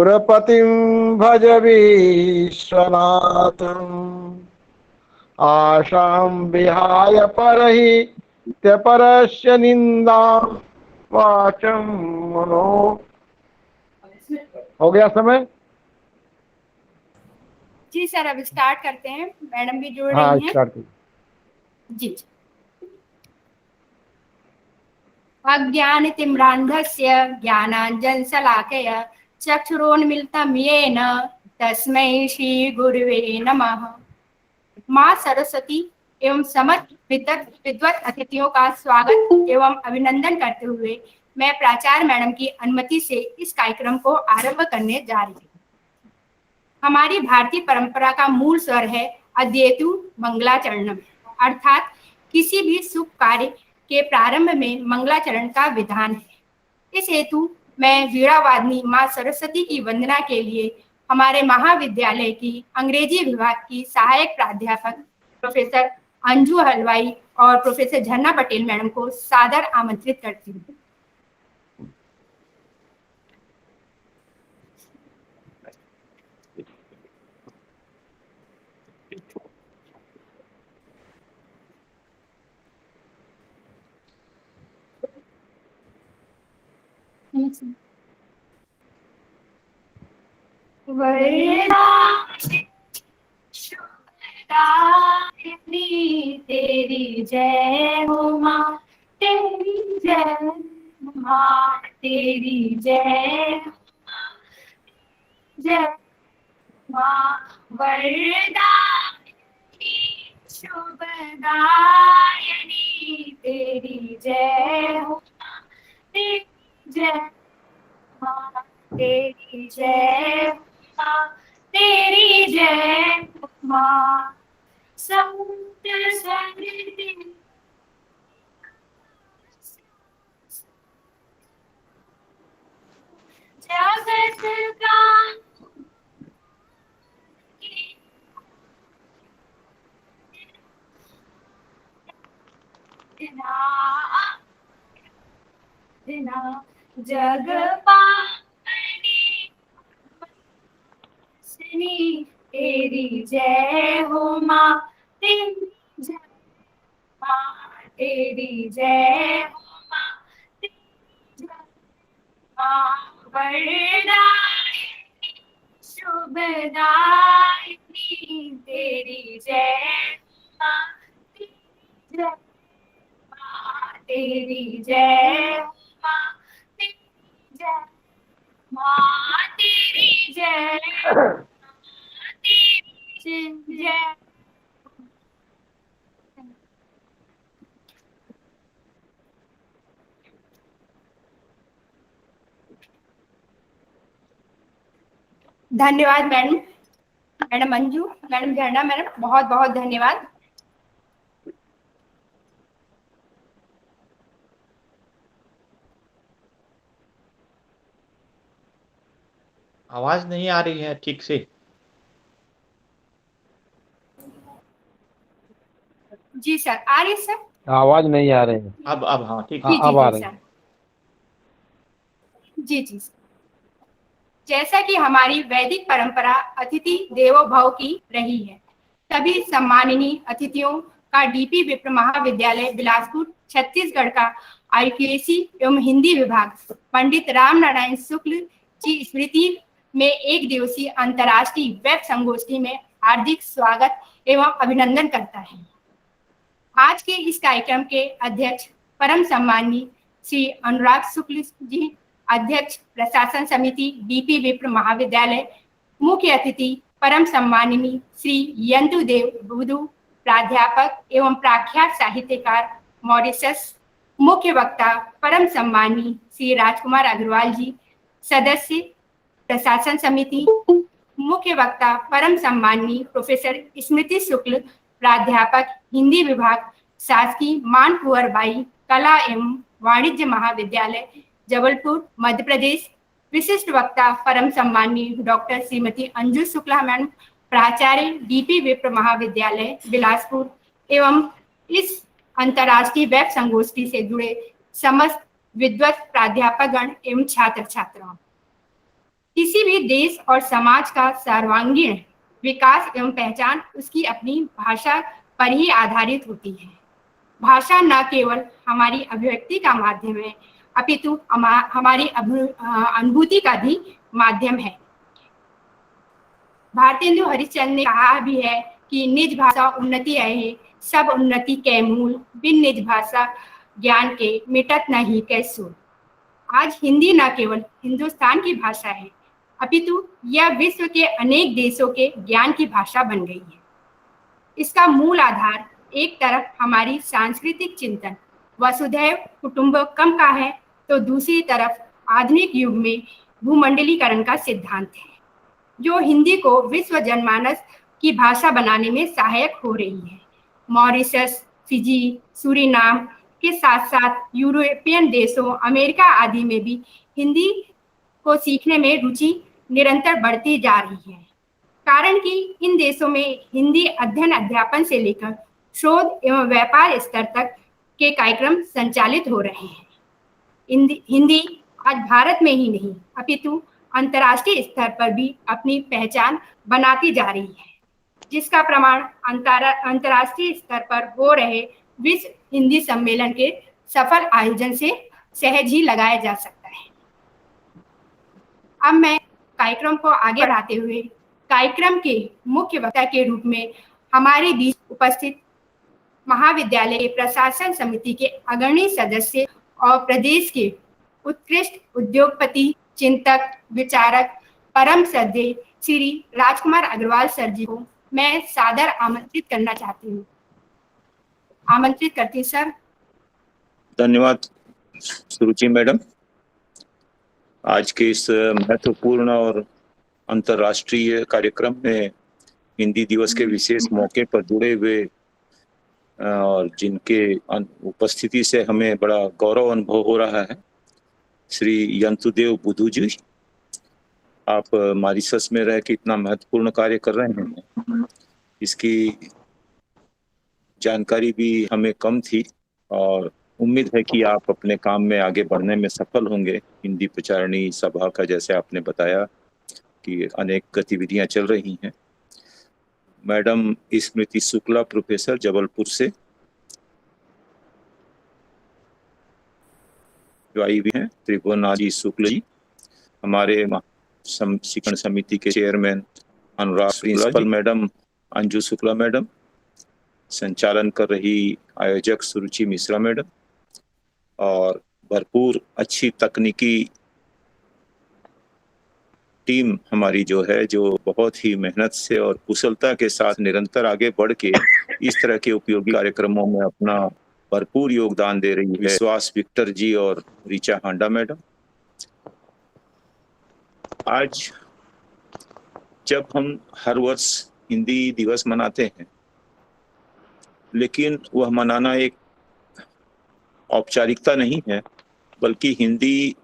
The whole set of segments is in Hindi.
पुरपतिं भज विश्वनाथम् आशां विहाय परहि त्यपरस्य निंदां वाचं मनो। हो गया समय? जी सर, अब स्टार्ट करते हैं। मैडम भी जुड़ हाँ, रही हैं। स्टार्ट कीजिए। जी। अज्ञानतिम्रान्धस्य ज्ञानाञ्जनशलाकया चक्षुरोन्मिलितं येन तस्मै श्रीगुरुवे नमः। माँ सरस्वती एवं समस्त विद्वत अतिथियों का स्वागत एवं अभिनंदन करते हुए मैं प्राचार्य मैडम की अनुमति से इस कार्यक्रम को आरंभ करने जा रही हूँ। हमारी भारतीय परंपरा का मूल स्वर है अद्येतु मंगलाचरणम, अर्थात किसी भी शुभ कार्य के प्रारंभ में मंगलाचरण का विधान है। इस हेतु मैं वीणावादिनी माँ सरस्वती की वंदना के लिए हमारे महाविद्यालय की अंग्रेजी विभाग की सहायक प्राध्यापक प्रोफेसर अंजू हलवाई और प्रोफेसर झरना पटेल मैडम को सादर आमंत्रित करती हूँ। तेरी जय हो माँ, तेरी जय माँ, तेरी जय जय माँ, वरदायिनी शुभदायिनी तेरी जय हो माँ, तेरी जय माँ, तेरी जय माँ, तेरी जय माँ। संत समृद्धि जगत का जग पावनी तेरी जय हो माँ, तेरी जय माँ, तेरी जय हो माँ, तेरी जय माँ, वरदायिनी शुभदायिनी तेरी जय माँ, तेरी जय माँ, तेरी जय माँ, तेरी जय माँ, तेरी जय तेरी जय। धन्यवाद मैडम, मैडम अंजू, मैडम झरना मैडम, बहुत बहुत धन्यवाद। आवाज नहीं आ रही है ठीक से। जी सर, आ रही सर? आवाज नहीं आ रही है। अब हाँ ठीक है। अब आ रही है। जी जी सर। जैसा कि हमारी वैदिक परंपरा अतिथि देवो भव की रही है, सभी सम्माननीय अतिथियों का डीपी विप्र महाविद्यालय बिलासपुर छत्तीसगढ़ का आईपीएसी एवं हिंदी विभाग पंडित राम नारायण शुक्ल की स्मृति में एक दिवसीय अंतर्राष्ट्रीय वेब संगोष्ठी में हार्दिक स्वागत एवं अभिनंदन करता है। आज के इस कार्यक्रम के अध्यक्ष परम सम्माननीय श्री अनुराग शुक्ल जी, अध्यक्ष प्रशासन समिति डीपी विप्र महाविद्यालय, मुख्य अतिथि परम सम्माननीय श्री यंतुदेव बुधु, प्राध्यापक एवं प्रख्यात साहित्यकार मॉरिशस, मुख्य वक्ता परम सम्माननीय श्री राजकुमार अग्रवाल जी, सदस्य प्रशासन समिति, मुख्य वक्ता परम सम्माननीय प्रोफेसर स्मृति शुक्ल, प्राध्यापक हिंदी विभाग शासकीय मानकुंवर बाई कला एवं वाणिज्य महाविद्यालय जबलपुर मध्य प्रदेश, विशिष्ट वक्ता परम सम्माननीय डॉक्टर श्रीमती अंजू शुक्ला मैडम, प्राचार्य डीपी विप्र महाविद्यालय बिलासपुर एवं इस अंतर्राष्ट्रीय वेब संगोष्ठी से जुड़े समस्त विद्वत प्राध्यापकगण एवं छात्र छात्राओं। किसी भी देश और समाज का सर्वांगीण विकास एवं पहचान उसकी अपनी भाषा पर ही आधारित होती है। भाषा न केवल हमारी अभिव्यक्ति का माध्यम है, अपितु हमारी अनुभूति का भी माध्यम है। भारतेंदु हरिश्चंद्र ने कहा भी है कि निज भाषा उन्नति है, सब उन्नति के मूल, बिन निज भाषा ज्ञान के मिटत नहीं कै सूल। आज हिंदी न केवल हिंदुस्तान की भाषा है, अपितु यह विश्व के अनेक देशों के ज्ञान की भाषा बन गई है। इसका मूल आधार एक तरफ हमारी सांस्कृतिक चिंतन वसुधैव कुटुंबकम का है, तो दूसरी तरफ आधुनिक युग में भूमंडलीकरण का सिद्धांत है, जो हिंदी को विश्व जनमानस की भाषा बनाने में सहायक हो रही है। मॉरिशस, फिजी, सूरीनाम के साथ साथ यूरोपियन देशों, अमेरिका आदि में भी हिंदी को सीखने में रुचि निरंतर बढ़ती जा रही है, कारण कि इन देशों में हिंदी अध्ययन अध्यापन से लेकर शोध एवं व्यापार स्तर तक के कार्यक्रम संचालित हो रहे हैं। हिंदी आज भारत में ही नहीं, अपितु अंतर्राष्ट्रीय स्तर पर भी अपनी पहचान बनाती जा रही है, जिसका प्रमाण अंतर्राष्ट्रीय स्तर पर हो रहे विश्व हिंदी सम्मेलन के सफल आयोजन से सहज ही लगाया जा सकता है। अब मैं कार्यक्रम को आगे बढ़ाते हुए कार्यक्रम के मुख्य वक्ता के रूप में हमारे बीच उपस्थित महाविद्यालय प्रशासन समिति के अग्रणी सदस्य और प्रदेश के उत्कृष्ट उद्योगपति, चिंतक, विचारक, परम श्रद्धेय श्री राजकुमार अग्रवाल सर जी को मैं सादर आमंत्रित करना चाहती हूँ। आमंत्रित करती सर। धन्यवाद सुरुचि मैडम। आज के इस महत्वपूर्ण और अंतर्राष्ट्रीय कार्यक्रम में हिंदी दिवस के विशेष मौके पर जुड़े हुए और जिनके उपस्थिति से हमें बड़ा गौरव अनुभव हो रहा है, श्री यंतुदेव बुद्धू जी, आप मॉरिशस में रह के इतना महत्वपूर्ण कार्य कर रहे हैं, इसकी जानकारी भी हमें कम थी और उम्मीद है कि आप अपने काम में आगे बढ़ने में सफल होंगे। हिंदी प्रचारणी सभा का जैसे आपने बताया कि अनेक गतिविधियां चल रही हैं। मैडम स्मृति शुक्ला प्रोफेसर जबलपुर से जो आई हुई हैं, त्रिभुवनाजी शुक्ल जी हमारे शिक्षण समिति के chairman, Anurag principal madam Anju Shukla madam, संचालन कर रही आयोजक सुरुचि मिश्रा मैडम, और भरपूर अच्छी तकनीकी टीम हमारी जो है, जो बहुत ही मेहनत से और कुशलता के साथ निरंतर आगे बढ़ के इस तरह के उपयोगी कार्यक्रमों में अपना भरपूर योगदान दे रही है। विश्वास विक्टर जी और ऋचा हांडा मैडम। आज जब हम हर वर्ष हिंदी दिवस मनाते हैं, लेकिन वह मनाना एक औपचारिकता नहीं है, बल्कि हिंदी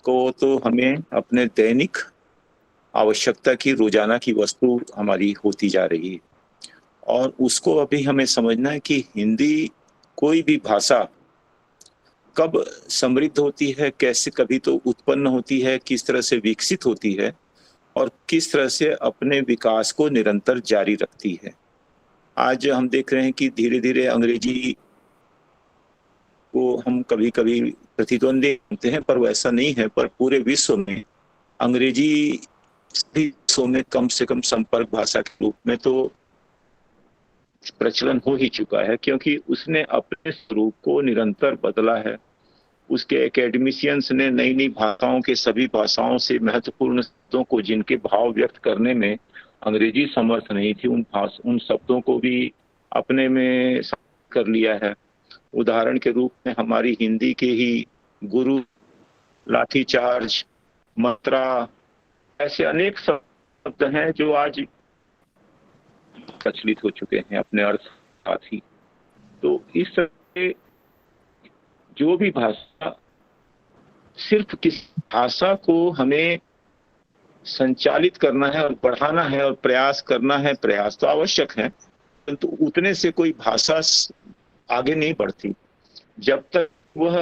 को तो हमें अपने दैनिक आवश्यकता की, रोजाना की वस्तु हमारी होती जा रही है। और उसको अभी हमें समझना है कि हिंदी कोई भी भाषा कब समृद्ध होती है, कैसे कभी तो उत्पन्न होती है, किस तरह से विकसित होती है और किस तरह से अपने विकास को निरंतर जारी रखती है। आज हम देख रहे हैं कि धीरे धीरे अंग्रेजी को हम कभी कभी प्रतिद्वंदी होते हैं, पर वैसा नहीं है। पर पूरे विश्व में अंग्रेजी सभी देशों में कम से कम संपर्क भाषा के रूप में तो प्रचलन हो ही चुका है, क्योंकि उसने अपने स्वरूप को निरंतर बदला है। उसके एकेडमिशियंस ने नई नई भाषाओं के, सभी भाषाओं से महत्वपूर्ण शब्दों को, जिनके भाव व्यक्त करने में अंग्रेजी समर्थ नहीं थी, उन शब्दों को भी अपने में कर लिया है। उदाहरण के रूप में हमारी हिंदी के ही गुरु, लाठीचार्ज, मात्रा, ऐसे अनेक शब्द हैं जो आज प्रचलित हो चुके हैं अपने अर्थ साथ ही। तो इस तरह से जो भी भाषा, सिर्फ किस भाषा को हमें संचालित करना है और बढ़ाना है और प्रयास करना है, प्रयास तो आवश्यक है, परंतु उतने से कोई भाषा आगे नहीं बढ़ती जब तक वह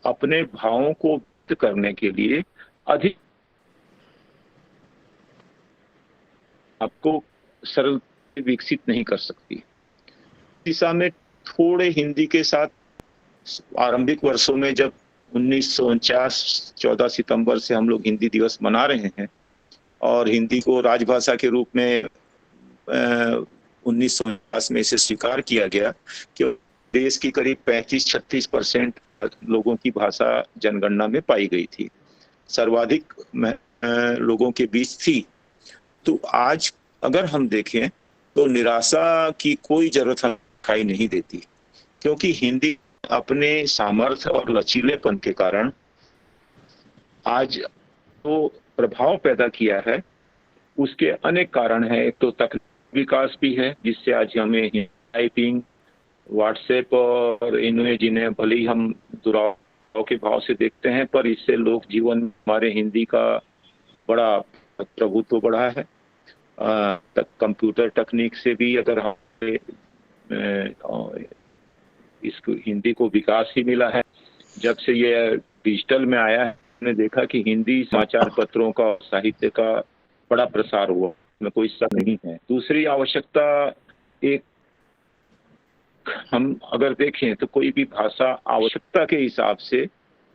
अपने भावों को व्यक्त करने के लिए अधिक आपको सरल विकसित नहीं कर सकती। दिशा में थोड़े हिंदी के साथ आरंभिक वर्षों में जब 1949 14 सितंबर से हम लोग हिंदी दिवस मना रहे हैं और हिंदी को राजभाषा के रूप में 1950 में इसे स्वीकार किया गया कि देश की करीब 35-36% लोगों की भाषा जनगणना में पाई गई थी, सर्वाधिक लोगों के बीच थी। तो आज अगर हम देखें तो निराशा की कोई जरूरत दिखाई नहीं देती, क्योंकि हिंदी अपने सामर्थ्य और लचीलेपन के कारण आज तो प्रभाव पैदा किया है। उसके अनेक कारण हैं। एक तो तकनीकी विकास भी है, जिससे आज हमें टाइपिंग, व्हाट्सएप और इन्हें जिन्हें भले ही हम दुराव के भाव से देखते हैं, पर इससे लोक जीवन हमारे हिंदी का बड़ा प्रभुत्व बढ़ा है। कंप्यूटर तकनीक से भी अगर हम इसको हिंदी को विकास ही मिला है। जब से ये डिजिटल में आया है, हमने देखा कि हिंदी समाचार पत्रों का, साहित्य का बड़ा प्रसार हुआ, में कोई शक नहीं है। दूसरी आवश्यकता, एक हम अगर देखें तो कोई भी भाषा आवश्यकता के हिसाब से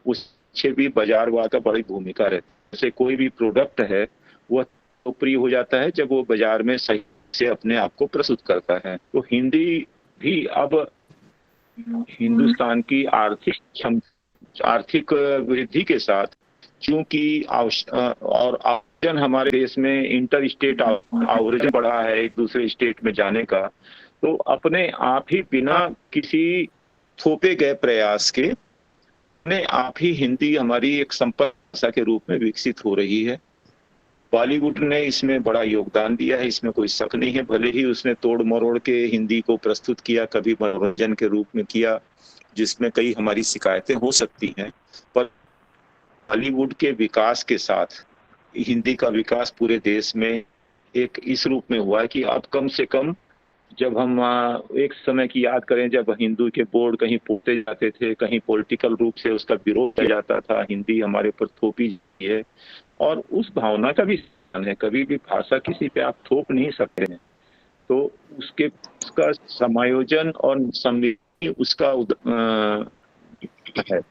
उससे भी बाजारवाद का बड़ी भूमिका रहती है। जैसे कोई भी प्रोडक्ट है वह लोकप्रिय हो जाता है जब वो बाजार में सही से अपने आप को प्रस्तुत करता है। तो हिंदी भी अब हिंदुस्तान की आर्थिक वृद्धि के साथ, चूंकि और आयोजन हमारे देश में इंटर स्टेट आवर्जन बढ़ा है एक दूसरे स्टेट में जाने का, तो अपने आप ही बिना किसी थोपे गए प्रयास के अपने आप ही हिंदी हमारी एक संपर्क भाषा के रूप में विकसित हो रही है। बॉलीवुड ने इसमें बड़ा योगदान दिया है, इसमें कोई शक नहीं है। भले ही उसने तोड़ मरोड़ के हिंदी को प्रस्तुत किया, कभी मनोरंजन के रूप में किया, जिसमें कई हमारी शिकायतें हो सकती हैं, पर बॉलीवुड के विकास के साथ हिंदी का विकास पूरे देश में एक इस रूप में हुआ है कि अब कम से कम, जब हम एक समय की याद करें जब हिंदू के बोर्ड कहीं पोते जाते थे, कहीं पॉलिटिकल रूप से उसका विरोध किया जाता था, हिंदी हमारे पर थोपी जाती है, और उस भावना का भी है। कभी भी भाषा किसी पे आप थोप नहीं सकते हैं, तो उसका समायोजन और संवेदन उसका है।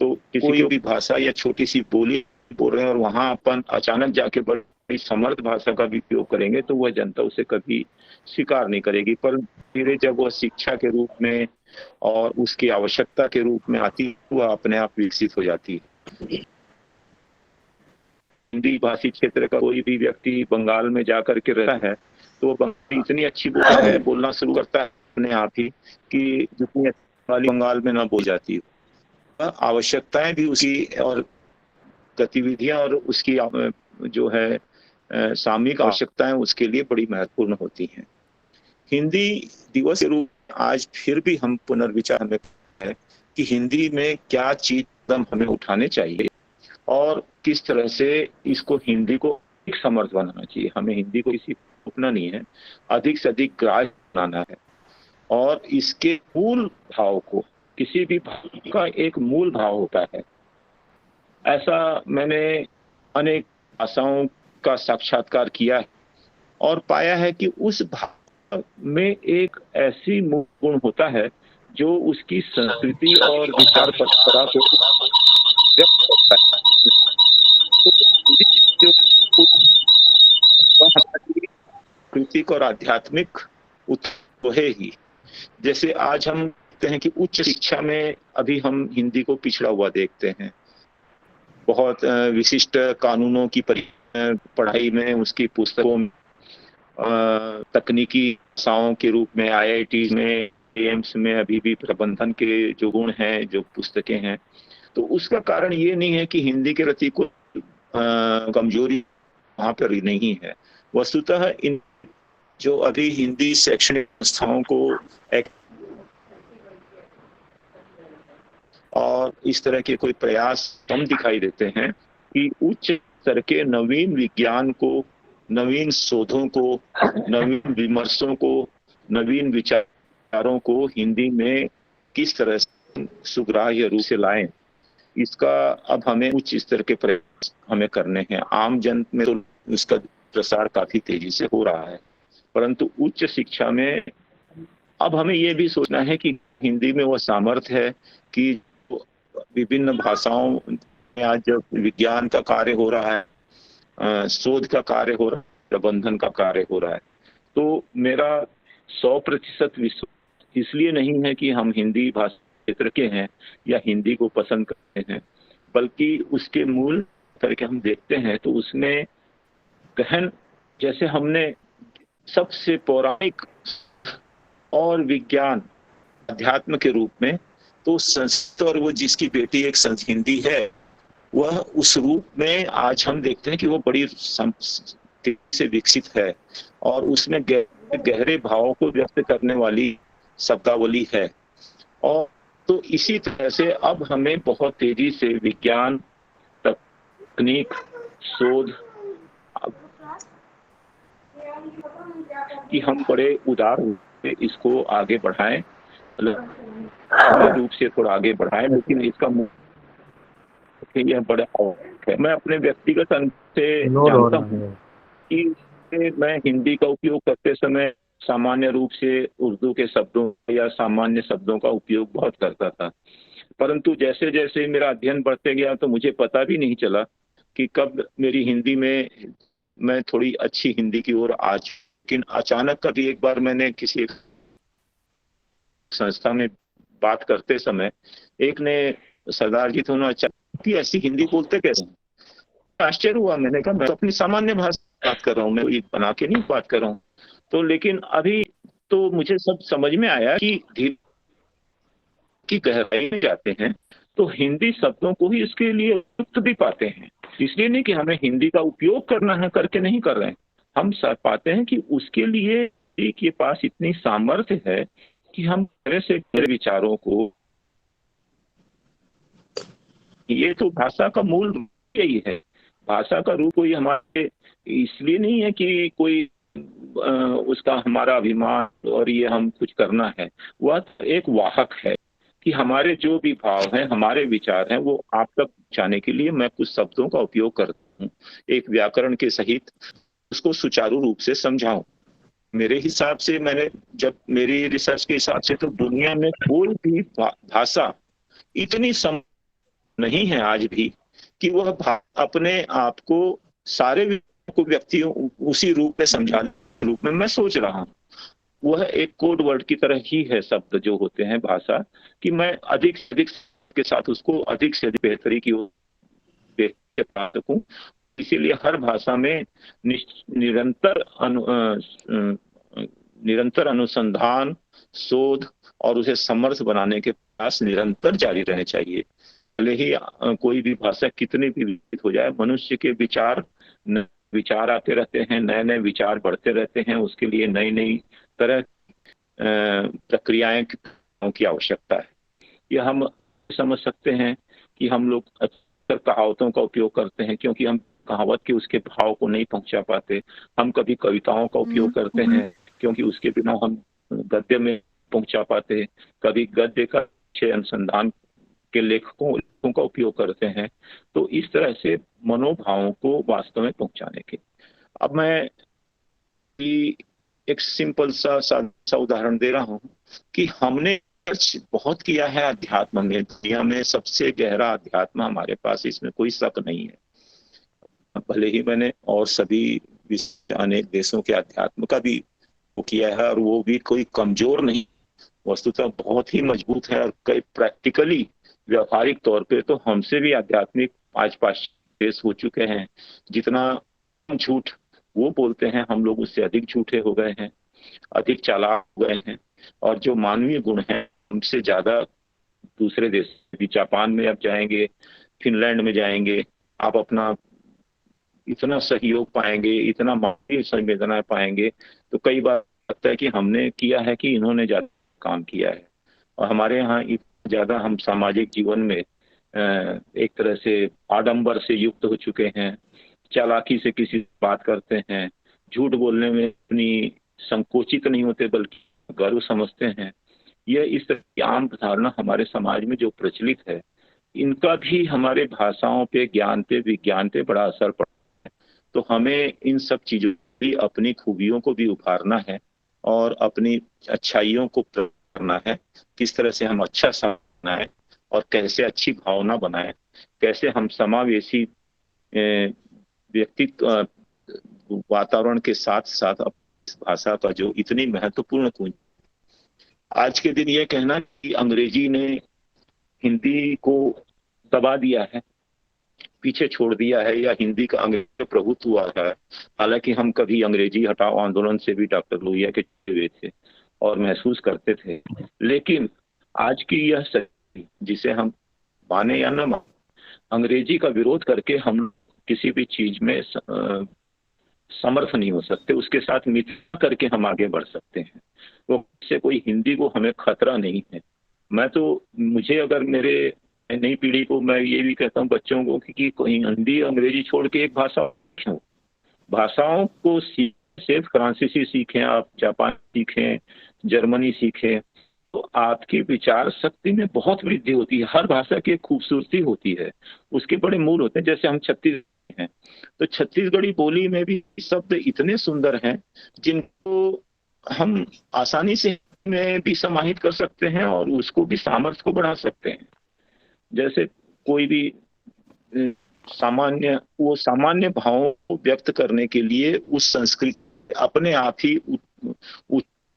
तो किसी भी भाषा या छोटी सी बोली बोल रहे हैं और वहां अपन अचानक जाके बड़ी समर्थ भाषा का भी उपयोग करेंगे तो वह जनता उसे कभी स्वीकार नहीं करेगी। पर धीरे जब वह शिक्षा के रूप में और उसकी आवश्यकता के रूप में आती, वह अपने आप विकसित हो जाती है। हिंदी भाषी क्षेत्र का कोई भी व्यक्ति बंगाल में जाकर के रहता है तो बंगाली इतनी अच्छी बोलना शुरू करता है अपने आप ही कि जितनी अच्छी बंगाल में ना बोल जाती है। आवश्यकताएं भी उसकी और गतिविधियां और उसकी जो है सामयिक आवश्यकताएं उसके लिए बड़ी महत्वपूर्ण होती हैं। हिंदी दिवस के रूप में आज फिर भी हम पुनर्विचार में है कि हिंदी में क्या चीज कदम हमें उठाने चाहिए और किस तरह से इसको हिंदी को अधिक समर्थ बनाना चाहिए। हमें हिंदी को किसी रोकना नहीं है, अधिक से अधिक ग्राह्य बनाना है और इसके मूल भाव को, किसी भी भाव का एक मूल भाव होता है। ऐसा मैंने अनेक भाषाओं का साक्षात्कार किया है और पाया है कि उस भाव में एक ऐसी मूल गुण होता है जो उसकी संस्कृति और विचार परंपरा को व्यक्त करता है। तो सांस्कृतिक और आध्यात्मिक तो है ही। जैसे आज हम देखते हैं कि उच्च शिक्षा में अभी हम हिंदी को पिछड़ा हुआ देखते हैं। बहुत विशिष्ट कानूनों की पढ़ाई में, उसकी पुस्तकों में, तकनीकी भाषाओं के रूप में IIT में, एम्स में अभी भी प्रबंधन के जो गुण हैं, जो पुस्तकें हैं, तो उसका कारण ये नहीं है कि हिंदी के प्रति कोई कमजोरी वहां पर नहीं है। वस्तुतः इन जो अभी हिंदी शैक्षणिक संस्थाओं को और इस तरह के कोई प्रयास कम दिखाई देते हैं कि उच्च स्तर के नवीन विज्ञान को, नवीन शोधों को, नवीन विमर्शों को, नवीन विचारों को हिंदी में किस तरह से सुग्राह्य रूप से लाएं, इसका अब हमें उच्च स्तर के प्रयास हमें करने हैं। आम जन में तो उसका प्रसार काफी तेजी से हो रहा है। परंतु उच्च शिक्षा में अब हमें ये भी सोचना है कि हिंदी में वह सामर्थ्य है कि विभिन्न भाषाओं में आज जब विज्ञान का कार्य हो रहा है, शोध का कार्य हो रहा है, प्रबंधन का कार्य हो रहा है, तो मेरा 100% विश्वास इसलिए नहीं है कि हम हिंदी भाषा क्षेत्र के हैं या हिंदी को पसंद करते हैं, बल्कि उसके मूल करके हम देखते हैं तो उसमें गहन, जैसे हमने सबसे पौराणिक और विज्ञान अध्यात्म के रूप में, तो संस्कृत और वो जिसकी बेटी एक हिंदी है, वह उस रूप में आज हम देखते हैं कि वो बड़ी तेजी से विकसित है और उसमें गहरे भावों को व्यक्त करने वाली शब्दावली है। और तो इसी तरह से अब हमें बहुत तेजी से विज्ञान, तकनीक, शोध कि हम बड़े उदार रूप से इसको आगे बढ़ाएं, रूप से थोड़ा आगे बढ़ाएं, लेकिन इसका यह बड़ा है। मैं अपने व्यक्तिगत अनुभव से जानता हूँ कि मैं हिंदी का उपयोग करते समय सामान्य रूप से उर्दू के शब्दों या सामान्य शब्दों का उपयोग बहुत करता था, परंतु जैसे जैसे मेरा अध्ययन बढ़ते गया तो मुझे पता भी नहीं चला कि कब मेरी हिंदी में मैं थोड़ी अच्छी हिंदी की ओर आज। लेकिन अचानक कभी एक बार मैंने किसी एक संस्था में बात करते समय एक ने, सरदार जी थे, उन्होंने अचानक कि ऐसी हिंदी बोलते कैसे? आश्चर्य हुआ। मैंने कहा मैं तो अपनी सामान्य भाषा बात कर रहा हूँ, मैं कोई बना के नहीं बात कर रहा हूँ। तो लेकिन अभी तो मुझे सब समझ में आया कि धीरे की गहराई में जाते हैं तो हिंदी शब्दों को ही इसके लिए उपयुक्त भी पाते हैं। इसलिए नहीं कि हमें हिंदी का उपयोग करना है, करके नहीं कर रहे हैं, हम पाते हैं कि उसके लिए के पास इतनी सामर्थ्य है कि हम मेरे से मेरे विचारों को, ये तो भाषा का मूल रूप यही है। भाषा का रूप कोई हमारे इसलिए नहीं है कि कोई उसका हमारा अभिमान और ये हम कुछ करना है, वह एक वाहक है कि हमारे जो भी भाव हैं, हमारे विचार हैं, वो आप तक पहुंचाने के लिए मैं कुछ शब्दों का उपयोग करता हूँ, एक व्याकरण के सहित उसको सुचारू रूप से समझाऊं। मेरे हिसाब से, मैंने जब मेरी रिसर्च के हिसाब से, तो दुनिया में कोई भी भाषा इतनी नहीं है आज भी कि वह अपने आप को सारे व्यक्तियों उसी रूप में समझाने रूप में मैं सोच रहा हूँ। वह एक कोड वर्ड की तरह ही है शब्द जो होते हैं भाषा, कि मैं अधिक से अधिक के साथ उसको अधिक से अधिक बेहतरी की ओर पा सकूं। इसीलिए हर भाषा में निरंतर अनुसंधान, शोध और उसे समर्थ बनाने के प्रयास निरंतर जारी रहने चाहिए। भले ही कोई भी भाषा कितनी भी विकसित हो जाए, मनुष्य के विचार आते रहते हैं, नए नए विचार बढ़ते रहते हैं, उसके लिए नई नई तरह प्रक्रियाएं की आवश्यकता है। यह हम समझ सकते हैं कि हम लोग अक्सर कहावतों का उपयोग करते हैं, क्योंकि हम कहावत के उसके भाव को नहीं पहुंचा पाते। हम कभी कविताओं का उपयोग करते हैं क्योंकि उसके बिना हम गद्य में पहुंचा पाते। कभी गद्य का अच्छे अनुसंधान के लेखकों का उपयोग करते हैं। तो इस तरह से मनोभावों को वास्तव में पहुंचाने के। अब मैं एक सिंपल सा उदाहरण दे रहा हूं कि हमने बहुत किया है अध्यात्म में। दुनिया में सबसे गहरा अध्यात्म हमारे पास, इसमें कोई शक नहीं है। भले ही मैंने और सभी अनेक देशों के अध्यात्म का भी वो किया है, और वो भी कोई कमजोर नहीं, वस्तुतः बहुत ही मजबूत है। और कई प्रैक्टिकली व्यवहारिक तौर पे तो हमसे भी आध्यात्मिक आज पाश्चात्य देश हो चुके हैं। जितना झूठ वो बोलते हैं, हम लोग उससे अधिक झूठे हो गए हैं, अधिक चालाक हो गए हैं, और जो मानवीय गुण हैं हमसे ज्यादा दूसरे देश भी, जापान में आप जाएंगे, फिनलैंड में जाएंगे, आप अपना इतना सहयोग पाएंगे, इतना मानवीय संवेदना पाएंगे, तो कई बार लगता है कि हमने किया है कि इन्होंने ज्यादा काम किया है। और हमारे यहाँ इतना ज्यादा हम सामाजिक जीवन में एक तरह से आडंबर से युक्त हो चुके हैं, चालाकी से किसी से बात करते हैं, झूठ बोलने में अपनी संकोचित नहीं होते बल्कि गर्व समझते हैं। यह इस तरह की आम धारणा हमारे समाज में जो प्रचलित है, इनका भी हमारे भाषाओं पे, ज्ञान पे, विज्ञान पे बड़ा असर पड़ा है। तो हमें इन सब चीजों की अपनी खूबियों को भी उभारना है और अपनी अच्छाइयों को प्रकट करना है, किस तरह से हम अच्छा बनाए और कैसे अच्छी भावना बनाए, कैसे हम समावेशी व्यक्तित्व वातावरण के साथ साथ इस भाषा का जो इतनी महत्वपूर्ण कुंजी। आज के दिन ये कहना कि अंग्रेजी ने हिंदी को दबा दिया है, पीछे छोड़ दिया है, या हिंदी का अंग्रेजी प्रभुत्व हुआ है। हालांकि हम कभी अंग्रेजी हटाओ आंदोलन से भी डॉक्टर लोहिया के हुए थे और महसूस करते थे, लेकिन आज की यह सच्चाई, जिसे हम माने या न माने, अंग्रेजी का विरोध करके हम किसी भी चीज में समर्थ नहीं हो सकते, उसके साथ मित्र करके हम आगे बढ़ सकते हैं। वो से कोई हिंदी को हमें खतरा नहीं है। मुझे अगर मेरे नई पीढ़ी को मैं ये भी कहता हूँ बच्चों को कि कोई हिंदी अंग्रेजी छोड़ के एक भाषा क्यों, भाषाओं को सिर्फ फ्रांसीसी सीखें, आप जापानी सीखें, जर्मनी सीखें, तो आपकी विचार शक्ति में बहुत वृद्धि होती है। हर भाषा की एक खूबसूरती होती है, उसके बड़े मूल होते हैं। जैसे हम छत्तीसगढ़ी हैं, तो छत्तीसगढ़ी बोली में भी शब्द इतने सुंदर हैं जिनको हम आसानी से में भी समाहित कर सकते हैं और उसको भी सामर्थ्य को बढ़ा सकते हैं। जैसे कोई भी सामान्य भावों को व्यक्त करने के लिए उस संस्कृति अपने आप ही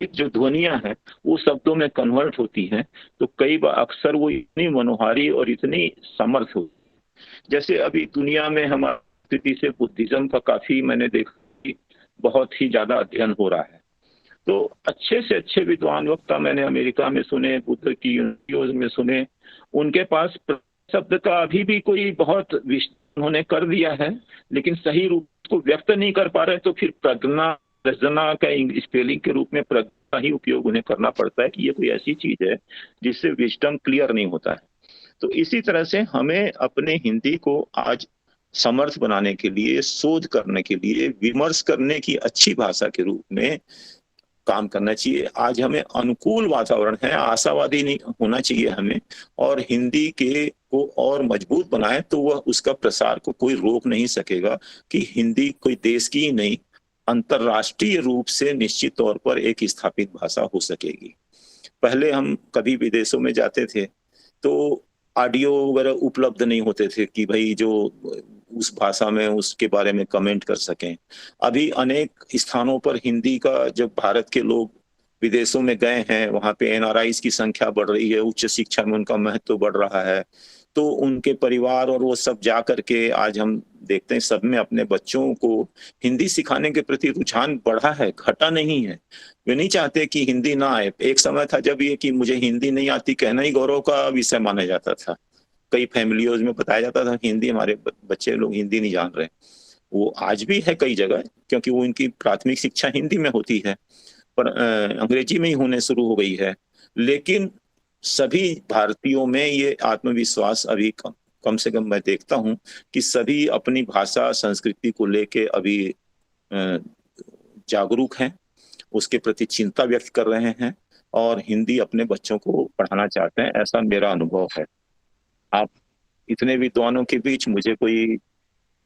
जो ध्वनियां हैं वो शब्दों में कन्वर्ट होती हैं, तो कई बार अक्सर वो इतनी मनोहारी और इतनी समर्थ हो। जैसे अभी दुनिया में हमारी स्थिति से बुद्धिज्म का काफी मैंने देखा कि बहुत ही ज्यादा अध्ययन हो रहा है। तो अच्छे से अच्छे विद्वान वक्ता मैंने अमेरिका में सुने, बुद्ध की यूनिवर्सिटियों में सुने, उनके पास शब्द का अभी भी कोई बहुत उन्होंने कर दिया है, लेकिन सही रूप को व्यक्त नहीं कर पा रहे, तो फिर प्रज्ञा का स्पेलिंग के रूप में प्रज्ञा ही उपयोग उन्हें करना पड़ता है कि ये कोई ऐसी चीज है जिससे विजडम क्लियर नहीं होता है। तो इसी तरह से हमें अपने हिंदी को आज समर्थ बनाने के लिए, शोध करने के लिए, विमर्श करने की अच्छी भाषा के रूप में काम करना चाहिए। आज हमें अनुकूल वातावरण है, आशावादी नहीं होना चाहिए हमें, और हिंदी के को और मजबूत बनाए तो वह उसका प्रसार को कोई रोक नहीं सकेगा कि हिंदी कोई देश की ही नहीं, अंतरराष्ट्रीय रूप से निश्चित तौर पर एक स्थापित भाषा हो सकेगी। पहले हम कभी विदेशों में जाते थे तो ऑडियो वगैरह उपलब्ध नहीं होते थे कि भाई जो उस भाषा में उसके बारे में कमेंट कर सकें। अभी अनेक स्थानों पर हिंदी का, जब भारत के लोग विदेशों में गए हैं, वहां पे एनआरआईज की संख्या बढ़ रही है, उच्च शिक्षा में उनका महत्व बढ़ रहा है, तो उनके परिवार और वो सब जा करके आज हम देखते हैं सब में अपने बच्चों को हिंदी सिखाने के प्रति रुझान बढ़ा है, घटा नहीं है। वे नहीं चाहते कि हिंदी ना आए। एक समय था जब ये कि मुझे हिंदी नहीं आती कहना ही गौरव का विषय माना जाता था। कई फैमिलियों में बताया जाता था हिंदी, हमारे बच्चे लोग हिंदी नहीं जान रहे। वो आज भी है कई जगह, क्योंकि वो इनकी प्राथमिक शिक्षा हिंदी में होती है, पर अंग्रेजी में ही होने शुरू हो गई है। लेकिन सभी भारतीयों में ये आत्मविश्वास अभी कम से कम मैं देखता हूं कि सभी अपनी भाषा संस्कृति को लेके अभी जागरूक हैं, उसके प्रति चिंता व्यक्त कर रहे हैं और हिंदी अपने बच्चों को पढ़ाना चाहते हैं, ऐसा मेरा अनुभव है। आप इतने विद्वानों के बीच मुझे कोई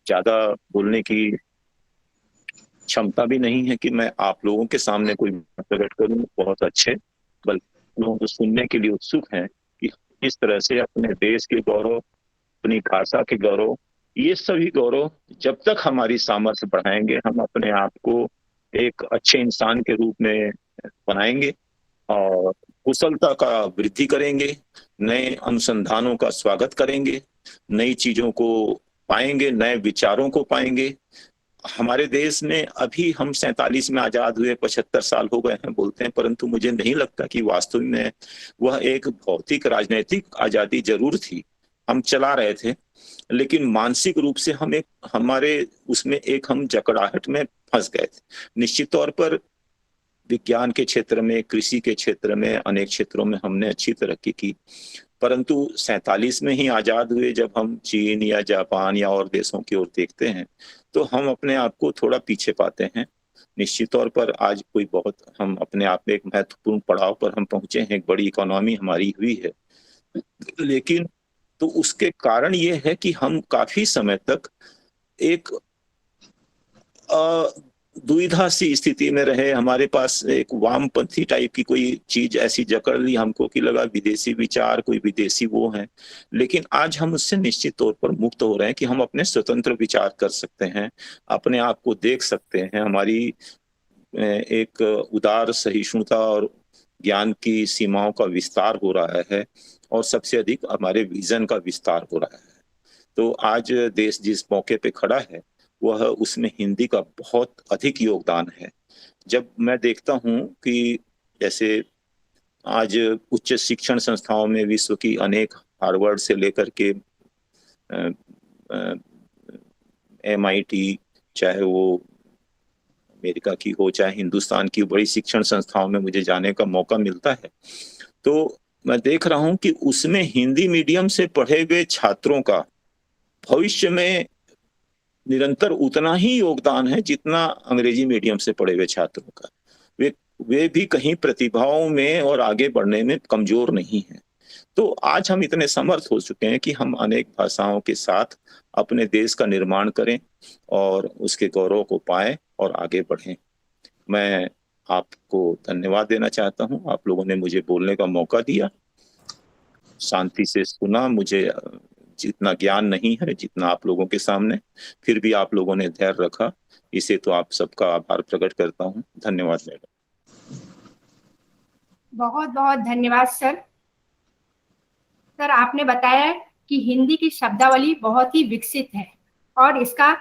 ज्यादा बोलने की क्षमता भी नहीं है कि मैं आप लोगों के सामने कोई प्रकट करूं, बहुत अच्छे, बल्कि लोगों को सुनने के लिए उत्सुक हैं कि इस तरह से अपने देश के गौरव, अपनी भाषा के गौरव, ये सभी गौरव जब तक हमारी सामर्थ्य बढ़ाएंगे, हम अपने आप को एक अच्छे इंसान के रूप में बनाएंगे और कुशलता का वृद्धि करेंगे, नए अनुसंधानों का स्वागत करेंगे, नई चीजों को पाएंगे, नए विचारों को पाएंगे। हमारे देश में अभी हम 47 में आजाद हुए, 75 साल हो गए हैं बोलते हैं, परंतु मुझे नहीं लगता कि वास्तव में वह एक भौतिक राजनीतिक आजादी जरूर थी, हम चला रहे थे, लेकिन मानसिक रूप से हम हमारे उसमें हम जकड़ाहट में फंस गए थे। निश्चित तौर पर विज्ञान के क्षेत्र में, कृषि के क्षेत्र में, अनेक क्षेत्रों में हमने अच्छी तरक्की की, परंतु 47 में ही आजाद हुए। जब हम चीन या जापान या और देशों की ओर देखते हैं तो हम अपने आप को थोड़ा पीछे पाते हैं। निश्चित तौर पर आज हम अपने आप में एक महत्वपूर्ण पड़ाव पर हम पहुंचे हैं, एक बड़ी इकोनॉमी हमारी हुई है, लेकिन तो उसके कारण ये है कि हम काफी समय तक एक दुविधा सी स्थिति में रहे। हमारे पास एक वामपंथी टाइप की कोई चीज ऐसी जकड़ ली हमको कि लगा विदेशी विचार, कोई विदेशी वो है। लेकिन आज हम उससे निश्चित तौर पर मुक्त हो रहे हैं कि हम अपने स्वतंत्र विचार कर सकते हैं, अपने आप को देख सकते हैं। हमारी एक उदार सहिष्णुता और ज्ञान की सीमाओं का विस्तार हो रहा है, और सबसे अधिक हमारे विजन का विस्तार हो रहा है। तो आज देश जिस मौके पे खड़ा है वह उसमें हिंदी का बहुत अधिक योगदान है। जब मैं देखता हूं कि जैसे आज उच्च शिक्षण संस्थाओं में विश्व की अनेक, हार्वर्ड से लेकर के MIT, चाहे वो अमेरिका की हो चाहे हिंदुस्तान की बड़ी शिक्षण संस्थाओं में मुझे जाने का मौका मिलता है, तो मैं देख रहा हूं कि उसमें हिंदी मीडियम से पढ़े हुए छात्रों का भविष्य में निरंतर उतना ही योगदान है जितना अंग्रेजी मीडियम से पढ़े हुए छात्रों का। वे भी कहीं प्रतिभाओं में और आगे बढ़ने में कमजोर नहीं है। तो आज हम इतने समर्थ हो चुके हैं कि हम अनेक भाषाओं के साथ अपने देश का निर्माण करें और उसके गौरव को पाएं और आगे बढ़ें। मैं आपको धन्यवाद देना चाहता हूं। आप लोगों ने मुझे बोलने का मौका दिया, शांति से सुना। मुझे जितना ज्ञान नहीं है जितना आप लोगों के सामने, फिर भी आप लोगों ने धैर्य रखा, इसे तो आप सबका आभार प्रकट करता हूं। धन्यवाद मैडम। बहुत बहुत धन्यवाद सर। सर, आपने बताया कि हिंदी की शब्दावली बहुत ही विकसित है और इसका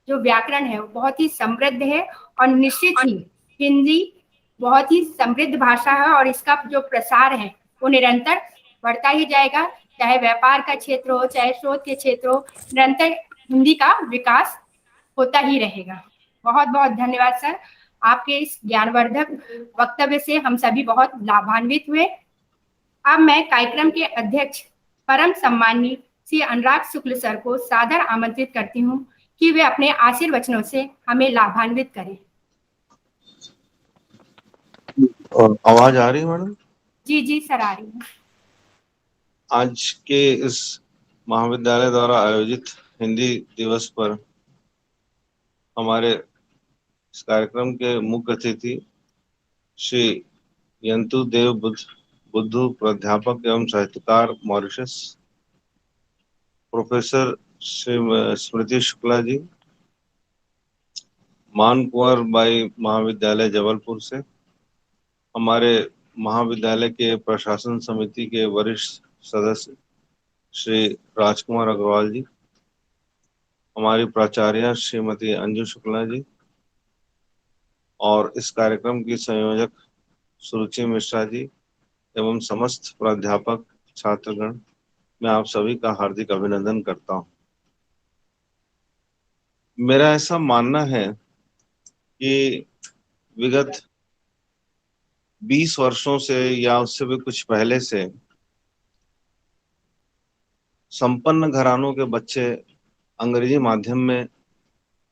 जो व्याकरण है वो बहुत ही समृद्ध है, और निश्चित ही हिंदी बहुत ही समृद्ध भाषा है और इसका जो प्रसार है वो निरंतर बढ़ता ही जाएगा। चाहे व्यापार का क्षेत्र हो, चाहे शोध के क्षेत्र हो, निरंतर हिंदी का विकास होता ही रहेगा। बहुत बहुत धन्यवाद सर। आपके इस ज्ञानवर्धक वक्तव्य से हम सभी बहुत लाभान्वित हुए। अब मैं कार्यक्रम के अध्यक्ष परम सम्माननीय श्री अनुराग शुक्ल सर को सादर आमंत्रित करती हूँ कि वे अपने आशीर्वचनों से हमें लाभान्वित करें। आवाज आ रही है मैडम? जी जी सर, आ रही है। आज के इस महाविद्यालय द्वारा आयोजित हिंदी दिवस पर हमारे इस कार्यक्रम के मुख्य अतिथि श्री यंतु देव बुद्धू, प्राध्यापक एवं साहित्यकार मॉरिशस, प्रोफेसर श्री स्मृति शुक्ला जी, मान कुंवर बाई महाविद्यालय जबलपुर से, हमारे महाविद्यालय के प्रशासन समिति के वरिष्ठ सदस्य श्री राजकुमार अग्रवाल जी, हमारी प्राचार्य श्रीमती अंजू शुक्ला जी, और इस कार्यक्रम की संयोजक सुरुचि मिश्रा जी एवं समस्त प्राध्यापक छात्रगण, मैं आप सभी का हार्दिक अभिनंदन करता हूं। मेरा ऐसा मानना है कि विगत 20 वर्षों से या उससे भी कुछ पहले से संपन्न घरानों के बच्चे अंग्रेजी माध्यम में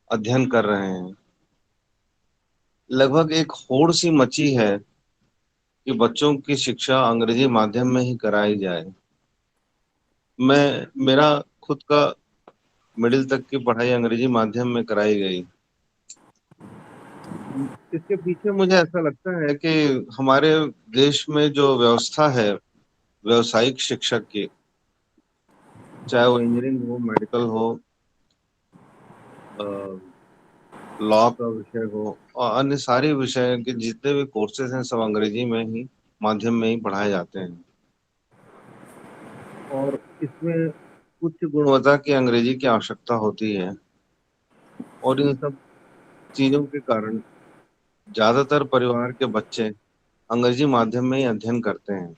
अध्ययन कर रहे हैं। लगभग एक होड़ सी मची है कि बच्चों की शिक्षा अंग्रेजी माध्यम में ही कराई जाए। मेरा खुद का मिडिल तक की पढ़ाई अंग्रेजी माध्यम में कराई गई। इसके पीछे मुझे ऐसा लगता है कि हमारे देश में जो व्यवस्था है व्यवसायिक शिक्षक की, चाहे वो इंजीनियरिंग हो, मेडिकल हो, लॉ का विषय हो, और अन्य सारे विषय के जितने भी कोर्सेज हैं सब अंग्रेजी में ही माध्यम में ही पढ़ाए जाते हैं, और इसमें उच्च गुणवत्ता की अंग्रेजी की आवश्यकता होती है। और इन सब चीजों के कारण ज्यादातर परिवार के बच्चे अंग्रेजी माध्यम में ही अध्ययन करते हैं।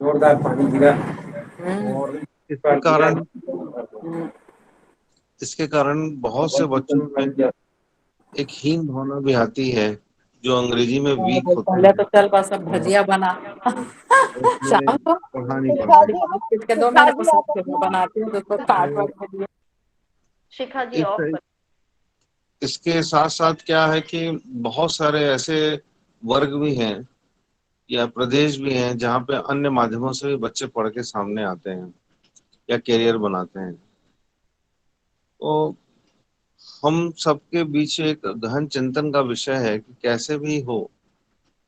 जोरदार पानी गिरा और इसके कारण बहुत से बच्चों में एक हीन भावना भी आती है जो अंग्रेजी में वीक होते हैं। तो चल बस अब भजिया बना शाम को पढ़ा नहीं पाते। के दो मेरे को बनाती हूँ तो काट वाट के दिए। शिखा जी ऑफ। इसके साथ साथ क्या है कि बहुत सारे ऐसे वर्ग भी हैं या प्रदेश भी हैं जहाँ पे अन्य माध्यमों से भी बच्चे पढ़ के सामने आते हैं या करियर बनाते हैं। तो हम सबके बीच एक गहन चिंतन का विषय है कि कैसे भी हो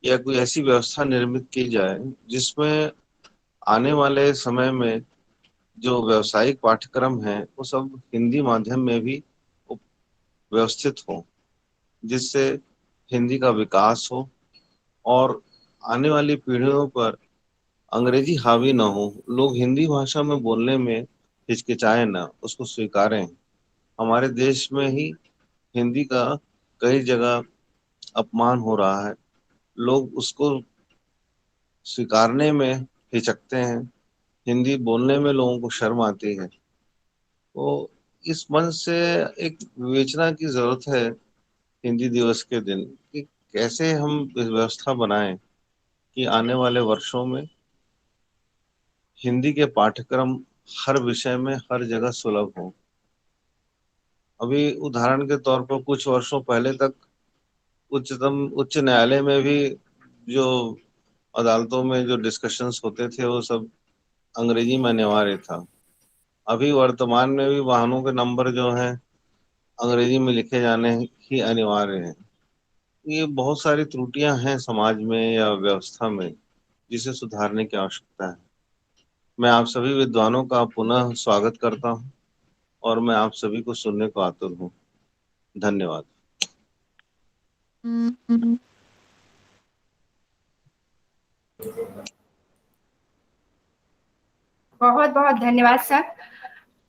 या कोई ऐसी व्यवस्था निर्मित की जाए जिसमें आने वाले समय में जो व्यावसायिक पाठ्यक्रम है वो सब हिंदी माध्यम में भी व्यवस्थित हो, जिससे हिंदी का विकास हो और आने वाली पीढ़ियों पर अंग्रेजी हावी ना हो, लोग हिंदी भाषा में बोलने में हिचकिचाए ना, उसको स्वीकारें। हमारे देश में ही हिंदी का कई जगह अपमान हो रहा है, लोग उसको स्वीकारने में हिचकते हैं, हिंदी बोलने में लोगों को शर्म आती है। तो इस मन से एक विवेचना की जरूरत है हिंदी दिवस के दिन कि कैसे हम इस व्यवस्था बनाएं कि आने वाले वर्षों में हिंदी के पाठ्यक्रम हर विषय में हर जगह सुलभ हो। अभी उदाहरण के तौर पर कुछ वर्षों पहले तक उच्च न्यायालय में भी जो अदालतों में जो डिस्कशंस होते थे वो सब अंग्रेजी में अनिवार्य था। अभी वर्तमान में भी वाहनों के नंबर जो हैं अंग्रेजी में लिखे जाने ही अनिवार्य हैं। ये बहुत सारी त्रुटियां हैं समाज में या व्यवस्था में, जिसे सुधारने की आवश्यकता है। मैं आप सभी विद्वानों का पुनः स्वागत करता हूं और मैं आप सभी को सुनने को आतुर हूं। धन्यवाद। बहुत बहुत धन्यवाद सर।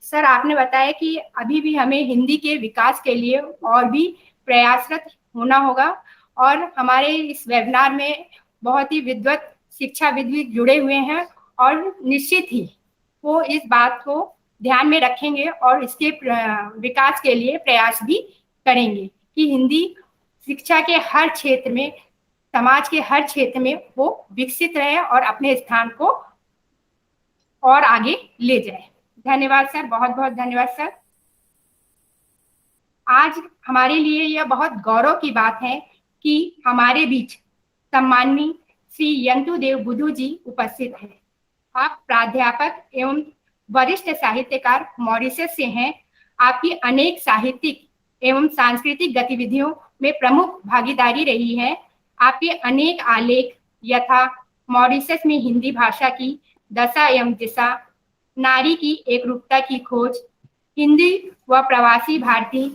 सर, आपने बताया कि अभी भी हमें हिंदी के विकास के लिए और भी प्रयासरत होना होगा और हमारे इस वेबिनार में बहुत ही विद्वत शिक्षाविद भी जुड़े हुए हैं और निश्चित ही वो इस बात को ध्यान में रखेंगे और इसके विकास के लिए प्रयास भी करेंगे कि हिंदी शिक्षा के हर क्षेत्र में, समाज के हर क्षेत्र में वो विकसित रहे और अपने स्थान को और आगे ले जाए। धन्यवाद सर, बहुत बहुत धन्यवाद सर। आज हमारे लिए यह बहुत गौरव की बात है कि हमारे बीच सम्माननीय श्री यंतुदेव बुद्धू जी उपस्थित हैं। आप प्राध्यापक एवं वरिष्ठ साहित्यकार मॉरिशस से हैं। आपकी अनेक साहित्यिक एवं सांस्कृतिक गतिविधियों में प्रमुख भागीदारी रही है। आपके अनेक आलेख यथा मॉरिशस में हिंदी भाषा की दशा एवं दिशा, नारी की एकरूपता की खोज, हिंदी व प्रवासी भारतीय,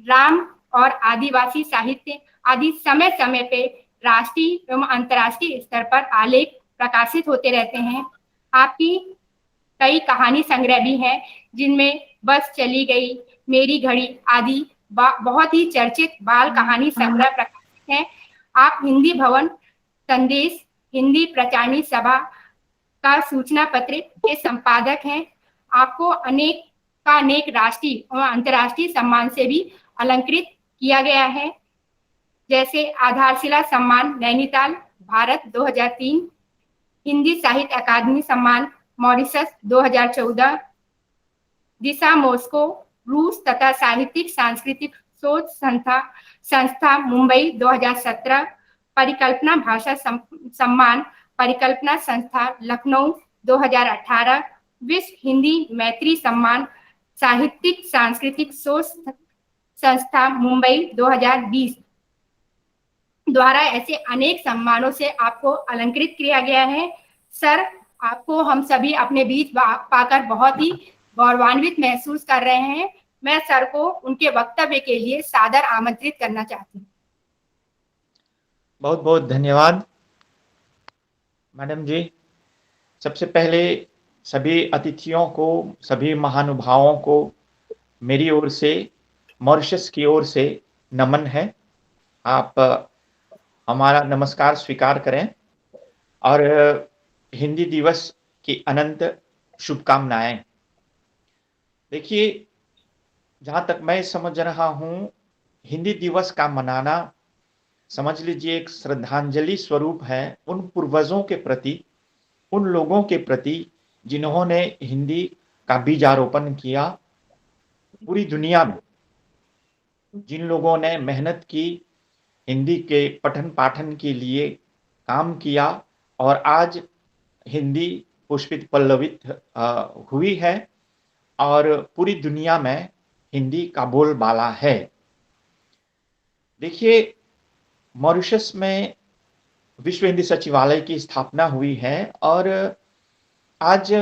राम और आदिवासी साहित्य आदि समय समय पे राष्ट्रीय एवं अंतर्राष्ट्रीय स्तर पर आलेख प्रकाशित होते रहते हैं। आपकी कई कहानी संग्रह भी हैं जिनमें बस चली गई, मेरी घड़ी आदि बहुत ही चर्चित बाल कहानी संग्रह प्रकाशित हैं। आप हिंदी भवन, संदेश, हिंदी प्रचारणी सभा का सूचना पत्र के संपादक हैं। आपको अनेक राष्ट्रीय और अंतर्राष्ट्रीय सम्मान से भी अलंकृत किया गया है, जैसे आधारशिला सम्मान नैनीताल भारत 2003, हिंदी साहित्य अकादमी सम्मान मॉरिशस 2014, दिशा मॉस्को रूस तथा साहित्यिक सांस्कृतिक शोध संस्था मुंबई 2017, परिकल्पना भाषा सम्मान परिकल्पना संस्था लखनऊ 2018, विश्व हिंदी मैत्री सम्मान साहित्यिक सांस्कृतिक शोध संस्था मुंबई 2020 द्वारा ऐसे अनेक सम्मानों से आपको अलंकृत किया गया है। सर, आपको हम सभी अपने बीच पाकर बहुत ही गौरवान्वित महसूस कर रहे हैं। मैं सर को उनके वक्तव्य के लिए सादर आमंत्रित करना चाहती हूँ। बहुत बहुत धन्यवाद मैडम जी। सबसे पहले सभी अतिथियों को, सभी महानुभावों को मेरी ओर से, मॉरिशस की ओर से नमन है। आप हमारा नमस्कार स्वीकार करें और हिंदी दिवस की अनंत शुभकामनाएं। देखिए, जहाँ तक मैं समझ रहा हूँ, हिंदी दिवस का मनाना समझ लीजिए एक श्रद्धांजलि स्वरूप है उन पूर्वजों के प्रति, उन लोगों के प्रति जिन्होंने हिंदी का बीजारोपण किया पूरी दुनिया में, जिन लोगों ने मेहनत की, हिंदी के पठन पाठन के लिए काम किया और आज हिंदी पुष्पित पल्लवित हुई है और पूरी दुनिया में हिंदी का बोलबाला है। देखिए, मॉरिशस में विश्व हिंदी सचिवालय की स्थापना हुई है और आज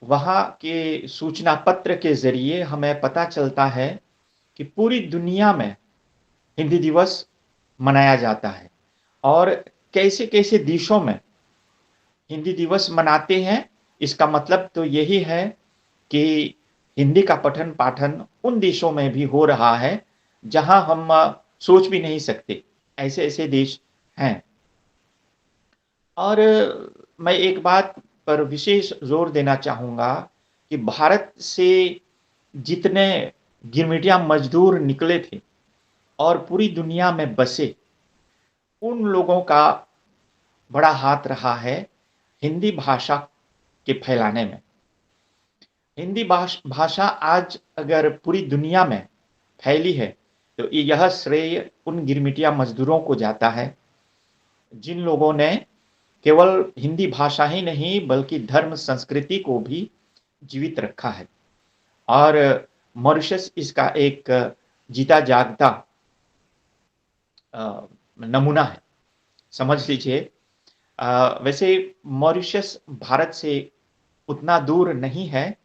वहाँ के सूचना पत्र के ज़रिए हमें पता चलता है कि पूरी दुनिया में हिंदी दिवस मनाया जाता है और कैसे-कैसे देशों में हिंदी दिवस मनाते हैं। इसका मतलब तो यही है कि हिंदी का पठन-पाठन उन देशों में भी हो रहा है, जहाँ हम सोच भी नहीं सकते, ऐसे-ऐसे देश हैं। और मैं एक बात पर विशेष ज़ोर देना चाहूँगा कि भारत से जितने गिरमिटिया मज़दूर निकले थे और पूरी दुनिया में बसे, उन लोगों का बड़ा हाथ रहा है हिंदी भाषा के फैलाने में। हिंदी भाषा आज अगर पूरी दुनिया में फैली है, तो यह श्रेय उन गिरमिटिया मज़दूरों को जाता है, जिन लोगों ने केवल हिंदी भाषा ही नहीं बल्कि धर्म संस्कृति को भी जीवित रखा है और मॉरिशस इसका एक जीता जागता नमूना है, समझ लीजिए। वैसे मॉरिशस भारत से उतना दूर नहीं है,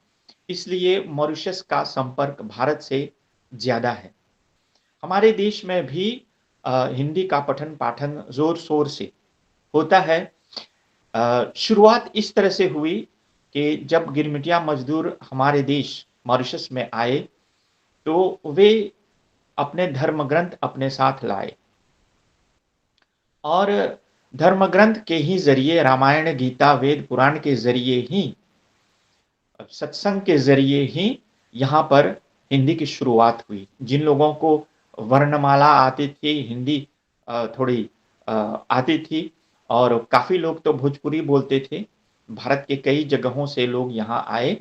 इसलिए मॉरिशस का संपर्क भारत से ज़्यादा है। हमारे देश में भी हिंदी का पठन-पाठन ज़ोर-शोर से होता है। शुरुआत इस तरह से हुई कि जब गिरमिटिया मज़दूर हमारे देश मॉरिशस में आए, तो वे अपने धर्म ग्रंथ अपने साथ लाए और धर्म ग्रंथ के ही ज़रिए रामायण, गीता, वेद, पुराण के ज़रिए ही, सत्संग के ज़रिए ही यहाँ पर हिंदी की शुरुआत हुई। जिन लोगों को वर्णमाला आती थी, हिंदी थोड़ी आती थी और काफ़ी लोग तो भोजपुरी बोलते थे। भारत के कई जगहों से लोग यहाँ आए,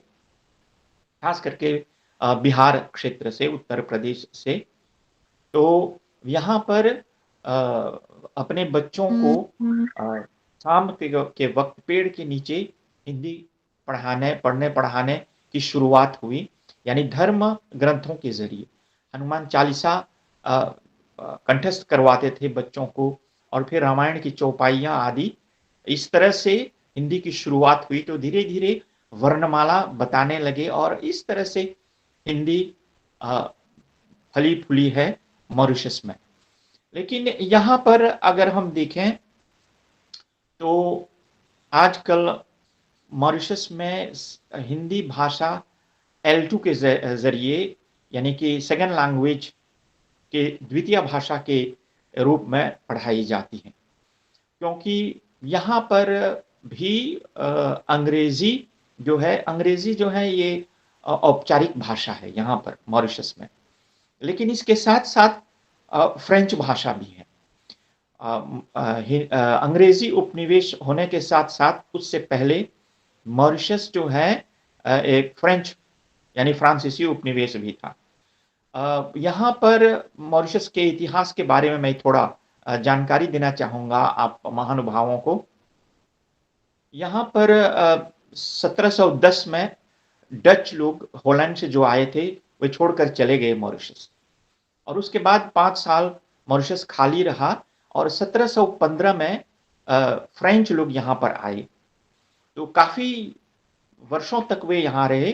खास करके बिहार क्षेत्र से, उत्तर प्रदेश से। तो यहाँ पर अपने बच्चों को शाम के वक़्त पेड़ के नीचे हिंदी पढ़ने-पढ़ाने की शुरुआत हुई, यानी धर्म ग्रंथों के ज़रिए। हनुमान चालीसा कंठस्थ करवाते थे बच्चों को और फिर रामायण की चौपाइयाँ आदि। इस तरह से हिंदी की शुरुआत हुई, तो धीरे-धीरे वर्णमाला बताने लगे और इस तरह से हिंदी फली-फूली है मॉरिशस में। लेकिन यहाँ पर अगर हम देखें, तो आजकल मॉरिशस में हिंदी भाषा L2 के ज़रिए, यानी कि सेकंड लैंग्वेज के द्वितीय भाषा के रूप में पढ़ाई जाती है, क्योंकि यहाँ पर भी अंग्रेज़ी जो है ये औपचारिक भाषा है यहाँ पर मॉरिशस में। लेकिन इसके साथ-साथ फ्रेंच भाषा भी है। अंग्रेज़ी उपनिवेश होने के साथ-साथ उससे पहले मॉरिशस जो है एक फ्रेंच यानी फ्रांसीसी उपनिवेश भी था। यहाँ पर मॉरिशस के इतिहास के बारे में मैं थोड़ा जानकारी देना चाहूँगा आप महानुभावों को। यहाँ पर 1710 में डच लोग हॉलैंड से जो आए थे, वे छोड़कर चले गए मॉरिशस और उसके बाद 5 साल मॉरिशस खाली रहा और 1715 में फ्रेंच लोग यहाँ पर आए। तो काफ़ी वर्षों तक वे यहाँ रहे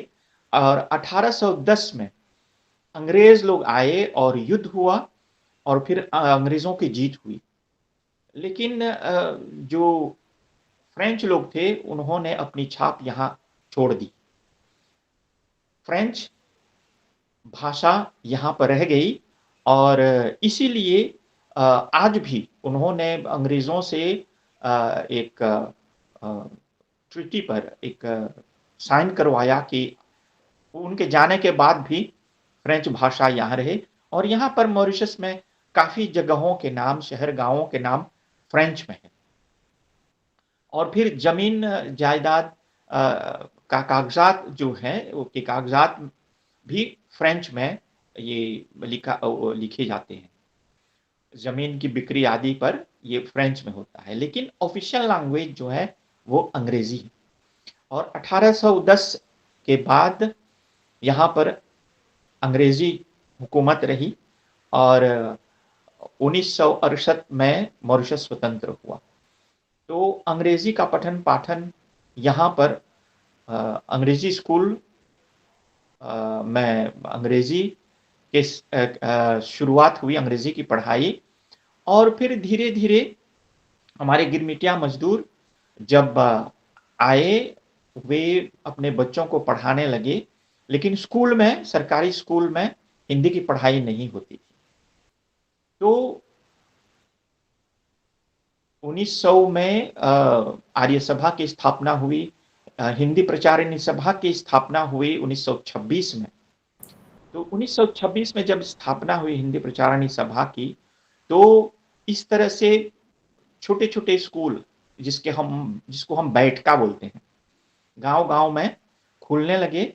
और 1810 में अंग्रेज़ लोग आए और युद्ध हुआ और फिर अंग्रेज़ों की जीत हुई। लेकिन जो फ्रेंच लोग थे, उन्होंने अपनी छाप यहाँ छोड़ दी। फ्रेंच भाषा यहाँ पर रह गई और इसीलिए आज भी उन्होंने अंग्रेज़ों से एक ट्रीटी पर एक साइन करवाया कि उनके जाने के बाद भी फ्रेंच भाषा यहाँ रहे और यहाँ पर मॉरिशस में काफ़ी जगहों के नाम, शहर, गाँवों के नाम फ्रेंच में हैं। और फिर ज़मीन जायदाद का कागज़ात जो हैं, वो के कागज़ात भी फ्रेंच में ये लिखे जाते हैं। ज़मीन की बिक्री आदि पर ये फ्रेंच में होता है, लेकिन ऑफ़िशियल लैंग्वेज जो है वो अंग्रेज़ी है। और 1810 के बाद यहाँ पर अंग्रेजी हुकूमत रही और 1968 में मॉरिशस स्वतंत्र हुआ। तो अंग्रेजी का पठन पाठन यहाँ पर अंग्रेजी स्कूल में अंग्रेजी के शुरुआत हुई, अंग्रेजी की पढ़ाई। और फिर धीरे धीरे हमारे गिरमिटिया मजदूर जब आए, वे अपने बच्चों को पढ़ाने लगे, लेकिन स्कूल में, सरकारी स्कूल में हिंदी की पढ़ाई नहीं होती थी। तो 1900 में आर्य सभा की स्थापना हुई, हिंदी प्रचारिणी सभा की स्थापना हुई 1926 में। तो 1926 में जब स्थापना हुई हिंदी प्रचारिणी सभा की, तो इस तरह से छोटे छोटे स्कूल जिसको हम बैठका बोलते हैं, गांव-गांव में खुलने लगे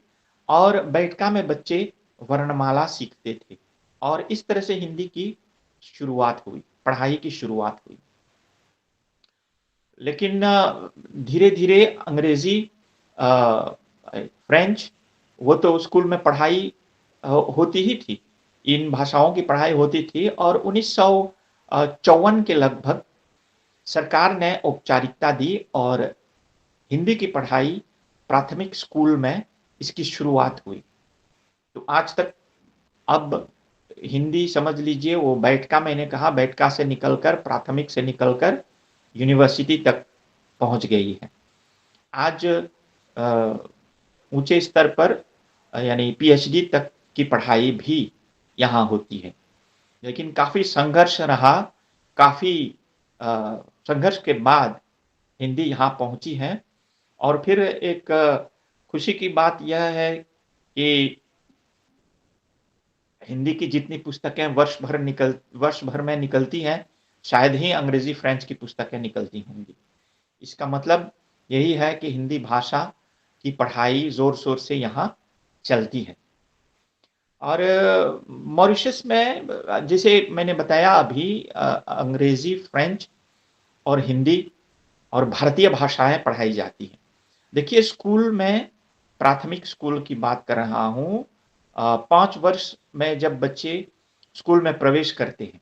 और बैठका में बच्चे वर्णमाला सीखते थे और इस तरह से हिंदी की शुरुआत हुई, पढ़ाई की शुरुआत हुई। लेकिन धीरे धीरे अंग्रेजी, फ्रेंच, वो तो स्कूल में पढ़ाई होती ही थी, इन भाषाओं की पढ़ाई होती थी। और 1954 के लगभग सरकार ने औपचारिकता दी और हिंदी की पढ़ाई प्राथमिक स्कूल में इसकी शुरुआत हुई। तो आज तक अब हिंदी समझ लीजिए, वो बैठका, मैंने कहा बैठका से निकलकर, प्राथमिक से निकलकर यूनिवर्सिटी तक पहुंच गई है। आज ऊंचे स्तर पर यानी पीएचडी तक की पढ़ाई भी यहाँ होती है। लेकिन काफ़ी संघर्ष रहा, काफ़ी संघर्ष के बाद हिंदी यहाँ पहुंची है। और फिर एक खुशी की बात यह है कि हिंदी की जितनी पुस्तकें वर्ष भर में निकलती हैं, शायद ही अंग्रेजी फ्रेंच की पुस्तकें निकलती होंगी। इसका मतलब यही है कि हिंदी भाषा की पढ़ाई जोर शोर से यहाँ चलती है। और मॉरिशस में, जैसे मैंने बताया अभी, अंग्रेजी, फ्रेंच और हिंदी और भारतीय भाषाएं पढ़ाई जाती हैं। देखिए, स्कूल में, प्राथमिक स्कूल की बात कर रहा हूँ, 5 वर्ष में जब बच्चे स्कूल में प्रवेश करते हैं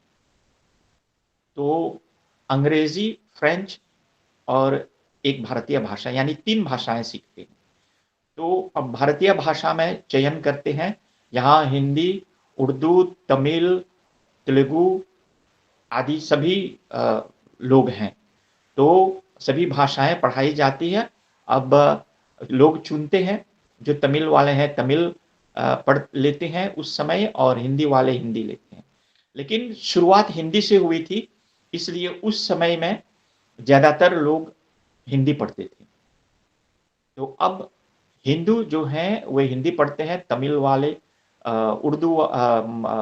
तो अंग्रेजी, फ्रेंच और एक भारतीय भाषा, यानी 3 भाषाएं सीखते हैं। तो अब भारतीय भाषा में चयन करते हैं। यहाँ हिंदी, उर्दू, तमिल, तेलुगु आदि सभी लोग हैं, तो सभी भाषाएं पढ़ाई जाती है। अब लोग चुनते हैं, जो तमिल वाले हैं तमिल पढ़ लेते हैं उस समय, और हिंदी वाले हिंदी लेते हैं। लेकिन शुरुआत हिंदी से हुई थी, इसलिए उस समय में ज़्यादातर लोग हिंदी पढ़ते थे। तो अब हिंदू जो हैं वे हिंदी पढ़ते हैं, तमिल वाले उर्दू,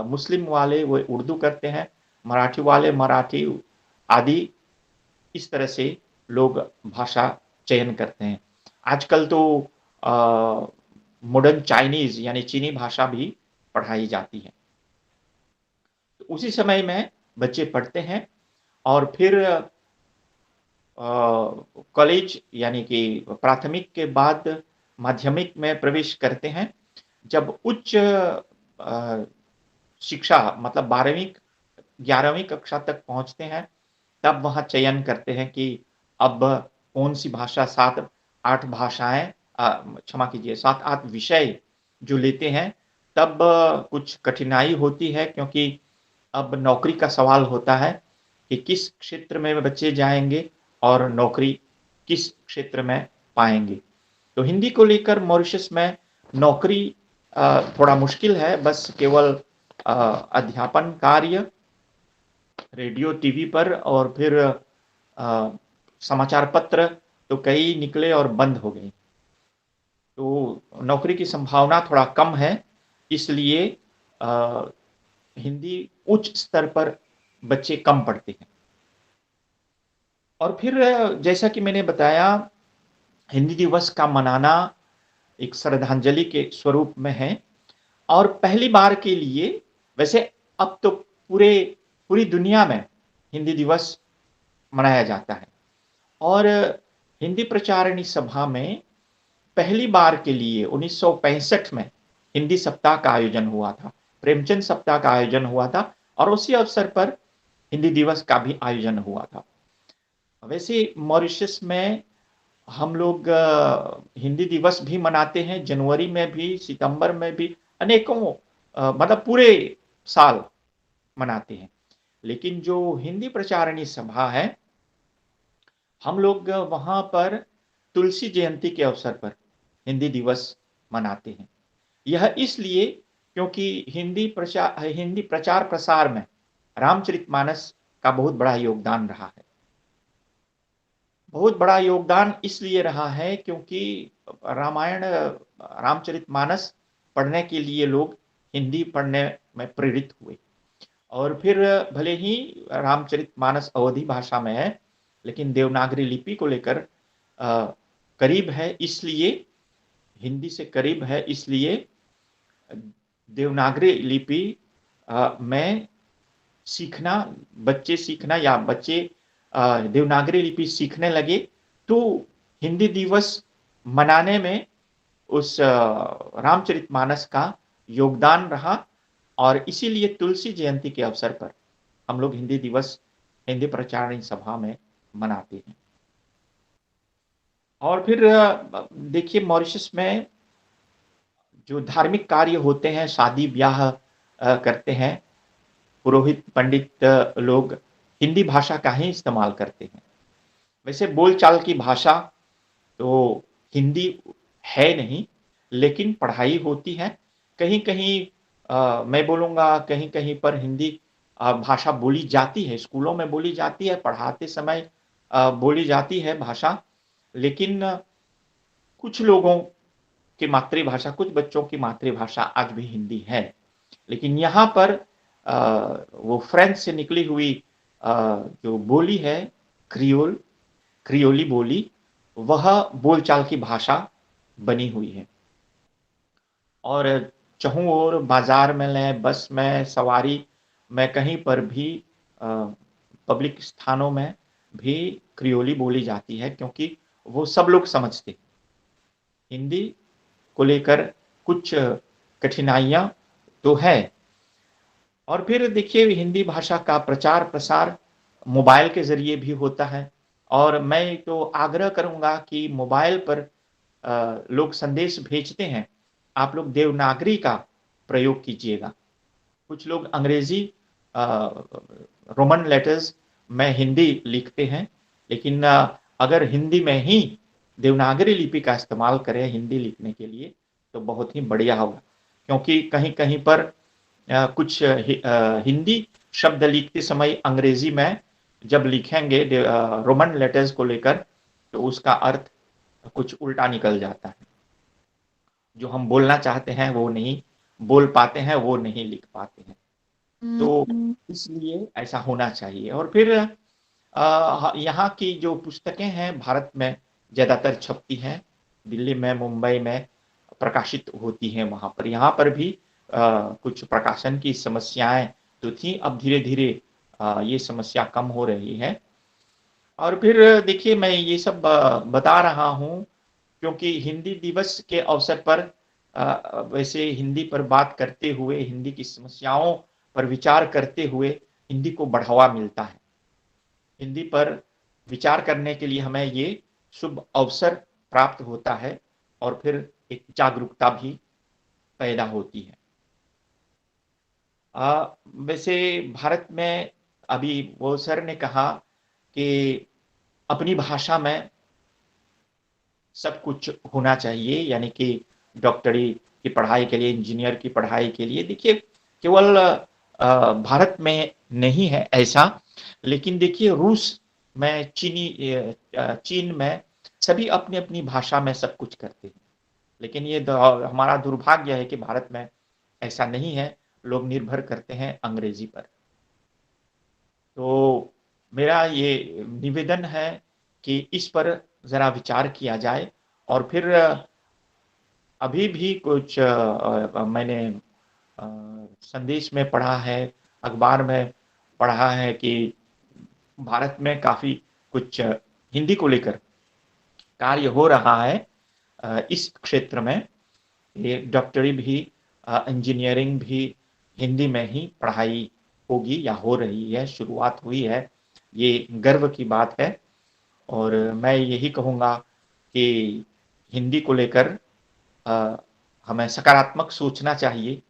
मुस्लिम वाले वो उर्दू करते हैं, मराठी वाले मराठी आदि, इस तरह से लोग भाषा चयन करते हैं। आजकल तो मॉडर्न चाइनीज यानी चीनी भाषा भी पढ़ाई जाती है। तो उसी समय में बच्चे पढ़ते हैं और फिर कॉलेज यानी कि प्राथमिक के बाद माध्यमिक में प्रवेश करते हैं। जब उच्च शिक्षा मतलब 12वीं 11वीं कक्षा तक पहुंचते हैं, तब वहाँ चयन करते हैं कि अब कौन सी भाषा, 7-8 भाषाएं, क्षमा कीजिए 7-8 विषय जो लेते हैं। तब कुछ कठिनाई होती है, क्योंकि अब नौकरी का सवाल होता है कि किस क्षेत्र में बच्चे जाएंगे और नौकरी किस क्षेत्र में पाएंगे। तो हिंदी को लेकर मॉरिशस में नौकरी थोड़ा मुश्किल है, बस केवल अध्यापन कार्य रेडियो टीवी पर, और फिर समाचार पत्र तो कई निकले और बंद हो गए। तो नौकरी की संभावना थोड़ा कम है, इसलिए हिंदी उच्च स्तर पर बच्चे कम पढ़ते हैं। और फिर जैसा कि मैंने बताया, हिंदी दिवस का मनाना एक श्रद्धांजलि के स्वरूप में है। और पहली बार के लिए, वैसे अब तो पूरी दुनिया में हिंदी दिवस मनाया जाता है, और हिंदी प्रचारिणी सभा में पहली बार के लिए 1965 में हिंदी सप्ताह का आयोजन हुआ था, प्रेमचंद सप्ताह का आयोजन हुआ था और उसी अवसर पर हिंदी दिवस का भी आयोजन हुआ था। वैसे मॉरिशस में हम लोग हिंदी दिवस भी मनाते हैं, जनवरी में भी, सितंबर में भी, अनेकों मतलब पूरे साल मनाते हैं। लेकिन जो हिंदी प्रचारिणी सभा है, हम लोग वहाँ पर तुलसी जयंती के अवसर पर हिंदी दिवस मनाते हैं। यह इसलिए क्योंकि हिंदी प्रचार प्रसार में रामचरितमानस का बहुत बड़ा योगदान रहा है। बहुत बड़ा योगदान इसलिए रहा है क्योंकि रामायण रामचरितमानस पढ़ने के लिए लोग हिंदी पढ़ने में प्रेरित हुए और फिर भले ही रामचरितमानस अवधी भाषा में है, लेकिन देवनागरी लिपि को लेकर करीब है, इसलिए हिंदी से करीब है, इसलिए देवनागरी लिपि में सीखना, बच्चे सीखना या बच्चे देवनागरी लिपि सीखने लगे तो हिंदी दिवस मनाने में उस रामचरितमानस का योगदान रहा और इसीलिए तुलसी जयंती के अवसर पर हम लोग हिंदी दिवस हिंदी प्रचारिणी सभा में मनाते हैं। और फिर देखिए मॉरिशस में जो धार्मिक कार्य होते हैं, शादी ब्याह करते हैं, पुरोहित पंडित लोग हिंदी भाषा का ही इस्तेमाल करते हैं। वैसे बोलचाल की भाषा तो हिंदी है नहीं, लेकिन पढ़ाई होती है। कहीं कहीं मैं बोलूँगा कहीं कहीं पर हिंदी भाषा बोली जाती है, स्कूलों में बोली जाती है, पढ़ाते समय बोली जाती है भाषा, लेकिन कुछ लोगों की मातृभाषा, कुछ बच्चों की मातृभाषा आज भी हिंदी है। लेकिन यहाँ पर वो फ्रेंच से निकली हुई जो बोली है क्रियोली बोली, वह बोलचाल की भाषा बनी हुई है। और चहुं ओर बाजार में लें, बस में, सवारी में, कहीं पर भी पब्लिक स्थानों में भी क्रियोली बोली जाती है क्योंकि वो सब लोग समझते हैं। हिंदी को लेकर कुछ कठिनाइयाँ तो है। और फिर देखिए हिंदी भाषा का प्रचार प्रसार मोबाइल के ज़रिए भी होता है और मैं तो आग्रह करूँगा कि मोबाइल पर लोग संदेश भेजते हैं, आप लोग देवनागरी का प्रयोग कीजिएगा। कुछ लोग अंग्रेजी रोमन लेटर्स में हिंदी लिखते हैं, लेकिन अगर हिंदी में ही देवनागरी लिपि का इस्तेमाल करें हिंदी लिखने के लिए तो बहुत ही बढ़िया होगा, क्योंकि कहीं कहीं पर कुछ हिंदी शब्द लिखते समय अंग्रेजी में जब लिखेंगे रोमन लेटर्स को लेकर तो उसका अर्थ कुछ उल्टा निकल जाता है। जो हम बोलना चाहते हैं वो नहीं बोल पाते हैं, वो नहीं लिख पाते हैं, तो इसलिए ऐसा होना चाहिए। और फिर यहाँ की जो पुस्तकें हैं भारत में ज़्यादातर छपती हैं, दिल्ली में, मुंबई में प्रकाशित होती हैं वहाँ पर। यहाँ पर भी कुछ प्रकाशन की समस्याएं तो थी, अब धीरे धीरे ये समस्या कम हो रही है। और फिर देखिए मैं ये सब बता रहा हूँ क्योंकि हिंदी दिवस के अवसर पर वैसे हिंदी पर बात करते हुए, हिंदी की समस्याओं पर विचार करते हुए हिंदी को बढ़ावा मिलता है। हिंदी पर विचार करने के लिए हमें ये शुभ अवसर प्राप्त होता है और फिर एक जागरूकता भी पैदा होती है। वैसे भारत में अभी वो सर ने कहा कि अपनी भाषा में सब कुछ होना चाहिए, यानी कि डॉक्टरी की पढ़ाई के लिए, इंजीनियर की पढ़ाई के लिए। देखिए केवल भारत में नहीं है ऐसा, लेकिन देखिए रूस में, चीन में सभी अपनी अपनी भाषा में सब कुछ करते हैं, लेकिन ये हमारा दुर्भाग्य है कि भारत में ऐसा नहीं है, लोग निर्भर करते हैं अंग्रेजी पर। तो मेरा ये निवेदन है कि इस पर ज़रा विचार किया जाए। और फिर अभी भी कुछ मैंने संदेश में पढ़ा है, अखबार में पढ़ा है कि भारत में काफ़ी कुछ हिंदी को लेकर कार्य हो रहा है। इस क्षेत्र में ये डॉक्टरी भी इंजीनियरिंग भी हिंदी में ही पढ़ाई होगी या हो रही है, शुरुआत हुई है। ये गर्व की बात है और मैं यही कहूँगा कि हिंदी को लेकर हमें सकारात्मक सोचना चाहिए।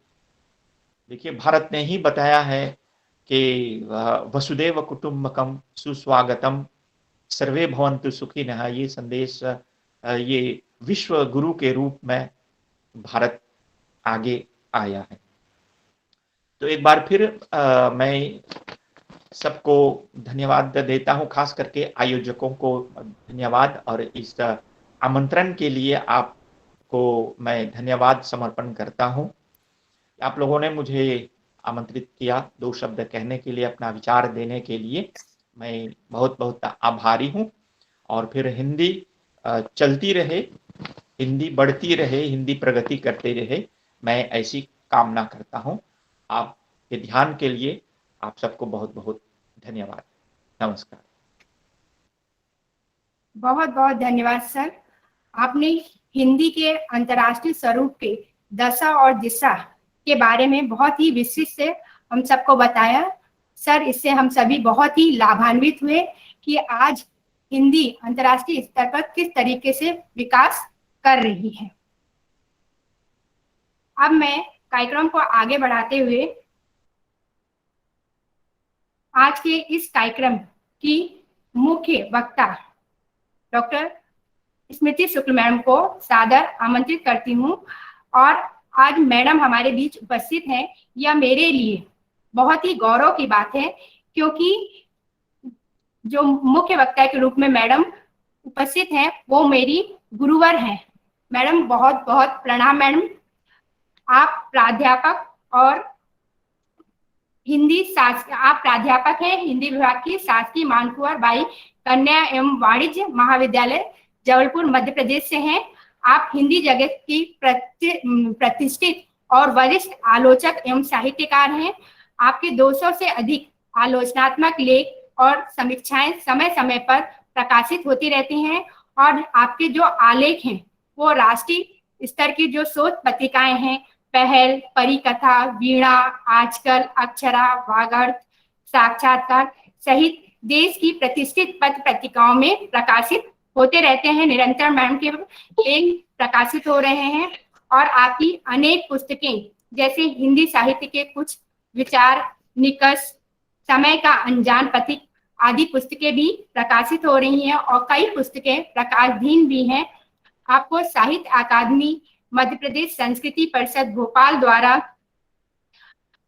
देखिए, भारत ने ही बताया है कि वसुदेव कुटुंबकम सुस्वागतम सर्वे भवन्तु सुखिनः, ये संदेश ये विश्व गुरु के रूप में भारत आगे आया है। तो एक बार फिर मैं सबको धन्यवाद देता हूँ, खास करके आयोजकों को धन्यवाद और इस आमंत्रण के लिए आपको मैं धन्यवाद समर्पण करता हूँ। आप लोगों ने मुझे आमंत्रित किया 2 शब्द कहने के लिए, अपना विचार देने के लिए। मैं बहुत-बहुत आभारी हूँ और फिर हिंदी चलती रहे, हिंदी बढ़ती रहे, हिंदी प्रगति करते रहे, मैं ऐसी कामना करता हूँ। आपके ध्यान के लिए आप सबको बहुत-बहुत धन्यवाद। नमस्कार। बहुत-बहुत धन्यवाद सर। आपने हिंदी के अंतर्राष्ट्रीय स्वरूप के दशा और दिशा के बारे में बहुत ही विस्तृत से हम सबको बताया। सर, इससे हम सभी बहुत ही लाभान्वित हुए कि आज हिंदी अंतर्राष्ट्रीय स्तर पर किस तरीके से विकास कर रही है। अब मैं कार्यक्रम को आगे बढ़ाते हुए आज के इस कार्यक्रम की मुख्य वक्ता डॉक्टर स्मृति शुक्ल मैडम को सादर आमंत्रित करती हूँ। और आज मैडम हमारे बीच उपस्थित हैं, यह मेरे लिए बहुत ही गौरव की बात है, क्योंकि जो मुख्य वक्ता के रूप में मैडम उपस्थित हैं वो मेरी गुरुवर हैं। मैडम बहुत बहुत प्रणाम। मैडम, आप प्राध्यापक और आप प्राध्यापक हैं हिंदी विभाग की शासकीय मानकुंवर बाई कन्या एवं वाणिज्य महाविद्यालय जबलपुर मध्य प्रदेश से हैं। आप हिंदी जगत की प्रतिष्ठित और वरिष्ठ आलोचक एवं साहित्यकार हैं। आपके 200 से अधिक आलोचनात्मक लेख और समीक्षाएं समय समय पर प्रकाशित होती रहती हैं और आपके जो आलेख हैं वो राष्ट्रीय स्तर की जो शोध पत्रिकाएं हैं, पहल, परिकथा, वीणा, आजकल, अक्षरा, वागर्थ, साक्षात्कार सहित देश की प्रतिष्ठित पत्र पत्रिकाओं में प्रकाशित होते रहते हैं। निरंतर मैडम के लेख प्रकाशित हो रहे हैं और आपकी अनेक पुस्तकें जैसे हिंदी साहित्य के कुछ विचार, निकष, समय का अनजान पथिक आदि पुस्तकें भी प्रकाशित हो रही हैं और कई पुस्तकें प्रकाशधीन भी हैं। आपको साहित्य अकादमी, मध्य प्रदेश संस्कृति परिषद भोपाल द्वारा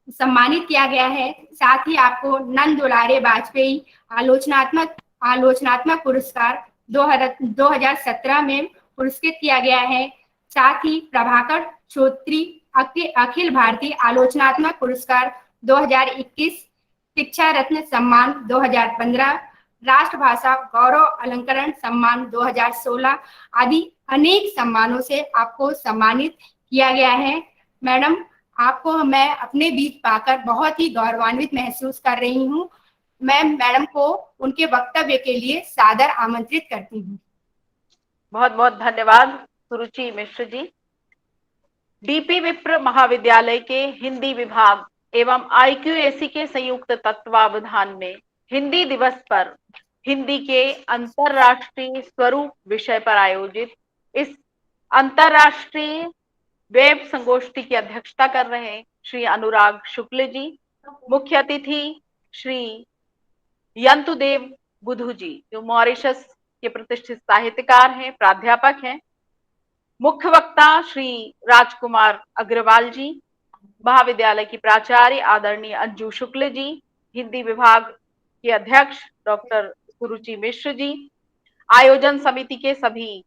सम्मानित किया गया है। साथ ही आपको नंद दुलारे वाजपेयी आलोचनात्मक पुरस्कार 2017 में पुरस्कृत किया गया है। साथ ही प्रभाकर चौधरी अखिल भारतीय आलोचनात्मक पुरस्कार 2021, शिक्षा रत्न सम्मान 2015, राष्ट्रभाषा गौरव अलंकरण सम्मान 2016 आदि अनेक सम्मानों से आपको सम्मानित किया गया है। मैडम, आपको मैं अपने बीच पाकर बहुत ही गौरवान्वित महसूस कर रही हूँ। मैं मैडम को उनके वक्तव्य के लिए सादर आमंत्रित करती हूँ। बहुत बहुत धन्यवाद सुरुचि मिश्र जी। डीपी विप्र महाविद्यालय के हिंदी विभाग एवं IQAC के संयुक्त तत्वावधान में हिंदी दिवस पर हिंदी के अंतरराष्ट्रीय स्वरूप विषय पर आयोजित इस अंतरराष्ट्रीय वेब संगोष्ठी की अध्यक्षता कर रहे श्री अनुराग शुक्ल जी, मुख्य अतिथि श्री यंतुदेव बुधु जी जो मॉरिशस के प्रतिष्ठित साहित्यकार हैं, प्राध्यापक हैं, मुख्य वक्ता श्री राजकुमार अग्रवाल जी, महाविद्यालय की प्राचार्य आदरणीय अंजू शुक्ल जी, हिंदी विभाग के अध्यक्ष डॉक्टर सुरुचि मिश्र जी, आयोजन समिति के सभी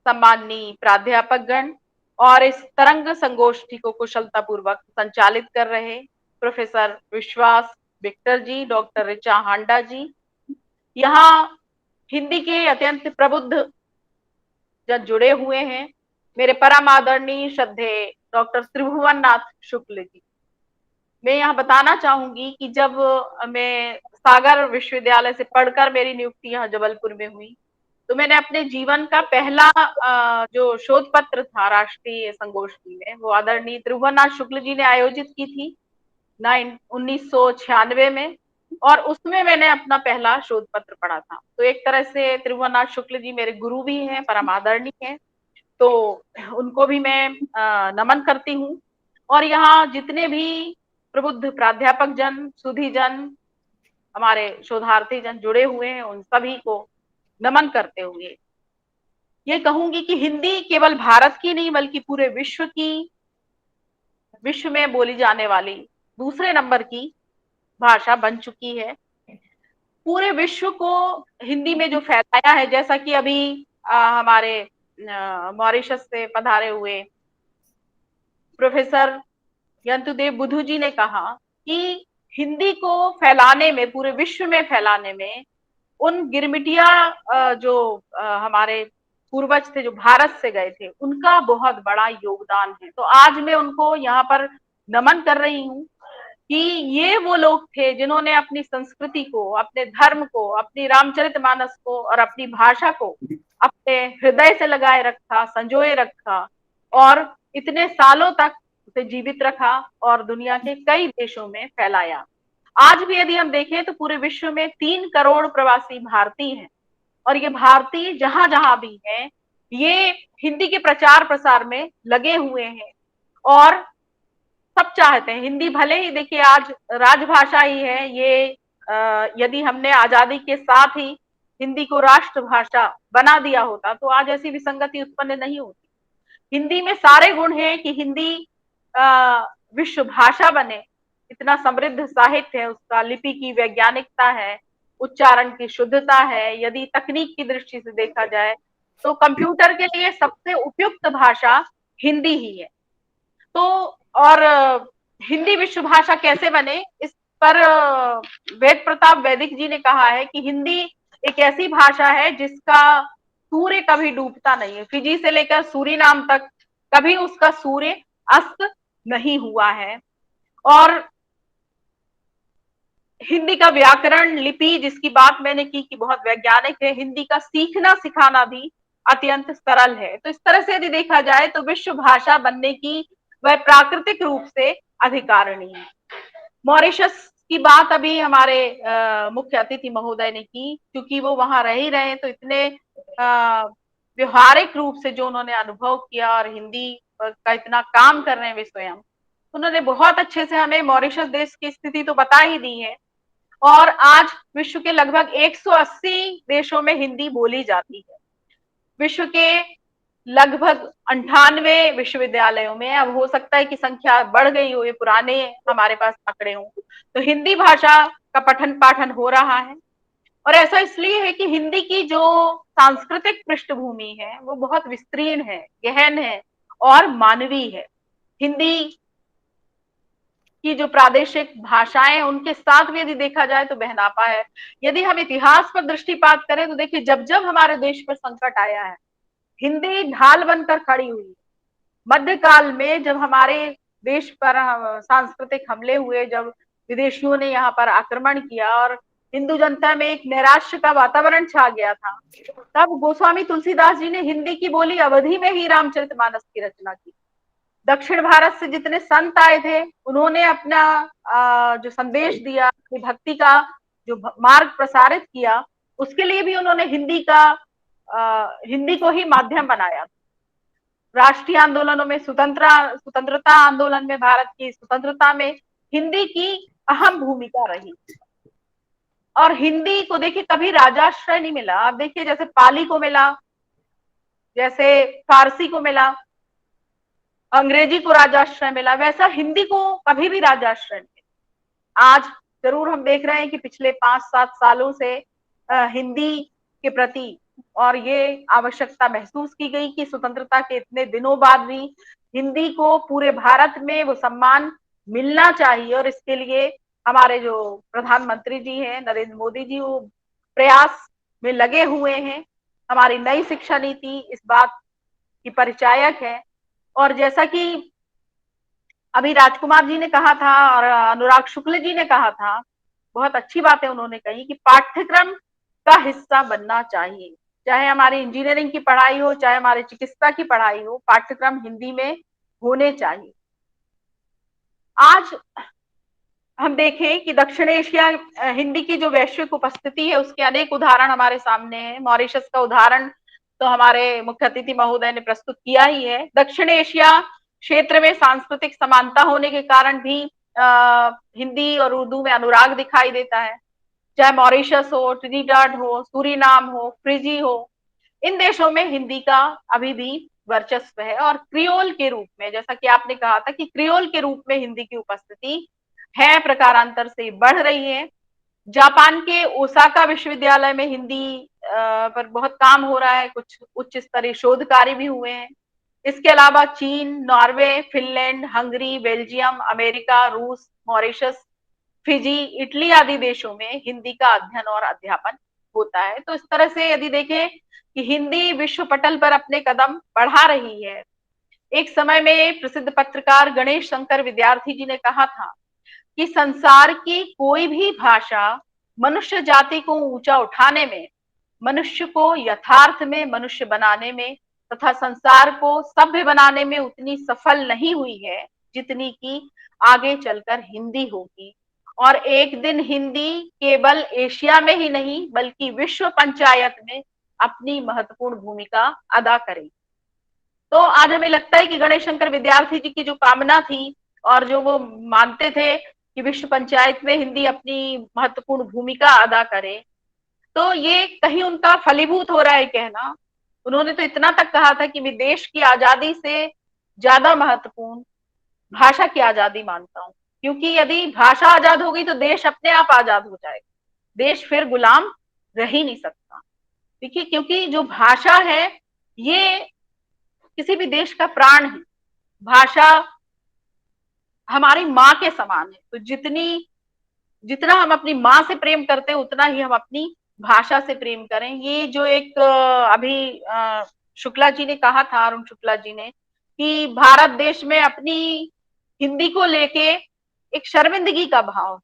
सम्माननीय प्राध्यापक गण और इस तरंग संगोष्ठी को कुशलतापूर्वक संचालित कर रहे प्रोफेसर विश्वास विक्टर जी, डॉक्टर ऋचा हांडा जी, यहाँ हिंदी के अत्यंत प्रबुद्ध जन जुड़े हुए हैं, मेरे परम आदरणीय श्रद्धेय डॉक्टर त्रिभुवन नाथ शुक्ल जी। मैं यहाँ बताना चाहूंगी कि जब मैं सागर विश्वविद्यालय से पढ़कर मेरी नियुक्ति यहाँ जबलपुर में हुई तो मैंने अपने जीवन का पहला जो शोध पत्र था राष्ट्रीय संगोष्ठी में, वो आदरणीय त्रिभुवननाथ शुक्ल जी ने आयोजित की थी 1996 में, और उसमें मैंने अपना पहला शोध पत्र पढ़ा था। तो एक तरह से त्रिभुवननाथ शुक्ल जी मेरे गुरु भी हैं, परम आदरणीय हैं, तो उनको भी मैं नमन करती हूँ। और यहाँ जितने भी प्रबुद्ध प्राध्यापक जन, सुधी जन, हमारे शोधार्थी जन जुड़े हुए हैं, उन सभी को नमन करते हुए ये कहूंगी कि हिंदी केवल भारत की नहीं बल्कि पूरे विश्व में बोली जाने वाली दूसरे नंबर की भाषा बन चुकी है। पूरे विश्व को हिंदी में जो फैलाया है, जैसा कि अभी हमारे मॉरिशस से पधारे हुए प्रोफेसर यंतुदेव बुद्धू जी ने कहा कि हिंदी को फैलाने में, पूरे विश्व में फैलाने में उन गिरमिटिया जो हमारे पूर्वज थे, जो भारत से गए थे, उनका बहुत बड़ा योगदान है। तो आज मैं उनको यहाँ पर नमन कर रही हूँ कि ये वो लोग थे जिन्होंने अपनी संस्कृति को, अपने धर्म को, अपनी रामचरितमानस को और अपनी भाषा को अपने हृदय से लगाए रखा, संजोए रखा और इतने सालों तक उसे जीवित रखा और दुनिया के कई देशों में फैलाया। आज भी यदि हम देखें तो पूरे विश्व में 3 करोड़ प्रवासी भारतीय हैं, और ये भारतीय जहां जहां भी हैं, ये हिंदी के प्रचार प्रसार में लगे हुए हैं और सब चाहते हैं हिंदी, भले ही देखिए आज राजभाषा ही है ये, यदि हमने आजादी के साथ ही हिंदी को राष्ट्रभाषा बना दिया होता तो आज ऐसी विसंगति उत्पन्न नहीं होती। हिंदी में सारे गुण हैं कि हिंदी विश्व भाषा बने, इतना समृद्ध साहित्य है उसका, लिपि की वैज्ञानिकता है, उच्चारण की शुद्धता है। यदि तकनीक की दृष्टि से देखा जाए तो कंप्यूटर के लिए सबसे उपयुक्त भाषा हिंदी ही है। तो और हिंदी विश्व भाषा कैसे बने, इस पर वेद प्रताप वैदिक जी ने कहा है कि हिंदी एक ऐसी भाषा है जिसका सूर्य कभी डूबता नहीं है। फिजी से लेकर सूरीनाम तक कभी उसका सूर्य अस्त नहीं हुआ है। और हिंदी का व्याकरण, लिपि, जिसकी बात मैंने की कि बहुत वैज्ञानिक है, हिंदी का सीखना सिखाना भी अत्यंत सरल है। तो इस तरह से यदि देखा जाए तो विश्व भाषा बनने की वह प्राकृतिक रूप से अधिकारिणी है। मॉरिशस की बात अभी हमारे मुख्य अतिथि महोदय ने की, क्योंकि वो वहां रह ही रहे, तो इतने व्यवहारिक रूप से जो उन्होंने अनुभव किया और हिंदी का इतना काम कर रहे हैं वे स्वयं, उन्होंने बहुत अच्छे से हमें मॉरिशस देश की स्थिति तो बता ही दी है। और आज विश्व के लगभग 180 देशों में हिंदी बोली जाती है। विश्व के लगभग 98 विश्वविद्यालयों में, अब हो सकता है कि संख्या बढ़ गई हो, ये पुराने हमारे पास आंकड़े हों, तो हिंदी भाषा का पठन पाठन हो रहा है। और ऐसा इसलिए है कि हिंदी की जो सांस्कृतिक पृष्ठभूमि है वो बहुत विस्तीर्ण है, गहन है और मानवीय है। हिंदी की जो प्रादेशिक भाषाएं हैं उनके साथ भी यदि देखा जाए तो बहनापा है। यदि हम इतिहास पर दृष्टिपात करें तो देखिए, जब जब हमारे देश पर संकट आया है, हिंदी ढाल बनकर खड़ी हुई। मध्यकाल में जब हमारे देश पर सांस्कृतिक हमले हुए, जब विदेशियों ने यहाँ पर आक्रमण किया और हिंदू जनता में एक नैराश्य का वातावरण छा गया था, तब गोस्वामी तुलसीदास जी ने हिंदी की बोली अवधि में ही रामचरितमानस की रचना की। दक्षिण भारत से जितने संत आए थे उन्होंने अपना जो संदेश दिया, अपनी भक्ति का जो मार्ग प्रसारित किया, उसके लिए भी उन्होंने हिंदी को ही माध्यम बनाया। राष्ट्रीय आंदोलनों में, स्वतंत्रता आंदोलन में, भारत की स्वतंत्रता में हिंदी की अहम भूमिका रही। और हिंदी को देखिए कभी राजाश्रय नहीं मिला। आप देखिए जैसे पाली को मिला, जैसे फारसी को मिला, अंग्रेजी को राजाश्रय मिला, वैसा हिंदी को कभी भी राजाश्रय नहीं मिला। आज जरूर हम देख रहे हैं कि पिछले 5-7 सालों से हिंदी के प्रति और ये आवश्यकता महसूस की गई कि स्वतंत्रता के इतने दिनों बाद भी हिंदी को पूरे भारत में वो सम्मान मिलना चाहिए। और इसके लिए हमारे जो प्रधानमंत्री जी हैं नरेंद्र मोदी जी, वो प्रयास में लगे हुए हैं। हमारी नई शिक्षा नीति इस बात की परिचायक है। और जैसा कि अभी राजकुमार जी ने कहा था और अनुराग शुक्ल जी ने कहा था, बहुत अच्छी बातें उन्होंने कही कि पाठ्यक्रम का हिस्सा बनना चाहिए। चाहे हमारी इंजीनियरिंग की पढ़ाई हो, चाहे हमारे चिकित्सा की पढ़ाई हो, पाठ्यक्रम हिंदी में होने चाहिए। आज हम देखें कि दक्षिण एशिया हिंदी की जो वैश्विक उपस्थिति है उसके अनेक उदाहरण हमारे सामने हैं। मॉरिशस का उदाहरण तो हमारे मुख्य अतिथि महोदय ने प्रस्तुत किया ही है। दक्षिण एशिया क्षेत्र में सांस्कृतिक समानता होने के कारण भी हिंदी और उर्दू में अनुराग दिखाई देता है। चाहे मॉरिशस हो, ट्रिनिडाड हो, सूरीनाम हो, फिजी हो, इन देशों में हिंदी का अभी भी वर्चस्व है। और क्रियोल के रूप में, जैसा कि आपने कहा था कि क्रियोल के रूप में हिंदी की उपस्थिति है, प्रकारांतर से बढ़ रही है। जापान के ओसाका विश्वविद्यालय में हिंदी पर बहुत काम हो रहा है, कुछ उच्च स्तरीय शोध कार्य भी हुए हैं। इसके अलावा चीन, Norway, Finland, Hungary, Belgium, America, रूस, मॉरिशस, फिजी, इटली आदि देशों में हिंदी का अध्ययन और अध्यापन होता है। तो इस तरह से यदि देखें कि हिंदी विश्व पटल पर अपने कदम बढ़ा रही है। एक समय में प्रसिद्ध पत्रकार गणेश शंकर विद्यार्थी जी ने कहा था कि संसार की कोई भी भाषा मनुष्य जाति को ऊंचा उठाने में, मनुष्य को यथार्थ में मनुष्य बनाने में तथा संसार को सभ्य बनाने में उतनी सफल नहीं हुई है जितनी कि आगे चलकर हिंदी होगी। और एक दिन हिंदी केवल एशिया में ही नहीं बल्कि विश्व पंचायत में अपनी महत्वपूर्ण भूमिका अदा करेगी। तो आज हमें लगता है कि गणेश शंकर विद्यार्थी जी की जो कामना थी और जो वो मानते थे कि विश्व पंचायत में हिंदी अपनी महत्वपूर्ण भूमिका अदा करे, तो ये कहीं उनका फलीभूत हो रहा है कहना। उन्होंने तो इतना तक कहा था कि मैं देश की आजादी से ज्यादा महत्वपूर्ण भाषा की आजादी मानता हूं, क्योंकि यदि भाषा आजाद होगी तो देश अपने आप आजाद हो जाएगा, देश फिर गुलाम रह ही नहीं सकता। देखिए, क्योंकि जो भाषा है ये किसी भी देश का प्राण है। भाषा हमारी माँ के समान है, तो जितना हम अपनी माँ से प्रेम करते हैं उतना ही हम अपनी भाषा से प्रेम करें। ये जो एक अभी शुक्ला जी ने कहा था, अरुण शुक्ला जी ने, कि भारत देश में अपनी हिंदी को लेके एक शर्मिंदगी का भाव,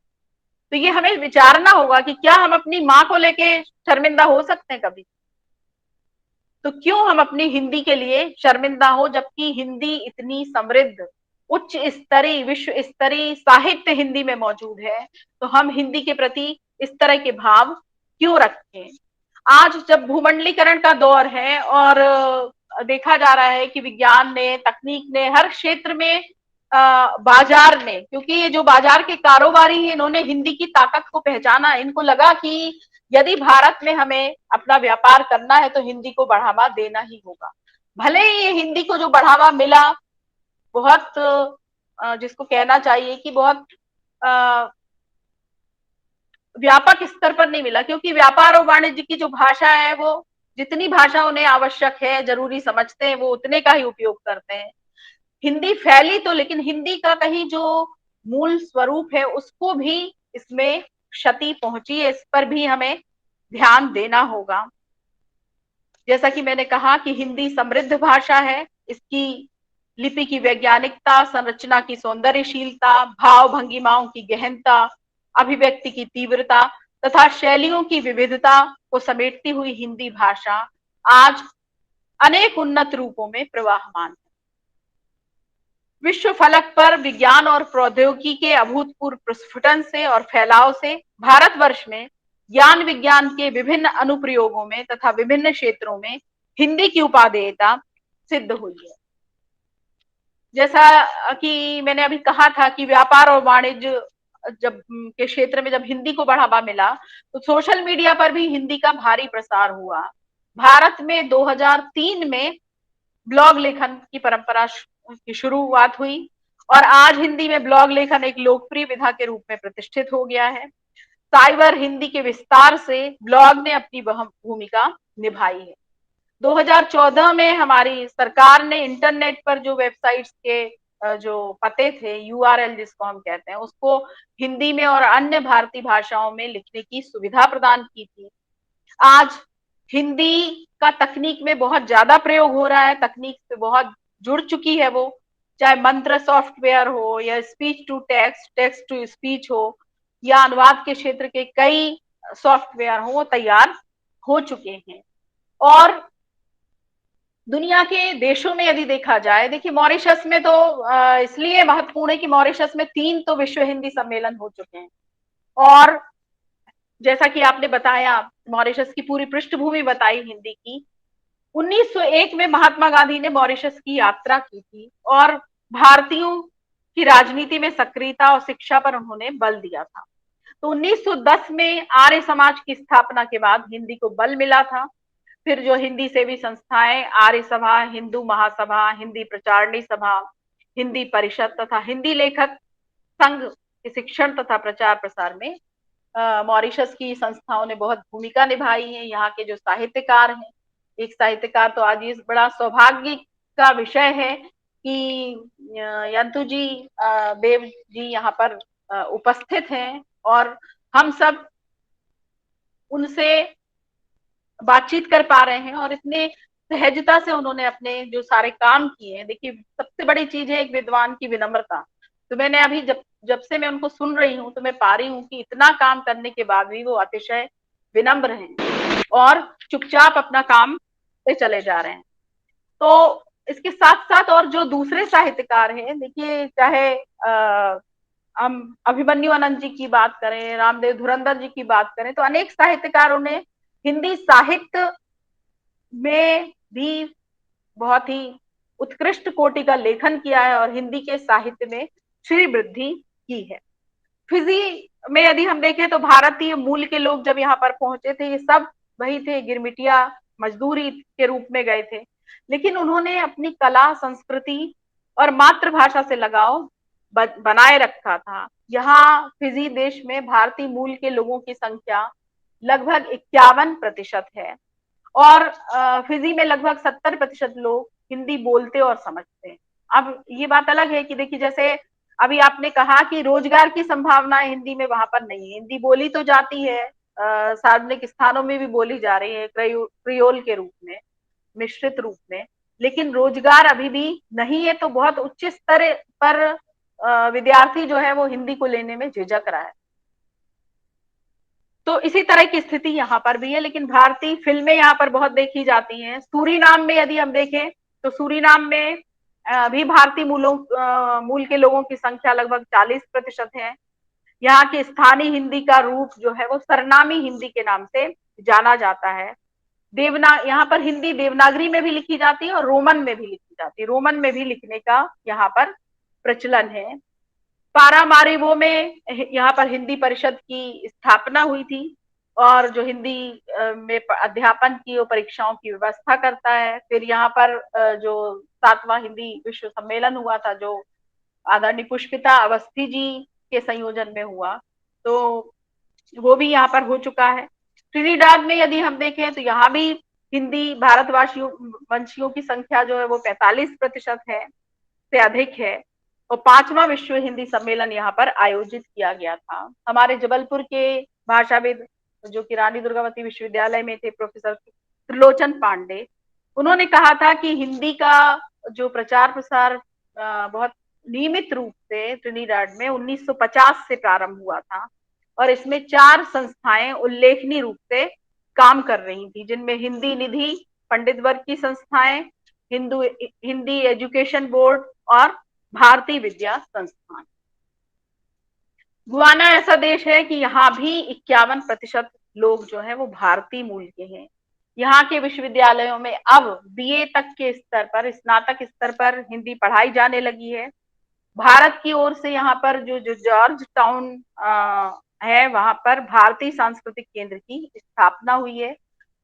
तो ये हमें विचारना होगा कि क्या हम अपनी माँ को लेके शर्मिंदा हो सकते हैं कभी? तो क्यों हम अपनी हिंदी के लिए शर्मिंदा हो, जबकि हिंदी इतनी समृद्ध, उच्च स्तरीय, विश्व स्तरीय साहित्य हिंदी में मौजूद है, तो हम हिंदी के प्रति इस तरह के भाव क्यों रखें? आज जब भूमंडलीकरण का दौर है और देखा जा रहा है कि विज्ञान ने, तकनीक ने, हर क्षेत्र में बाजार ने, क्योंकि ये जो बाजार के कारोबारी हैं इन्होंने हिंदी की ताकत को पहचाना। इनको लगा कि यदि भारत में हमें अपना व्यापार करना है तो हिंदी को बढ़ावा देना ही होगा। भले ही ये हिंदी को जो बढ़ावा मिला बहुत जिसको कहना चाहिए कि बहुत व्यापक स्तर पर नहीं मिला, क्योंकि व्यापार और वाणिज्य की जो भाषा है वो जितनी भाषा उन्हें आवश्यक है, जरूरी समझते हैं, वो उतने का ही उपयोग करते हैं। हिंदी फैली तो, लेकिन हिंदी का कहीं जो मूल स्वरूप है उसको भी इसमें क्षति पहुंची है, इस पर भी हमें ध्यान देना होगा। जैसा कि मैंने कहा कि हिंदी समृद्ध भाषा है, इसकी लिपि की वैज्ञानिकता, संरचना की सौंदर्यशीलता, भाव भंगिमाओं की गहनता, अभिव्यक्ति की तीव्रता तथा शैलियों की विविधता को समेटती हुई हिंदी भाषा आज अनेक उन्नत रूपों में प्रवाहमान है। विश्व फलक पर विज्ञान और प्रौद्योगिकी के अभूतपूर्व प्रस्फुटन से और फैलाव से भारतवर्ष में ज्ञान विज्ञान के विभिन्न अनुप्रयोगों में तथा विभिन्न क्षेत्रों में हिंदी की उपादेयता सिद्ध हुई है। जैसा कि मैंने अभी कहा था कि व्यापार और वाणिज्य जब के क्षेत्र में जब हिंदी को बढ़ावा मिला तो सोशल मीडिया पर भी हिंदी का भारी प्रसार हुआ। भारत में 2003 में ब्लॉग लेखन की परंपरा की शुरुआत हुई और आज हिंदी में ब्लॉग लेखन एक लोकप्रिय विधा के रूप में प्रतिष्ठित हो गया है। साइबर हिंदी के विस्तार से ब्लॉग ने अपनी भूमिका निभाई है। 2014 में हमारी सरकार ने इंटरनेट पर जो वेबसाइट्स के जो पते थे, URL जिसको हम कहते हैं, उसको हिंदी में और अन्य भारतीय भाषाओं में लिखने की सुविधा प्रदान की थी। आज हिंदी का तकनीक में बहुत ज्यादा प्रयोग हो रहा है, तकनीक से बहुत जुड़ चुकी है वो, चाहे मंत्र सॉफ्टवेयर हो या speech to text, text to speech हो या अनुवाद के क्षेत्र के कई सॉफ्टवेयर हो, वो तैयार हो चुके हैं। और दुनिया के देशों में यदि देखा जाए, देखिए मॉरिशस में तो इसलिए महत्वपूर्ण है कि मॉरिशस में 3 तो विश्व हिंदी सम्मेलन हो चुके हैं। और जैसा कि आपने बताया, मॉरिशस की पूरी पृष्ठभूमि बताई हिंदी की, 1901 में महात्मा गांधी ने मॉरिशस की यात्रा की थी और भारतीयों की राजनीति में सक्रियता और शिक्षा पर उन्होंने बल दिया था। तो 1910 में आर्य समाज की स्थापना के बाद हिंदी को बल मिला था। फिर जो हिंदी सेवी संस्थाएं, आर्य सभा, हिंदू महासभा, हिंदी प्रचारणी सभा, हिंदी परिषद तथा हिंदी लेखक संघ के शिक्षण तथा प्रचार प्रसार में मॉरिशस की संस्थाओं ने बहुत भूमिका निभाई है। यहाँ के जो साहित्यकार हैं, एक साहित्यकार तो आज इस बड़ा सौभाग्य का विषय है कि यंतु जी देव जी यहाँ पर उपस्थित हैं और हम सब उनसे बातचीत कर पा रहे हैं और इतने सहजता से उन्होंने अपने जो सारे काम किए हैं। देखिए सबसे बड़ी चीज है एक विद्वान की विनम्रता। तो मैंने अभी जब से मैं उनको सुन रही हूँ तो मैं पा रही हूँ कि इतना काम करने के बाद भी वो अतिशय विनम्र हैं और चुपचाप अपना काम पे चले जा रहे हैं। तो इसके साथ साथ और जो दूसरे साहित्यकार हैं, देखिए चाहे हम अभिमन्यु आनंद जी की बात करें, रामदेव धुरंधर जी की बात करें, तो अनेक साहित्यकारों ने हिंदी साहित्य में भी बहुत ही उत्कृष्ट कोटि का लेखन किया है और हिंदी के साहित्य में श्री वृद्धि की है। फिजी में यदि हम देखें तो भारतीय मूल के लोग जब यहाँ पर पहुंचे थे, ये सब वही थे, गिरमिटिया मजदूरी के रूप में गए थे, लेकिन उन्होंने अपनी कला, संस्कृति और मातृभाषा से लगाव बनाए रखा था। यहाँ फिजी देश में भारतीय मूल के लोगों की संख्या लगभग 51% है और फिजी में लगभग 70% लोग हिंदी बोलते और समझते हैं। अब ये बात अलग है कि देखिए जैसे अभी आपने कहा कि रोजगार की संभावनाएं हिंदी में वहां पर नहीं है। हिंदी बोली तो जाती है, सार्वजनिक स्थानों में भी बोली जा रही है क्रियोल के रूप में, मिश्रित रूप में, लेकिन रोजगार अभी भी नहीं है। तो बहुत उच्च स्तर पर विद्यार्थी जो है वो हिंदी को लेने में झिझक रहा है। तो इसी तरह की स्थिति यहाँ पर भी है, लेकिन भारतीय फिल्में यहाँ पर बहुत देखी जाती हैं। सूरीनाम में यदि हम देखें तो सूरीनाम में भी भारतीय मूल के लोगों की संख्या लगभग 40% है। यहाँ की स्थानीय हिंदी का रूप जो है वो सरनामी हिंदी के नाम से जाना जाता है। यहाँ पर हिंदी देवनागरी में भी लिखी जाती है और रोमन में भी लिखी जाती है। रोमन में भी लिखने का यहाँ पर प्रचलन है। पारामारिबो में यहाँ पर हिंदी परिषद की स्थापना हुई थी और जो हिंदी में अध्यापन की परीक्षाओं की व्यवस्था करता है। फिर यहाँ पर जो 7वां हिंदी विश्व सम्मेलन हुआ था, जो आदरणीय पुष्पिता अवस्थी जी के संयोजन में हुआ, तो वो भी यहाँ पर हो चुका है। ट्रिनिडाद में यदि हम देखें तो यहाँ भी हिंदी भारतवासियों वंशियों की संख्या जो है वो 45% है, से अधिक है और 5वां विश्व हिंदी सम्मेलन यहाँ पर आयोजित किया गया था। हमारे जबलपुर के भाषाविद जो कि रानी दुर्गावती विश्वविद्यालय में थे, प्रोफेसर त्रिलोचन पांडे, उन्होंने कहा था कि हिंदी का जो प्रचार प्रसार बहुत नियमित रूप से ट्रिनिडाड में 1950 से प्रारंभ हुआ था और इसमें 4 संस्थाएं उल्लेखनीय रूप से काम कर रही थी, जिनमें हिंदी निधि, पंडित वर्ग की संस्थाएं, हिंदी एजुकेशन बोर्ड और भारतीय विद्या संस्थान। गुयाना ऐसा देश है कि यहाँ भी 51% लोग जो है वो भारतीय मूल के हैं। यहाँ के विश्वविद्यालयों में अब बीए तक के स्तर पर, स्नातक स्तर पर हिंदी पढ़ाई जाने लगी है। भारत की ओर से यहाँ पर जो जॉर्ज टाउन है, वहां पर भारतीय सांस्कृतिक केंद्र की स्थापना हुई है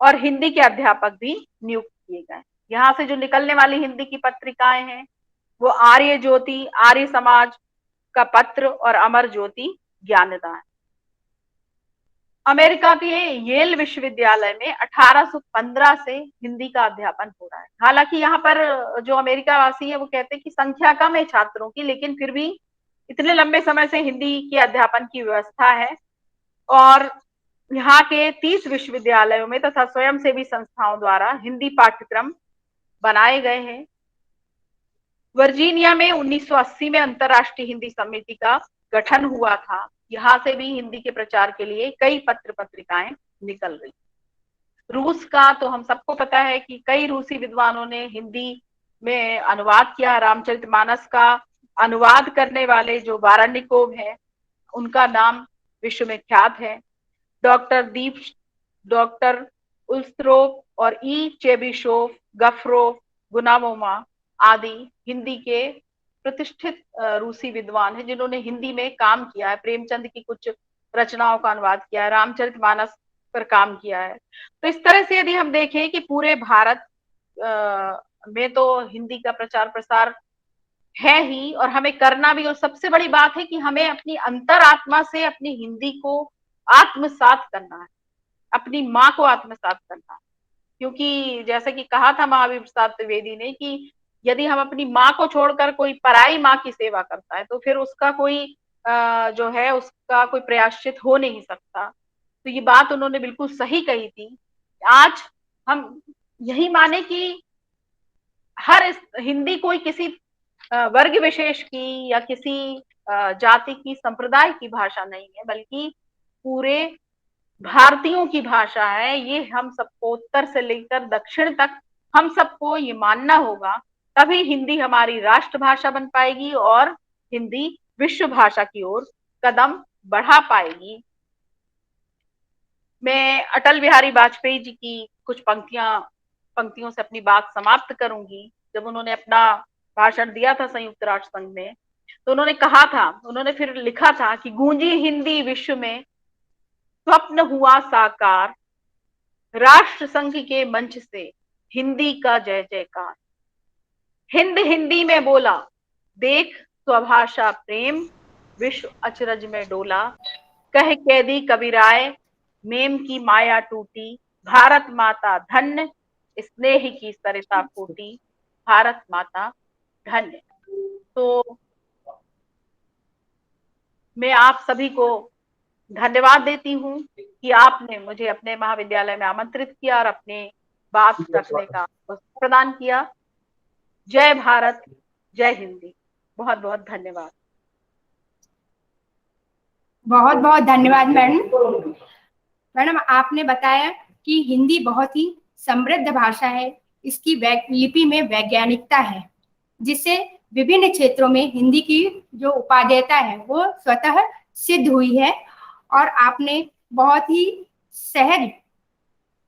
और हिंदी के अध्यापक भी नियुक्त किए गए। यहाँ से जो निकलने वाली हिंदी की पत्रिकाएं हैं वो आर्य ज्योति, आर्य समाज का पत्र और अमर ज्योति ज्ञानदान। अमेरिका के येल विश्वविद्यालय में 1815 से हिंदी का अध्यापन हो रहा है। हालांकि यहाँ पर जो अमेरिका वासी है वो कहते हैं कि संख्या कम है छात्रों की, लेकिन फिर भी इतने लंबे समय से हिंदी के अध्यापन की व्यवस्था है और यहाँ के 30 विश्वविद्यालयों में तथा स्वयंसेवी संस्थाओं द्वारा हिंदी पाठ्यक्रम बनाए गए हैं। वर्जीनिया में 1980 में अंतरराष्ट्रीय हिंदी समिति का गठन हुआ था। यहाँ से भी हिंदी के प्रचार के लिए कई पत्र पत्रिकाएं निकल रही। रूस का तो हम सबको पता है कि कई रूसी विद्वानों ने हिंदी में अनुवाद किया। रामचरितमानस का अनुवाद करने वाले जो वारानिकोव हैं, उनका नाम विश्व में ख्यात है। डॉक्टर दीप, डॉक्टर उल्स्त्रोव और ई चेबिशोव, गफ्रोव, गुनामोमा आदि हिंदी के प्रतिष्ठित रूसी विद्वान हैं जिन्होंने हिंदी में काम किया है। प्रेमचंद की कुछ रचनाओं का अनुवाद किया है, रामचरितमानस पर काम किया है। तो इस तरह से यदि हम देखें कि पूरे भारत में तो हिंदी का प्रचार प्रसार है ही, और हमें करना भी। और सबसे बड़ी बात है कि हमें अपनी अंतरात्मा से अपनी हिंदी को आत्मसात करना है, अपनी माँ को आत्मसात करना है। क्योंकि जैसे कि कहा था महावीर प्रसाद द्विवेदी ने कि यदि हम अपनी माँ को छोड़कर कोई पराई माँ की सेवा करता है तो फिर उसका कोई जो है उसका कोई प्रायश्चित हो नहीं सकता। तो ये बात उन्होंने बिल्कुल सही कही थी। आज हम यही माने कि हर हिंदी कोई किसी वर्ग विशेष की या किसी जाति की, संप्रदाय की भाषा नहीं है, बल्कि पूरे भारतीयों की भाषा है। ये हम सबको उत्तर से लेकर दक्षिण तक हम सबको ये मानना होगा, तभी हिंदी हमारी राष्ट्रभाषा बन पाएगी और हिंदी विश्व भाषा की ओर कदम बढ़ा पाएगी। मैं अटल बिहारी वाजपेयी जी की कुछ पंक्तियों से अपनी बात समाप्त करूंगी। जब उन्होंने अपना भाषण दिया था संयुक्त राष्ट्र संघ में, तो उन्होंने कहा था, उन्होंने फिर लिखा था कि गूंजी हिंदी विश्व में, स्वप्न हुआ साकार, राष्ट्र संघ के मंच से हिंदी का जय जयकार। हिंद हिंदी में बोला, देख स्वभाषा प्रेम, विश्व अचरज में डोला। कह कैदी कबीराय, मेम की माया टूटी, भारत माता धन्य, स्नेह की सरिता कोटि, भारत माता धन्य। तो मैं आप सभी को धन्यवाद देती हूँ कि आपने मुझे अपने महाविद्यालय में आमंत्रित किया और अपने बात रखने का अवसर प्रदान किया। जय भारत, जय हिंदी। बहुत बहुत धन्यवाद। बहुत बहुत धन्यवाद मैडम। मैडम, आपने बताया कि हिंदी बहुत ही समृद्ध भाषा है, इसकी लिपि में वैज्ञानिकता है, जिससे विभिन्न क्षेत्रों में हिंदी की जो उपादेयता है वो स्वतः सिद्ध हुई है। और आपने बहुत ही सहज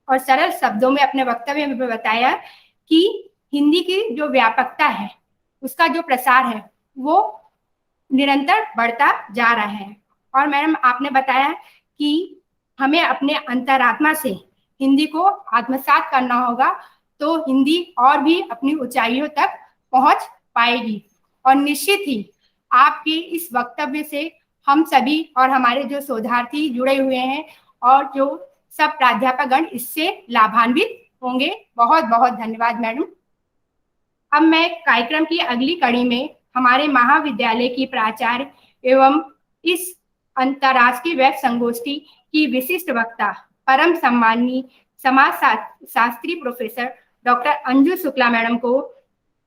और सरल शब्दों में अपने वक्तव्य में बताया कि हिंदी की जो व्यापकता है, उसका जो प्रसार है वो निरंतर बढ़ता जा रहा है। और मैडम, आपने बताया कि हमें अपने अंतरात्मा से हिंदी को आत्मसात करना होगा, तो हिंदी और भी अपनी ऊंचाइयों तक पहुंच पाएगी। और निश्चित ही आपके इस वक्तव्य से हम सभी और हमारे जो शोधार्थी जुड़े हुए हैं और जो सब प्राध्यापकगण इससे लाभान्वित होंगे। बहुत बहुत धन्यवाद मैडम। अब मैं कार्यक्रम की अगली कड़ी में हमारे महाविद्यालय की प्राचार्य एवं इस अंतर्राष्ट्रीय वेब संगोष्ठी की विशिष्ट वक्ता, परम सम्माननीय समाज Shastri professor doctor Anju Shukla madam को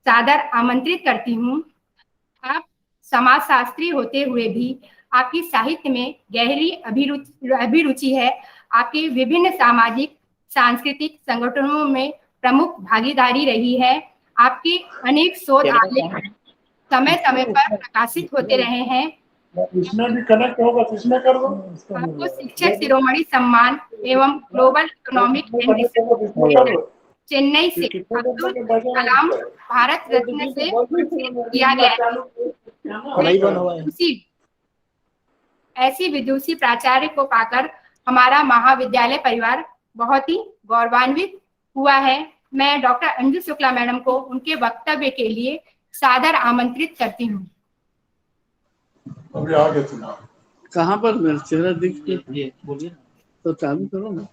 सादर आमंत्रित करती हूँ। आप समाज शास्त्री होते हुए भी आपकी साहित्य में गहरी अभिरुचि है। आपकी विभिन्न सामाजिक सांस्कृतिक संगठनों में प्रमुख भागीदारी रही है। आपकी अनेक शोध आलेख समय समय पर प्रकाशित होते रहे हैं। इसमें भी कनेक्ट होगा तो इसमें कर दो। आपको शिक्षक शिरोमणि सम्मान एवं ग्लोबल इकोनॉमिक चेन्नई से अब्दुल कलाम भारत रत्न से किया गया है। ऐसी विदुषी प्राचार्य को पाकर हमारा महाविद्यालय परिवार बहुत ही गौरवान्वित हुआ है। मैं डॉक्टर अंजू शुक्ला मैडम को उनके वक्तव्य के लिए सादर आमंत्रित करती हूँ। अभी आगे सुना। कहाँ पर मेरा चेहरा दिख के बोलिए तो चालू करो ना।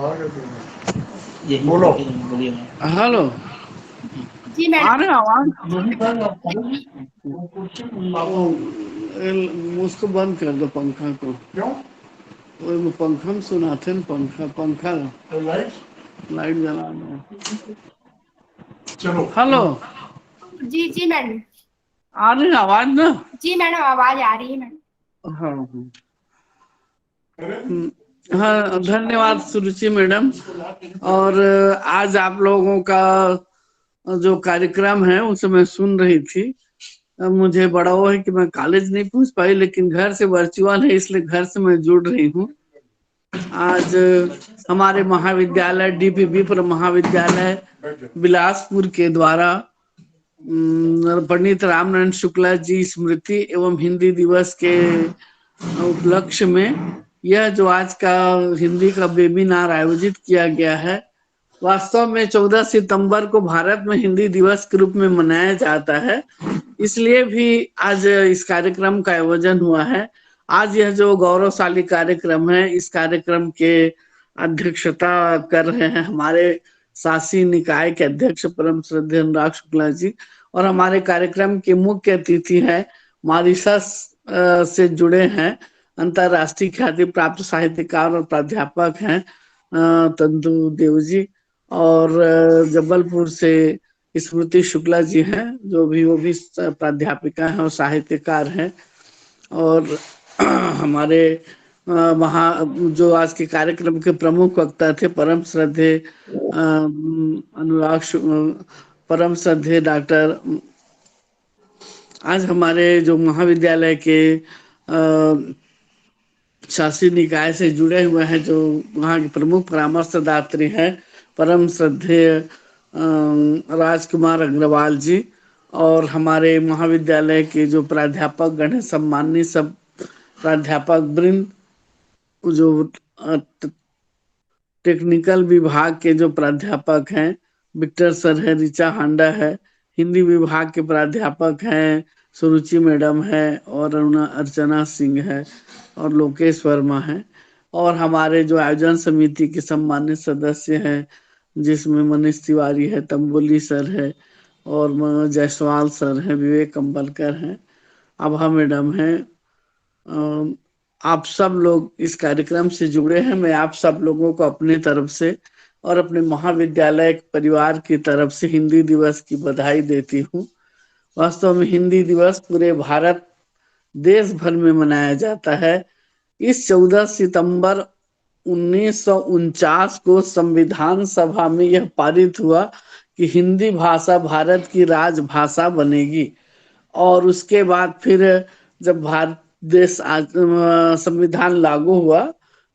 आगे बोलो। हेलो जी मैडम। आ रहे आवाज? उसको बंद कर दो पंखा को। क्यों? वो पंखा में सुनाते हैं। पंखा लाइट जला दो। चलो। हेलो जी मैडम। आ रही है आवाज ना? जी मैडम, आवाज आ रही है मैडम। हाँ हाँ, धन्यवाद सुरुचि मैडम। और आज आप लोगों का जो कार्यक्रम है उसे मैं सुन रही थी। अब मुझे बड़ा वो है कि मैं कॉलेज नहीं पहुंच पाई, लेकिन घर से वर्चुअल है इसलिए घर से मैं जुड़ रही हूँ। आज हमारे महाविद्यालय डीपी विप्र महाविद्यालय बिलासपुर के द्वारा पंडित रामनारायण शुक्ला जी स्मृति एवं हिंदी दिवस के उपलक्ष्य में यह जो आज का हिंदी का वेबिनार आयोजित किया गया है, वास्तव में 14 सितंबर को भारत में हिंदी दिवस के रूप में मनाया जाता है, इसलिए भी आज इस कार्यक्रम का आयोजन हुआ है। आज यह जो गौरवशाली कार्यक्रम है, इस कार्यक्रम के अध्यक्षता कर रहे हैं हमारे शासी निकाय के अध्यक्ष परम श्रद्धेय अनुराग शुक्ला जी, और हमारे कार्यक्रम के मुख्य अतिथि हैं मॉरिशस से जुड़े हैं अंतरराष्ट्रीय ख्याति प्राप्त साहित्यकार और प्राध्यापक हैं तंदु देव जी, और जबलपुर से स्मृति शुक्ला जी हैं वो भी प्राध्यापिका हैं और साहित्यकार हैं। और हमारे जो आज के कार्यक्रम के प्रमुख वक्ता थे परम श्रद्धेय परम श्रद्धेय डॉक्टर, आज हमारे जो महाविद्यालय के शासी निकाय से जुड़े हुए हैं, जो वहाँ के प्रमुख परामर्शदात्री हैं परम श्रद्धेय राजकुमार अग्रवाल जी, और हमारे महाविद्यालय के जो प्राध्यापक गण हैं, सम्माननीय सब प्राध्यापक वृंद, जो टेक्निकल विभाग के जो प्राध्यापक हैं विक्टर सर है, ऋचा हांडा है, हिंदी विभाग के प्राध्यापक हैं सुरुचि मैडम है, और अर्चना सिंह है, और लोकेश वर्मा है, और हमारे जो आयोजन समिति के सम्मानित सदस्य हैं जिसमें मनीष तिवारी है, तंबोली सर है, और जायसवाल सर हैं, विवेक कंबलकर हैं, आभा मैडम हैं। आप सब लोग इस कार्यक्रम से जुड़े हैं। मैं आप सब लोगों को अपने तरफ से और अपने महाविद्यालय परिवार की तरफ से हिंदी दिवस की बधाई देती हूँ। वास्तव में हिंदी दिवस पूरे भारत देश भर में मनाया जाता है। इस 14 सितंबर 1949 को संविधान सभा में यह पारित हुआ कि हिंदी भाषा भारत की राजभाषा बनेगी, और उसके बाद फिर जब भारत देश संविधान लागू हुआ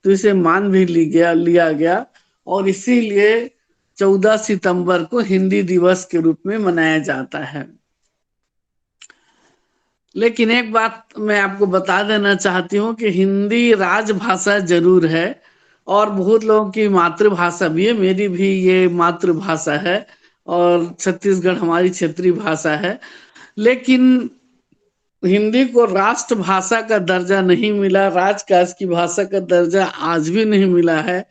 तो इसे मान भी लिया गया, और इसीलिए 14 सितंबर को हिंदी दिवस के रूप में मनाया जाता है। लेकिन एक बात मैं आपको बता देना चाहती हूँ कि हिंदी राजभाषा जरूर है और बहुत लोगों की मातृभाषा भी है, मेरी भी ये मातृभाषा है और छत्तीसगढ़ हमारी क्षेत्रीय भाषा है, लेकिन हिंदी को राष्ट्रभाषा का दर्जा नहीं मिला, राजकाज की भाषा का दर्जा आज भी नहीं मिला है।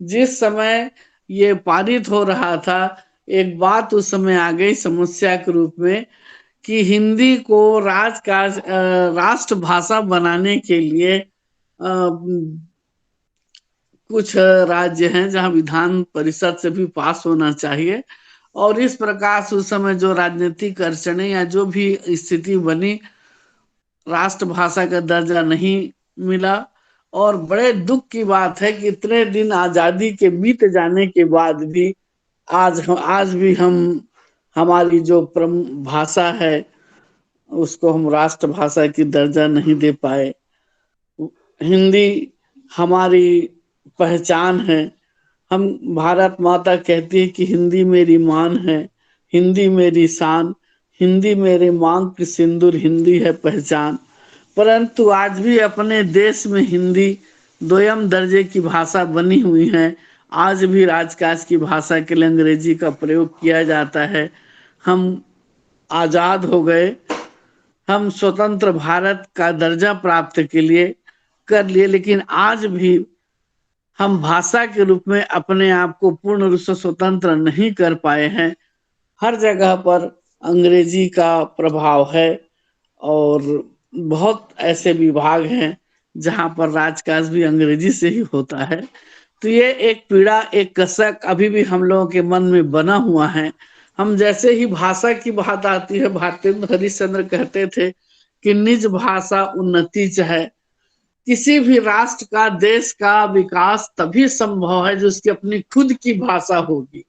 जिस समय ये पारित हो रहा था, एक बात उस समय आ गई समस्या के रूप में कि हिंदी को राजकाज राष्ट्रभाषा बनाने के लिए कुछ राज्य हैं जहां विधान परिषद से भी पास होना चाहिए, और इस प्रकार से उस समय जो राजनीतिक अड़चने या जो भी स्थिति बनी, राष्ट्रभाषा का दर्जा नहीं मिला। और बड़े दुख की बात है कि इतने दिन आजादी के बीत जाने के बाद भी आज भी हमारी जो भाषा है उसको हम राष्ट्रभाषा की दर्जा नहीं दे पाए। हिंदी हमारी पहचान है। हम भारत माता कहती है कि हिंदी मेरी मान है, हिंदी मेरी शान, हिंदी मेरे मांग की सिंदूर, हिंदी है पहचान। परंतु आज भी अपने देश में हिंदी दोयम दर्जे की भाषा बनी हुई है। आज भी राजकाज की भाषा के लिए अंग्रेजी का प्रयोग किया जाता है। हम आजाद हो गए, हम स्वतंत्र भारत का दर्जा प्राप्त के लिए कर लिए, लेकिन आज भी हम भाषा के रूप में अपने आप को पूर्ण रूप से स्वतंत्र नहीं कर पाए हैं। हर जगह पर अंग्रेजी का प्रभाव है और बहुत ऐसे विभाग हैं जहां पर राजकाज भी अंग्रेजी से ही होता है। तो ये एक पीड़ा, एक कसक अभी भी हम लोगों के मन में बना हुआ है। हम जैसे ही भाषा की बात आती है, भारतेंद्र हरिश्चंद्र कहते थे कि निज भाषा उन्नति है। किसी भी राष्ट्र का, देश का विकास तभी संभव है जो उसकी अपनी खुद की भाषा होगी,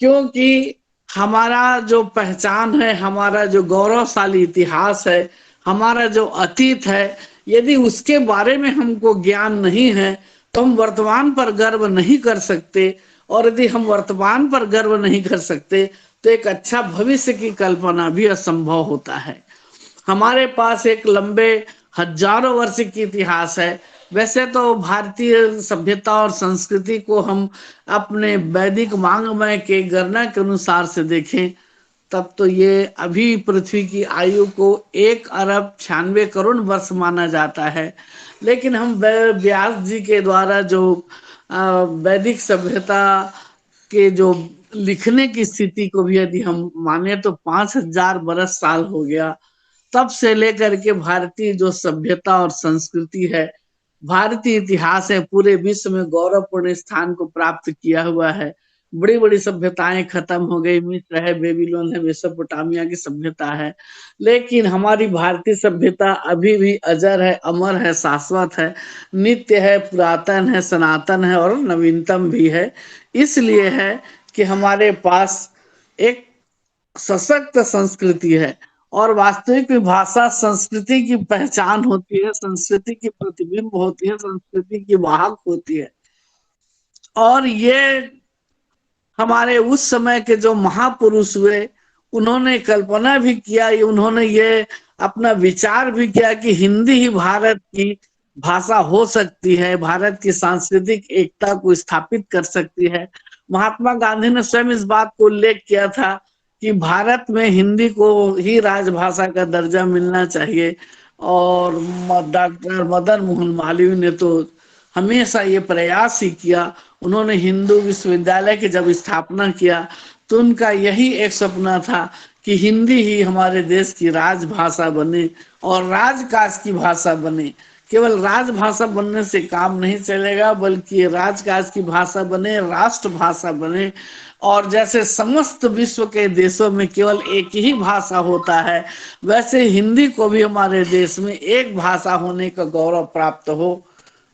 क्योंकि हमारा जो पहचान है, हमारा जो गौरवशाली इतिहास है, हमारा जो अतीत है, यदि उसके बारे में हमको ज्ञान नहीं है तो हम वर्तमान पर गर्व नहीं कर सकते, और यदि हम वर्तमान पर गर्व नहीं कर सकते तो एक अच्छा भविष्य की कल्पना भी असंभव होता है। हमारे पास एक लंबे हजारों वर्ष की इतिहास है। वैसे तो भारतीय सभ्यता और संस्कृति को हम अपने वैदिक वांग्मय के गणना के अनुसार से देखें तब तो ये अभी पृथ्वी की आयु को 1,96,00,00,000 वर्ष माना जाता है। लेकिन हम व्यास जी के द्वारा जो वैदिक सभ्यता के जो लिखने की स्थिति को भी यदि हम माने तो 5,000 बरस साल हो गया। तब से लेकर के भारतीय जो सभ्यता और संस्कृति है, भारतीय इतिहास है, पूरे विश्व में गौरवपूर्ण स्थान को प्राप्त किया हुआ है। बड़ी बड़ी सभ्यताएं खत्म हो गई, मिस्र है, बेबीलोन है, मेसोपोटामिया की सभ्यता है, लेकिन हमारी भारतीय सभ्यता अभी भी अजर है, अमर है, शाश्वत है, नित्य है, पुरातन है, सनातन है और नवीनतम भी है। इसलिए है कि हमारे पास एक सशक्त संस्कृति है, और वास्तविक में भाषा संस्कृति की पहचान होती है, संस्कृति की प्रतिबिंब होती है, संस्कृति की वाहक होती है। और ये हमारे उस समय के जो महापुरुष हुए उन्होंने कल्पना भी किया, उन्होंने ये अपना विचार भी किया कि हिंदी ही भारत की भाषा हो सकती है, भारत की सांस्कृतिक एकता को स्थापित कर सकती है। महात्मा गांधी ने स्वयं इस बात को उल्लेख किया था कि भारत में हिंदी को ही राजभाषा का दर्जा मिलना चाहिए, और डॉक्टर मदन मोहन मालवीय ने तो हमेशा ये प्रयास ही किया। उन्होंने हिंदू विश्वविद्यालय की जब स्थापना किया तो उनका यही एक सपना था कि हिंदी ही हमारे देश की राजभाषा बने और राजकाज की भाषा बने। केवल राजभाषा बनने से काम नहीं चलेगा, बल्कि राजकाज की भाषा बने, राष्ट्रभाषा बने। और जैसे समस्त विश्व के देशों में केवल एक ही भाषा होता है, वैसे हिंदी को भी हमारे देश में एक भाषा होने का गौरव प्राप्त हो।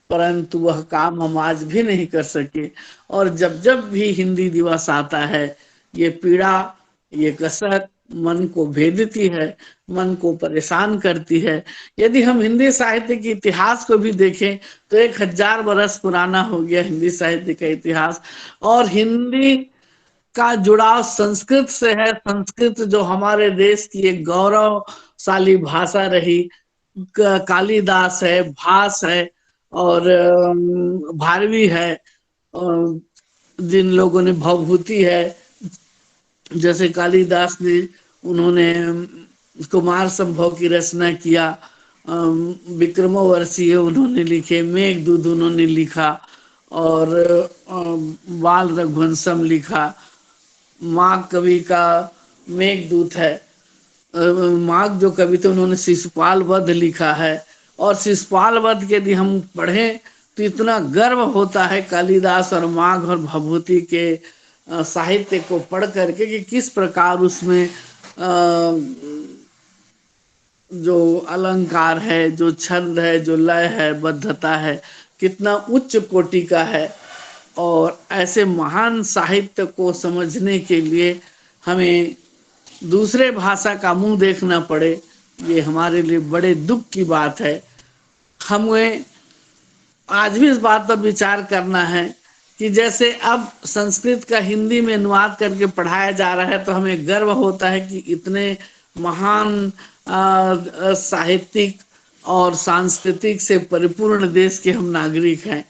परंतु वह काम हम आज भी नहीं कर सके, और जब जब भी हिंदी दिवस आता है ये पीड़ा, ये कसक मन को भेदती है, मन को परेशान करती है। यदि हम हिंदी साहित्य के इतिहास को भी देखें तो 1,000 बरस पुराना हो गया हिंदी साहित्य का इतिहास, और हिंदी का जुड़ाव संस्कृत से है। संस्कृत जो हमारे देश की एक गौरवशाली भाषा रही, कालिदास है, भास है और भारवी है, जिन लोगों ने भवभूति है, जैसे कालिदास ने, उन्होंने कुमार संभव की रचना किया, विक्रमोर्वशीय उन्होंने लिखे, मेघदूत उन्होंने लिखा, और बाल रघुवंशम लिखा। माघ कवि का मेघदूत है, माघ जो कवि थे उन्होंने शिशुपाल वध लिखा है। और शिशुपाल वध के यदि हम पढ़ें तो इतना गर्व होता है कालिदास और माघ और भवभूति के साहित्य को पढ़ करके कि किस प्रकार उसमें जो अलंकार है, जो छंद है, जो लय है, बद्धता है, कितना उच्च कोटि का है। और ऐसे महान साहित्य को समझने के लिए हमें दूसरे भाषा का मुंह देखना पड़े, ये हमारे लिए बड़े दुख की बात है। हमें आज भी इस बात पर विचार करना है कि जैसे अब संस्कृत का हिंदी में अनुवाद करके पढ़ाया जा रहा है तो हमें गर्व होता है कि इतने महान साहित्यिक और सांस्कृतिक से परिपूर्ण देश के हम नागरिक हैं।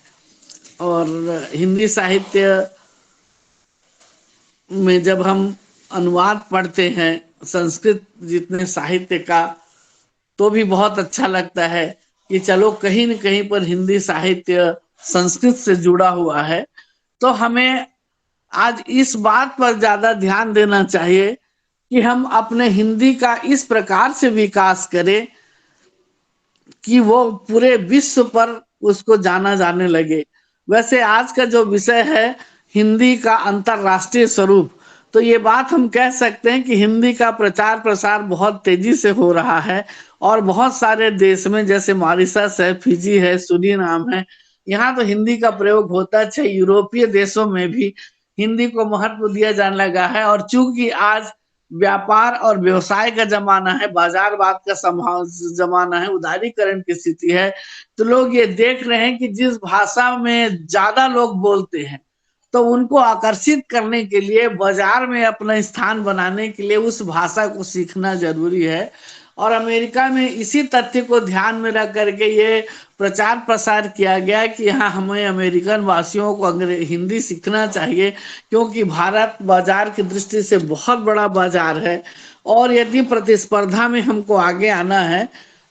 और हिंदी साहित्य में जब हम अनुवाद पढ़ते हैं संस्कृत जितने साहित्य का, तो भी बहुत अच्छा लगता है कि चलो कहीं न कहीं पर हिंदी साहित्य संस्कृत से जुड़ा हुआ है। तो हमें आज इस बात पर ज्यादा ध्यान देना चाहिए कि हम अपने हिंदी का इस प्रकार से विकास करें कि वो पूरे विश्व पर उसको जाना जाने लगे। वैसे आज का जो विषय है हिंदी का अंतरराष्ट्रीय स्वरूप, तो ये बात हम कह सकते हैं कि हिंदी का प्रचार प्रसार बहुत तेजी से हो रहा है और बहुत सारे देश में, जैसे मॉरिशस है, फिजी है, सूरीनाम है, यहाँ तो हिंदी का प्रयोग होता है। यूरोपीय देशों में भी हिंदी को महत्व दिया जाने लगा है। और चूंकि आज व्यापार और व्यवसाय का जमाना है, बाजारवाद का जमाना है, उदारीकरण की स्थिति है, तो लोग ये देख रहे हैं कि जिस भाषा में ज्यादा लोग बोलते हैं तो उनको आकर्षित करने के लिए, बाजार में अपना स्थान बनाने के लिए उस भाषा को सीखना जरूरी है। और अमेरिका में इसी तथ्य को ध्यान में रख करके ये प्रचार प्रसार किया गया कि यहाँ हमें अमेरिकन वासियों को हिंदी सीखना चाहिए, क्योंकि भारत बाजार की दृष्टि से बहुत बड़ा बाजार है और यदि प्रतिस्पर्धा में हमको आगे आना है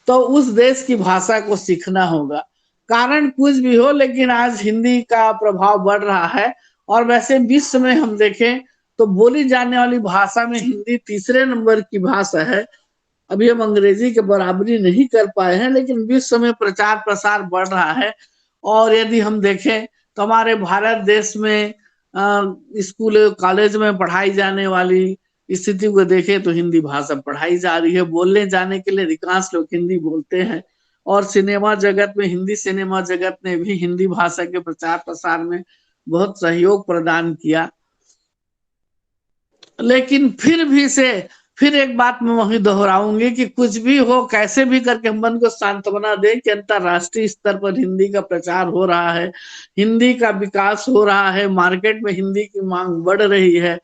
तो उस देश की भाषा को सीखना होगा। कारण कुछ भी हो, लेकिन आज हिंदी का प्रभाव बढ़ रहा है। और वैसे विश्व में हम देखें तो बोली जाने वाली भाषा में हिंदी तीसरे नंबर की भाषा है। अभी हम अंग्रेजी के बराबरी नहीं कर पाए हैं, लेकिन विश्व में प्रचार प्रसार बढ़ रहा है। और यदि हम देखें तो हमारे भारत देश में स्कूल कॉलेज में पढ़ाई जाने वाली स्थिति को देखें तो हिंदी भाषा पढ़ाई जा रही है। बोलने जाने के लिए अधिकांश लोग हिंदी बोलते हैं। और सिनेमा जगत में, हिंदी सिनेमा जगत ने भी हिंदी भाषा के प्रचार प्रसार में बहुत सहयोग प्रदान किया। लेकिन फिर एक बात मैं वही दोहराऊंगी कि कुछ भी हो, कैसे भी करके हम मन को सांत्वना दें कि अंतरराष्ट्रीय स्तर पर हिंदी का प्रचार हो रहा है, हिंदी का विकास हो रहा है, मार्केट में हिंदी की मांग बढ़ रही है।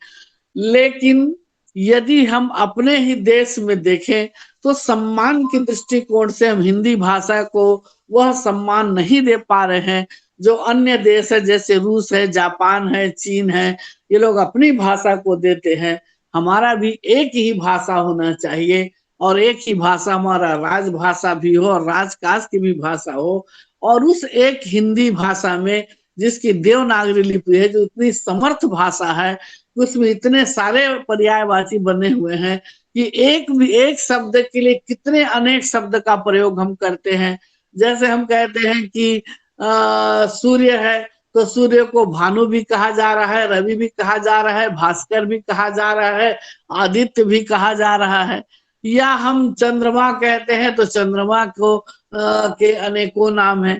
लेकिन यदि हम अपने ही देश में देखें तो सम्मान के दृष्टिकोण से हम हिंदी भाषा को वह सम्मान नहीं दे पा रहे हैं जो अन्य देश है, जैसे रूस है, जापान है, चीन है, ये लोग अपनी भाषा को देते हैं। हमारा भी एक ही भाषा होना चाहिए और एक ही भाषा हमारा राजभाषा भी हो और राजकाज की भी भाषा हो। और उस एक हिंदी भाषा में, जिसकी देवनागरी लिपि है, जो इतनी समर्थ भाषा है, उसमें इतने सारे पर्यायवाची बने हुए हैं कि एक शब्द के लिए कितने अनेक शब्द का प्रयोग हम करते हैं। जैसे हम कहते हैं कि सूर्य है तो सूर्य को भानु भी कहा जा रहा है, रवि भी कहा जा रहा है, भास्कर भी कहा जा रहा है, आदित्य भी कहा जा रहा है। या हम चंद्रमा कहते हैं तो चंद्रमा को के अनेकों नाम है।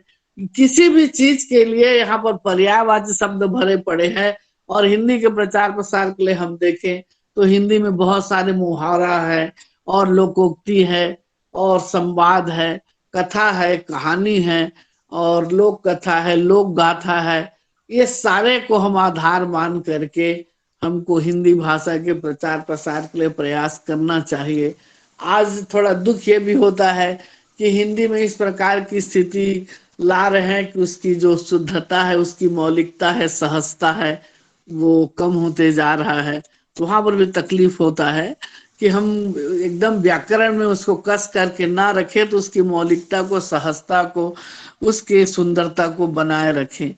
किसी भी चीज के लिए यहाँ पर पर्यायवाची शब्द भरे पड़े हैं। और हिंदी के प्रचार प्रसार के लिए हम देखें तो हिंदी में बहुत सारे मुहावरा है और लोकोक्ति है और संवाद है, कथा है, कहानी है और लोक कथा है, लोक गाथा है। ये सारे को हम आधार मान करके हमको हिंदी भाषा के प्रचार प्रसार के लिए प्रयास करना चाहिए। आज थोड़ा दुख ये भी होता है कि हिंदी में इस प्रकार की स्थिति ला रहे हैं कि उसकी जो शुद्धता है, उसकी मौलिकता है, सहजता है, वो कम होते जा रहा है। तो वहां पर भी तकलीफ होता है कि हम एकदम व्याकरण में उसको कस करके ना रखें तो उसकी मौलिकता को, सहजता को, उसके सुंदरता को बनाए रखें।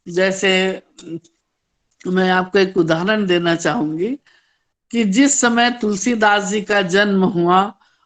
जैसे मैं आपको एक उदाहरण देना चाहूंगी कि जिस समय तुलसीदास जी का जन्म हुआ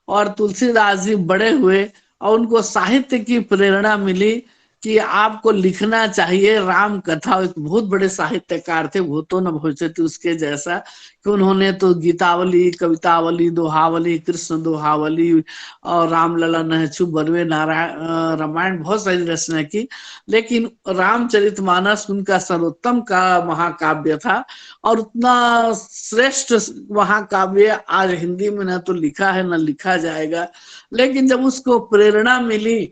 और तुलसीदास जी बड़े हुए और उनको साहित्य की प्रेरणा मिली कि आपको लिखना चाहिए राम कथा। एक बहुत बड़े साहित्यकार थे, भूतो न भविष्यति उसके जैसा, कि उन्होंने तो गीतावली, कवितावली, दोहावली, कृष्ण दोहावली और रामलला नहचु बरवे नारायण रामायण बहुत सारी रचना की। लेकिन रामचरितमानस उनका सर्वोत्तम का महाकाव्य था और उतना श्रेष्ठ महाकाव्य आज हिंदी में न तो लिखा है न लिखा जाएगा। लेकिन जब उसको प्रेरणा मिली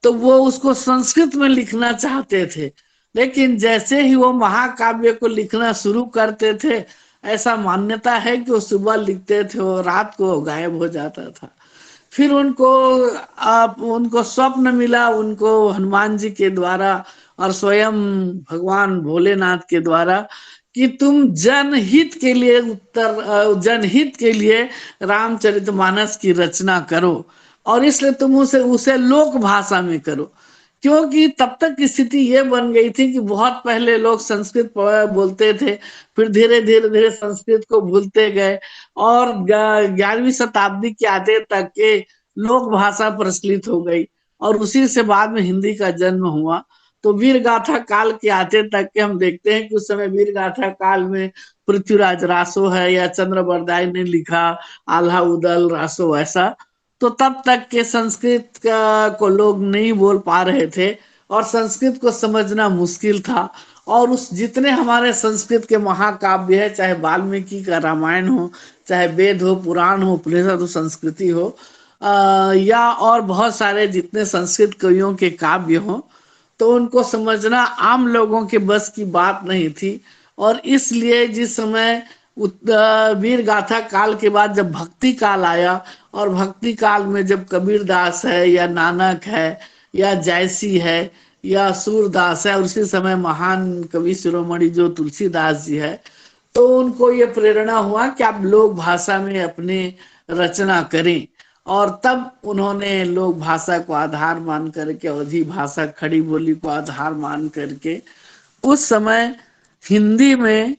तो वो उसको संस्कृत में लिखना चाहते थे, लेकिन जैसे ही वो महाकाव्य को लिखना शुरू करते थे, ऐसा मान्यता है कि वो सुबह लिखते थे और रात को गायब हो जाता था। फिर उनको स्वप्न मिला, उनको हनुमान जी के द्वारा और स्वयं भगवान भोलेनाथ के द्वारा, कि तुम जनहित के लिए रामचरितमानस की रचना करो और इसलिए तुम उसे लोक भाषा में करो। क्योंकि तब तक की स्थिति ये बन गई थी कि बहुत पहले लोग संस्कृत बोलते थे, फिर धीरे धीरे संस्कृत को भूलते गए और 11वीं शताब्दी के आते तक के लोक भाषा प्रचलित हो गई और उसी से बाद में हिंदी का जन्म हुआ। तो वीर गाथा काल के आते तक के हम देखते हैं कि उस समय वीर गाथा काल में पृथ्वीराज रासो है या चंद्र बरदाई ने लिखा आल्हा उदल रासो ऐसा, तो तब तक के संस्कृत को लोग नहीं बोल पा रहे थे और संस्कृत को समझना मुश्किल था। और उस जितने हमारे संस्कृत के महाकाव्य है, चाहे वाल्मीकि का रामायण हो, चाहे वेद हो, पुराण हो, उपनिषद हो, संस्कृति हो, या और बहुत सारे जितने संस्कृत कवियों के काव्य हो, तो उनको समझना आम लोगों के बस की बात नहीं थी। और इसलिए जिस समय वीर गाथा काल के बाद जब भक्ति काल आया, और भक्ति काल में जब कबीरदास है या नानक है या जयसी है या सूरदास है, और उसी समय महान कवि शिरोमणि जो तुलसीदास जी है, तो उनको ये प्रेरणा हुआ कि आप लोक भाषा में अपने रचना करें। और तब उन्होंने लोक भाषा को आधार मान करके, अवधी भाषा खड़ी बोली को आधार मान करके, उस समय हिंदी में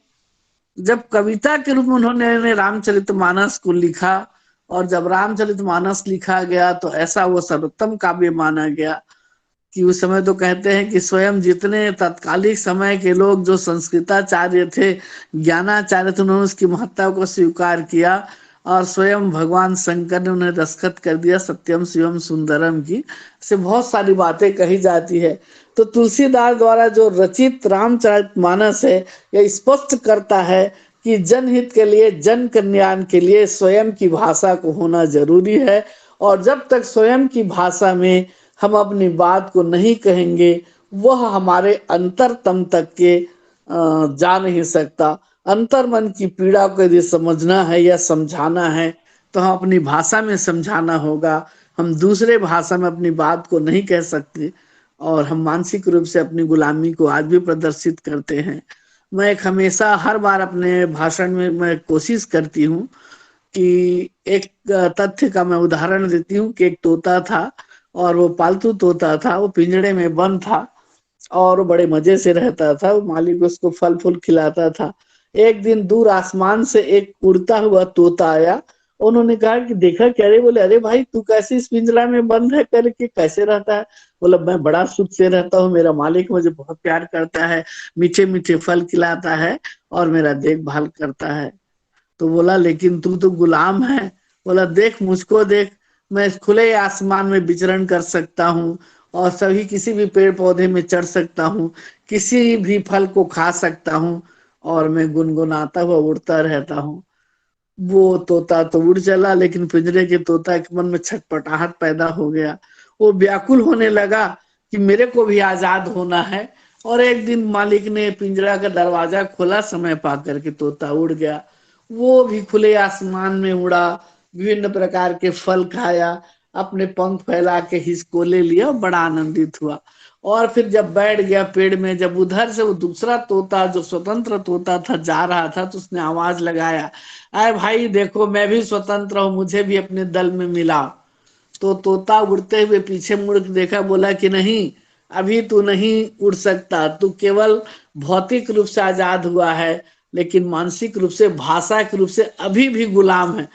जब कविता के रूप में उन्होंने रामचरितमानस को लिखा, और जब रामचरितमानस लिखा गया तो ऐसा वो सर्वोत्तम काव्य माना गया कि उस समय तो कहते हैं कि स्वयं जितने तत्कालिक समय के लोग जो संस्कृताचार्य थे, ज्ञानाचार्य थे, उन्होंने उसकी महत्ता को स्वीकार किया, और स्वयं भगवान शंकर ने उन्हें दस्तखत कर दिया सत्यम शिवम सुंदरम की। से बहुत सारी बातें कही जाती है। तो तुलसीदास द्वारा जो रचित रामचरितमानस है, यह स्पष्ट करता है कि जनहित के लिए, जन कल्याण के लिए स्वयं की भाषा को होना जरूरी है। और जब तक स्वयं की भाषा में हम अपनी बात को नहीं कहेंगे, वह हमारे अंतरतम तक के जा नहीं सकता। अंतर मन की पीड़ा को यदि समझना है या समझाना है, तो हम अपनी भाषा में समझाना होगा। हम दूसरे भाषा में अपनी बात को नहीं कह सकते, और हम मानसिक रूप से अपनी गुलामी को आज भी प्रदर्शित करते हैं। मैं हमेशा हर बार अपने भाषण में मैं कोशिश करती हूँ कि एक तथ्य का मैं उदाहरण देती हूँ कि एक तोता था, और वो पालतू तोता था, वो पिंजड़े में बंद था और वो बड़े मजे से रहता था। वो मालिक उसको फल फूल खिलाता था। एक दिन दूर आसमान से एक उड़ता हुआ तोता आया। उन्होंने कहा कि देखा क्या रे? बोले अरे भाई, तू कैसे इस पिंजरा में बंद है करके कैसे रहता है? बोला मैं बड़ा सुख से रहता हूँ, मेरा मालिक मुझे बहुत प्यार करता है, मीठे मीठे फल खिलाता है और मेरा देखभाल करता है। तो बोला लेकिन तू तो गुलाम है। बोला देख मुझको देख, मैं खुले आसमान में विचरण कर सकता हूँ और सभी किसी भी पेड़ पौधे में चढ़ सकता हूँ, किसी भी फल को खा सकता हूँ, और मैं गुनगुनाता हुआ उड़ता रहता हूँ। वो तोता तो उड़ चला, लेकिन पिंजरे के तोता के मन में छटपटाहट पैदा हो गया। वो व्याकुल होने लगा कि मेरे को भी आजाद होना है। और एक दिन मालिक ने पिंजरा का दरवाजा खोला, समय पा करके तोता उड़ गया। वो भी खुले आसमान में उड़ा, विभिन्न प्रकार के फल खाया, अपने पंख फैला के हिसकोले लिया, बड़ा आनंदित हुआ। और फिर जब बैठ गया पेड़ में, जब उधर से वो दूसरा तोता जो स्वतंत्र तोता था जा रहा था, तो उसने आवाज लगाया, अरे भाई देखो मैं भी स्वतंत्र हूँ, मुझे भी अपने दल में मिला। तो तोता उड़ते हुए पीछे मुड़ के देखा, बोला कि नहीं, अभी तू नहीं उड़ सकता, तू केवल भौतिक रूप से आजाद हुआ है, लेकिन मानसिक रूप से, भाषा के रूप से अभी भी गुलाम है।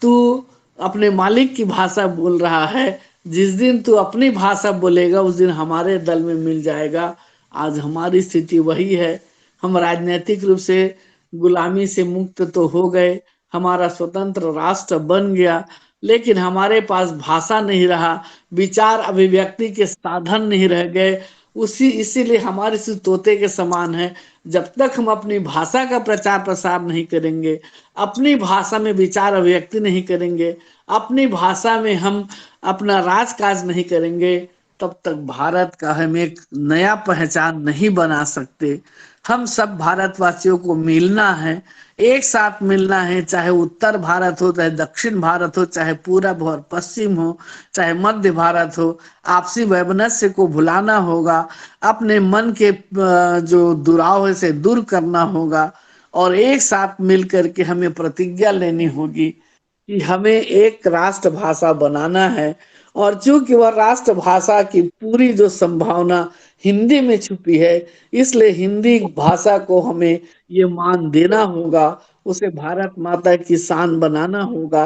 तू अपने मालिक की भाषा बोल रहा है, जिस दिन तू अपनी भाषा बोलेगा उस दिन हमारे दल में मिल जाएगा। आज हमारी स्थिति वही है। हम राजनीतिक रूप से गुलामी से मुक्त तो हो गए, हमारा स्वतंत्र राष्ट्र बन गया, लेकिन हमारे पास भाषा नहीं रहा, विचार अभिव्यक्ति के साधन नहीं रह गए। इसीलिए हमारे से तोते के समान है। जब तक हम अपनी भाषा का प्रचार प्रसार नहीं करेंगे, अपनी भाषा में विचार अभिव्यक्ति नहीं करेंगे, अपनी भाषा में हम अपना राजकाज नहीं करेंगे, तब तक भारत का हम एक नया पहचान नहीं बना सकते। हम सब भारतवासियों को मिलना है, एक साथ मिलना है, चाहे उत्तर भारत हो, चाहे दक्षिण भारत हो, चाहे पूरब और पश्चिम हो, चाहे मध्य भारत हो। आपसी वैमनस्य को भुलाना होगा, अपने मन के जो दुराव है से दूर करना होगा, और एक साथ मिल करके हमें प्रतिज्ञा लेनी होगी कि हमें एक राष्ट्र भाषा बनाना है। और चूंकि वह राष्ट्र भाषा की पूरी जो संभावना हिंदी में छुपी है, इसलिए हिंदी भाषा को हमें ये मान देना होगा, उसे भारत माता की शान बनाना होगा।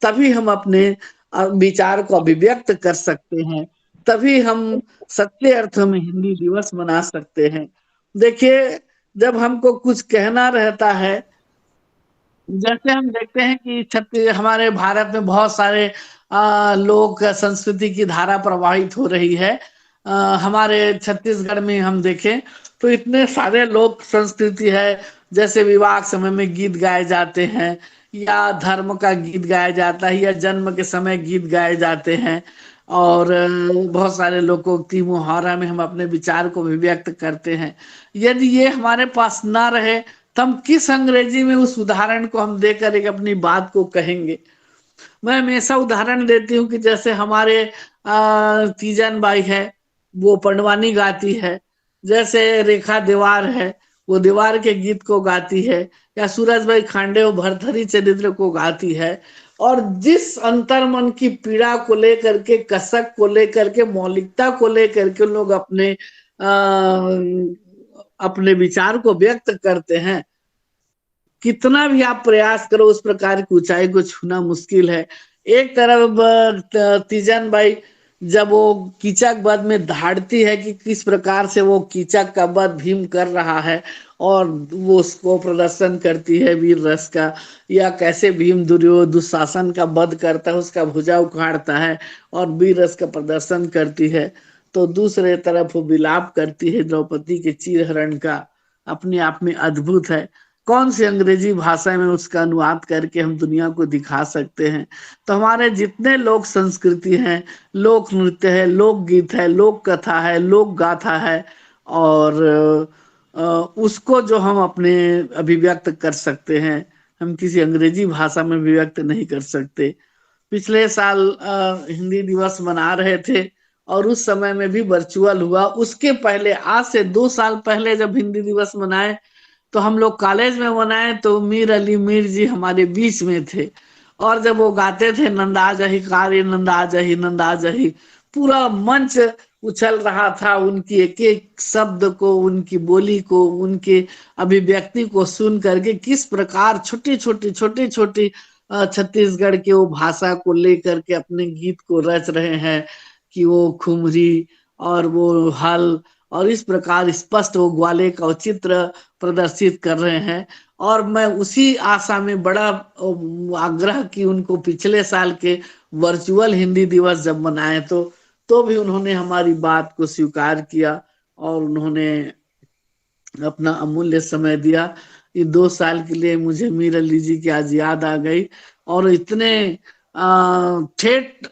तभी हम अपने विचार को अभिव्यक्त कर सकते हैं। तभी हम सच्चे अर्थों में हिंदी दिवस मना सकते हैं। देखिए, जब हमको कुछ कहना रहता है, जैसे हम देखते हैं कि हमारे भारत में बहुत सारे लोक संस्कृति की धारा प्रवाहित हो रही है। हमारे छत्तीसगढ़ में हम देखें तो इतने सारे लोक संस्कृति है, जैसे विवाह के समय में गीत गाए जाते हैं, या धर्म का गीत गाया जाता है, या जन्म के समय गीत गाए जाते हैं। और बहुत सारे लोकोक्ति मुहावरा में हम अपने विचार को भी व्यक्त करते हैं। यदि ये हमारे पास ना रहे तो हम किस अंग्रेजी में उस उदाहरण को हम देकर एक अपनी बात को कहेंगे। मैं हमेशा उदाहरण देती हूँ कि जैसे हमारे तीजन बाई है, वो पंडवानी गाती है, जैसे रेखा देवार है, वो दीवार के गीत को गाती है, या सूरज भाई खांडे वो भरथरी चरित्र को गाती है। और जिस अंतर्मन की पीड़ा को लेकर के, कसक को लेकर के, मौलिकता को लेकर के लोग अपने विचार को व्यक्त करते हैं, कितना भी आप प्रयास करो उस प्रकार की ऊंचाई को छूना मुश्किल है। एक तरफ तीजन बाई जब वो कीचक वध में धाड़ती है कि किस प्रकार से वो कीचक का वध भीम कर रहा है, और वो उसको प्रदर्शन करती है वीर रस का, या कैसे भीम दुशासन का वध करता है, उसका भुजा उखाड़ता है और वीर रस का प्रदर्शन करती है। तो दूसरे तरफ वो विलाप करती है द्रौपदी के चीरहरण का, अपने आप में अद्भुत है। कौन सी अंग्रेजी भाषा में उसका अनुवाद करके हम दुनिया को दिखा सकते हैं। तो हमारे जितने लोक संस्कृति हैं, लोक नृत्य है, लोक गीत है, लोक कथा है, लोक गाथा है, और उसको जो हम अपने अभिव्यक्त कर सकते हैं, हम किसी अंग्रेजी भाषा में अभिव्यक्त नहीं कर सकते। पिछले साल हिंदी दिवस मना रहे थे, और उस समय में भी वर्चुअल हुआ। उसके पहले, आज से 2 साल पहले जब हिंदी दिवस मनाए तो हम लोग कॉलेज में मनाए, तो मीर अली मीर जी हमारे बीच में थे, और जब वो गाते थे नंदा जही कार्य नंदा जही नंदा जही, पूरा मंच उछल रहा था उनकी एक एक शब्द को, उनकी बोली को, उनके अभिव्यक्ति को सुन करके, किस प्रकार छोटी छोटी छत्तीसगढ़ के वो भाषा को लेकर के अपने गीत को रच रहे हैं, कि वो खुमरी और वो हल, और इस प्रकार स्पष्ट वो ग्वाले का चित्र प्रदर्शित कर रहे हैं। और मैं उसी आशा में बड़ा आग्रह कि उनको पिछले साल के वर्चुअल हिंदी दिवस जब मनाए तो भी उन्होंने हमारी बात को स्वीकार किया, और उन्होंने अपना अमूल्य समय दिया। ये 2 साल के लिए मुझे मीर अली जी की आज याद आ गई, और इतने ठेठ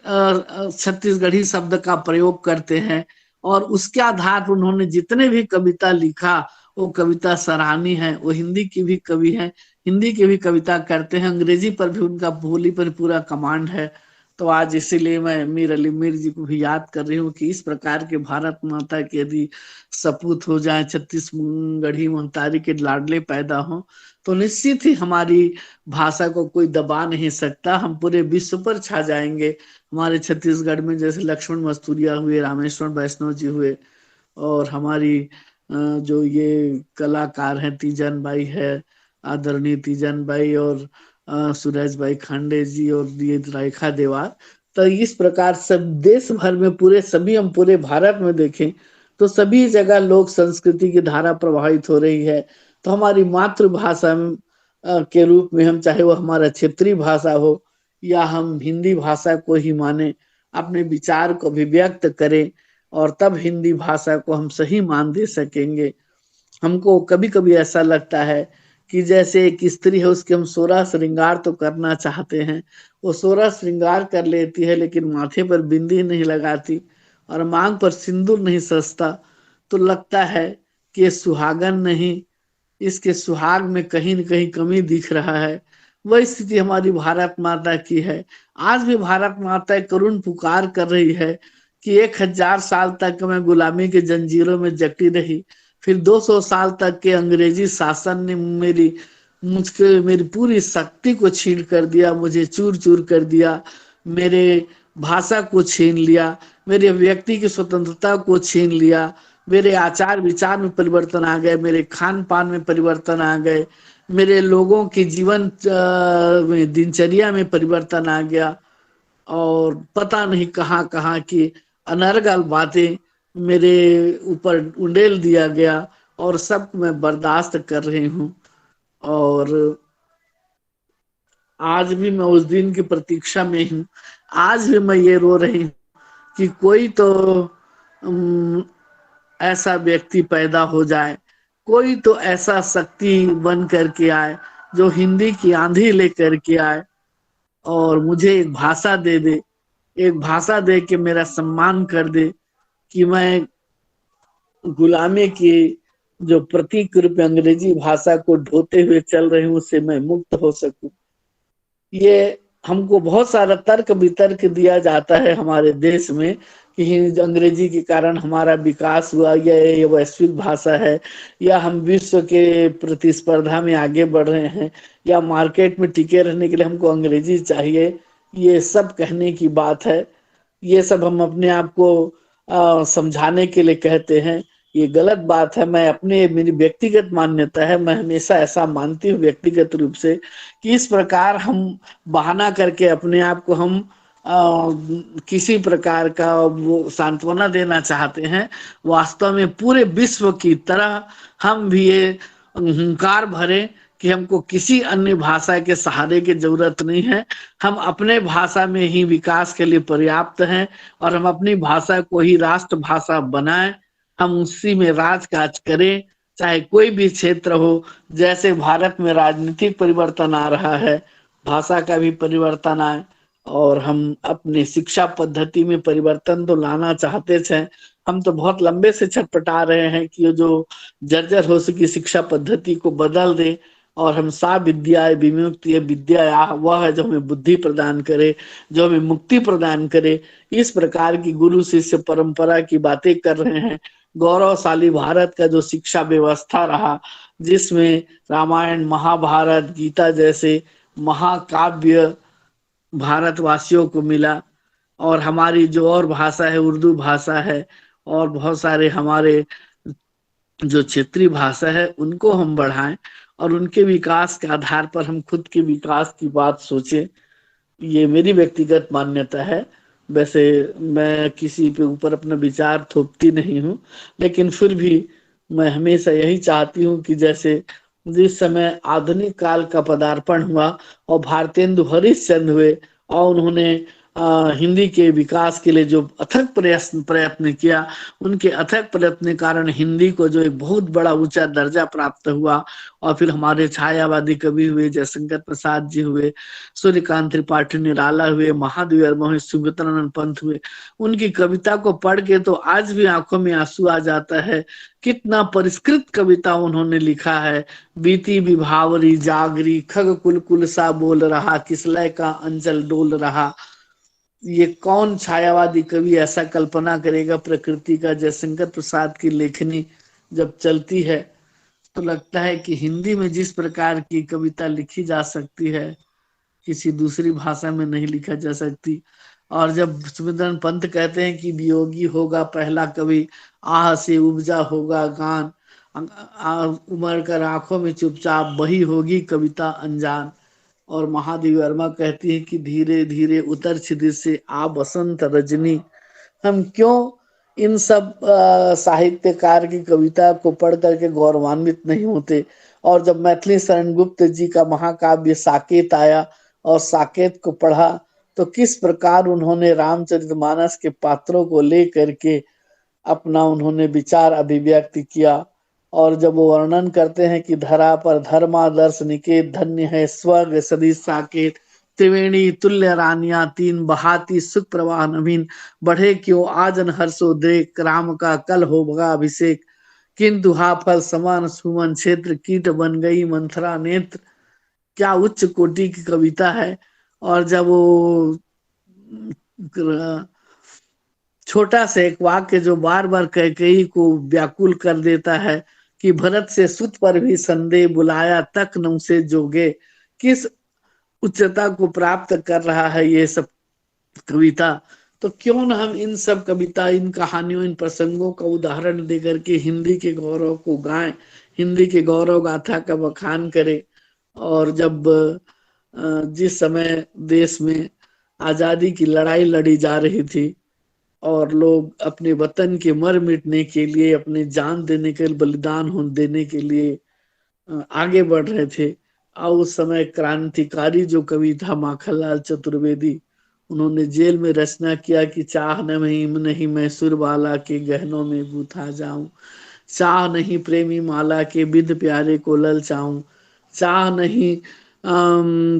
छत्तीसगढ़ी शब्द का प्रयोग करते हैं, और उसके आधार पर उन्होंने जितने भी कविता लिखा वो कविता सराहनीय है। वो हिंदी की भी कवि हैं, हिंदी की भी कविता करते हैं, अंग्रेजी पर भी उनका बोली पर पूरा कमांड है। तो आज इसीलिए मैं मीर अली मीर जी को भी याद कर रही हूँ कि इस प्रकार के भारत माता के यदि सपूत हो जाए, छत्तीसगढ़ी महतारी के लाडले पैदा हो, तो निश्चित ही हमारी भाषा को कोई दबा नहीं सकता। हम पूरे विश्व पर छा जाएंगे। हमारे छत्तीसगढ़ में जैसे लक्ष्मण मस्तूरिया हुए, रामेश्वर वैष्णव जी हुए, और हमारी जो ये कलाकार हैं, तीजन बाई है, आदरणीय तीजन बाई, और सूरज भाई खांडे जी, और ये रेखा देवार। तो इस प्रकार सब देश भर में हम पूरे भारत में देखें तो सभी जगह लोक संस्कृति की धारा प्रवाहित हो रही है। तो हमारी मातृभाषा के रूप में हम, चाहे वो हमारा क्षेत्रीय भाषा हो या हम हिंदी भाषा को ही माने, अपने विचार को अभिव्यक्त करें, और तब हिंदी भाषा को हम सही मान दे सकेंगे। हमको कभी कभी ऐसा लगता है कि जैसे एक स्त्री है, उसके हम 16 श्रृंगार तो करना चाहते हैं, वो 16 श्रृंगार कर लेती है, लेकिन माथे पर बिंदी नहीं लगाती और मांग पर सिंदूर नहीं सजता, तो लगता है कि ये सुहागन नहीं, इसके सुहाग में कहीं न कहीं कमी दिख रहा है। वही स्थिति हमारी भारत माता की है। आज भी भारत माता करुण पुकार कर रही है कि 1000 साल तक मैं गुलामी के जंजीरों में जकड़ी रही, फिर 200 साल तक के अंग्रेजी शासन ने मेरी पूरी शक्ति को छीन कर दिया, मुझे चूर चूर कर दिया, मेरे भाषा को छीन लिया, मेरे व्यक्ति की स्वतंत्रता को छीन लिया, मेरे आचार विचार में परिवर्तन आ गए, मेरे खान पान में परिवर्तन आ गए, मेरे लोगों की जीवन में, दिनचर्या में परिवर्तन आ गया, और पता नहीं कहाँ कहाँ की अनर्गल बातें मेरे ऊपर उंडेल दिया गया और सब मैं बर्दाश्त कर रही हूँ। और आज भी मैं उस दिन की प्रतीक्षा में हूँ। आज भी मैं ये रो रही हूँ कि कोई तो ऐसा व्यक्ति पैदा हो जाए, कोई तो ऐसा शक्ति बन करके आए जो हिंदी की आंधी लेकर के आए और मुझे एक भाषा दे दे, एक भाषा दे के मेरा सम्मान कर दे कि मैं गुलामी की जो प्रतीक रूप अंग्रेजी भाषा को ढोते हुए चल रही हूँ उससे मैं मुक्त हो सकूं। ये हमको बहुत सारा तर्क वितर्क दिया जाता है हमारे देश में कि अंग्रेजी के कारण हमारा विकास हुआ, या ये वैश्विक भाषा है, या हम विश्व के प्रतिस्पर्धा में आगे बढ़ रहे हैं, या मार्केट में टिके रहने के लिए हमको अंग्रेजी चाहिए। ये सब कहने की बात है। ये सब हम अपने आप को समझाने के लिए कहते हैं। ये गलत बात है। मैं अपने, मेरी व्यक्तिगत मान्यता है, मैं हमेशा ऐसा मानती हूँ व्यक्तिगत रूप से कि इस प्रकार हम बहाना करके अपने आप को हम किसी प्रकार का वो सांत्वना देना चाहते हैं। वास्तव में पूरे विश्व की तरह हम भी ये हुंकार भरे कि हमको किसी अन्य भाषा के सहारे की जरूरत नहीं है। हम अपने भाषा में ही विकास के लिए पर्याप्त हैं और हम अपनी भाषा को ही राष्ट्र भाषा बनाएं। हम उसी में राजकाज करें, चाहे कोई भी क्षेत्र हो। जैसे भारत में राजनीतिक परिवर्तन आ रहा है, भाषा का भी परिवर्तन आए और हम अपनी शिक्षा पद्धति में परिवर्तन तो लाना चाहते थे। हम तो बहुत लंबे से छटपटा रहे हैं कि जो जर्जर हो सकी शिक्षा पद्धति को बदल दे और हम सा विद्या विमुक्ति विद्या वह है जो हमें बुद्धि प्रदान करे, जो हमें मुक्ति प्रदान करे। इस प्रकार की गुरु शिष्य परंपरा की बातें कर रहे हैं। गौरवशाली भारत का जो शिक्षा व्यवस्था रहा, जिसमें रामायण, महाभारत, गीता जैसे महाकाव्य भारतवासियों को मिला, और हमारी जो और भाषा है उर्दू भाषा है और बहुत सारे हमारे जो क्षेत्रीय भाषा है उनको हम बढ़ाएं और उनके विकास के आधार पर हम खुद के विकास की बात सोचें। ये मेरी व्यक्तिगत मान्यता है। वैसे मैं किसी पे ऊपर अपना विचार थोपती नहीं हूँ, लेकिन फिर भी मैं हमेशा यही चाहती हूँ कि जैसे जिस समय आधुनिक काल का पदार्पण हुआ और भारतेंदु हरिश्चंद्र हुए और उन्होंने हिंदी के विकास के लिए जो अथक प्रयत्न किया, उनके अथक प्रयत्न के कारण हिंदी को जो एक बहुत बड़ा ऊंचा दर्जा प्राप्त हुआ। और फिर हमारे छायावादी कवि हुए, जयशंकर प्रसाद जी हुए, सूर्यकांत त्रिपाठी निराला हुए, महादेव वर्मा हुए, सुमित्रानंद पंत हुए। उनकी कविता को पढ़ के तो आज भी आंखों में आंसू आ जाता है। कितना परिष्कृत कविता उन्होंने लिखा है। बीती विभावरी जागरी, खग कुल कुल सा बोल रहा, किसलय का अंचल डोल रहा। ये कौन छायावादी कवि ऐसा कल्पना करेगा प्रकृति का। जयशंकर प्रसाद की लेखनी जब चलती है तो लगता है कि हिंदी में जिस प्रकार की कविता लिखी जा सकती है किसी दूसरी भाषा में नहीं लिखा जा सकती। और जब सुमित्रानंद पंत कहते हैं कि वियोगी होगा पहला कवि, आह से उपजा होगा गान, उमड़ कर आंखों में चुपचाप बही होगी कविता अनजान। और महादेवी वर्मा कहती है कि धीरे धीरे उतर छिदी से आ बसंत रजनी। हम क्यों इन सब साहित्यकार की कविता को पढ़ करके गौरवान्वित नहीं होते। और जब मैथिली शरण गुप्त जी का महाकाव्य साकेत आया और साकेत को पढ़ा तो किस प्रकार उन्होंने रामचरितमानस के पात्रों को ले करके अपना उन्होंने विचार अभिव्यक्त किया। और जब वो वर्णन करते हैं कि धरा पर धर्मादर्श निकेत, धन्य है स्वर्ग सदीश साकेत, त्रिवेणी तुल्य रानिया तीन बहाती सुख प्रवाह नवीन, बढ़े क्यों आजन हर्षोद्रेक, राम का कल होगा अभिषेक, किंतु हा फल समान सुमन क्षेत्र, कीट बन गई मंथरा नेत्र। क्या उच्च कोटि की कविता है। और जब वो छोटा सा एक वाक्य जो बार बार कैकेयी को व्याकुल कर देता है कि भरत से सुत पर भी संदेह बुलाया तक न से जोगे, किस उच्चता को प्राप्त कर रहा है ये सब कविता। तो क्यों न हम इन सब कविता, इन कहानियों, इन प्रसंगों का उदाहरण देकर के हिंदी के गौरव को गाएं, हिंदी के गौरव गाथा का बखान करें। और जब जिस समय देश में आजादी की लड़ाई लड़ी जा रही थी और लोग अपने वतन के मर मिटने के लिए, अपने जान देने के लिए, बलिदान देने के लिए आगे बढ़ रहे थे। और उस समय क्रांतिकारी जो कवि था माखनलाल चतुर्वेदी, उन्होंने जेल में रचना किया कि चाह नहीं मैसूर वाला के गहनों में गूथा जाऊं, चाह नहीं प्रेमी माला के बिध प्यारे को ललचाऊं, चाह नहीं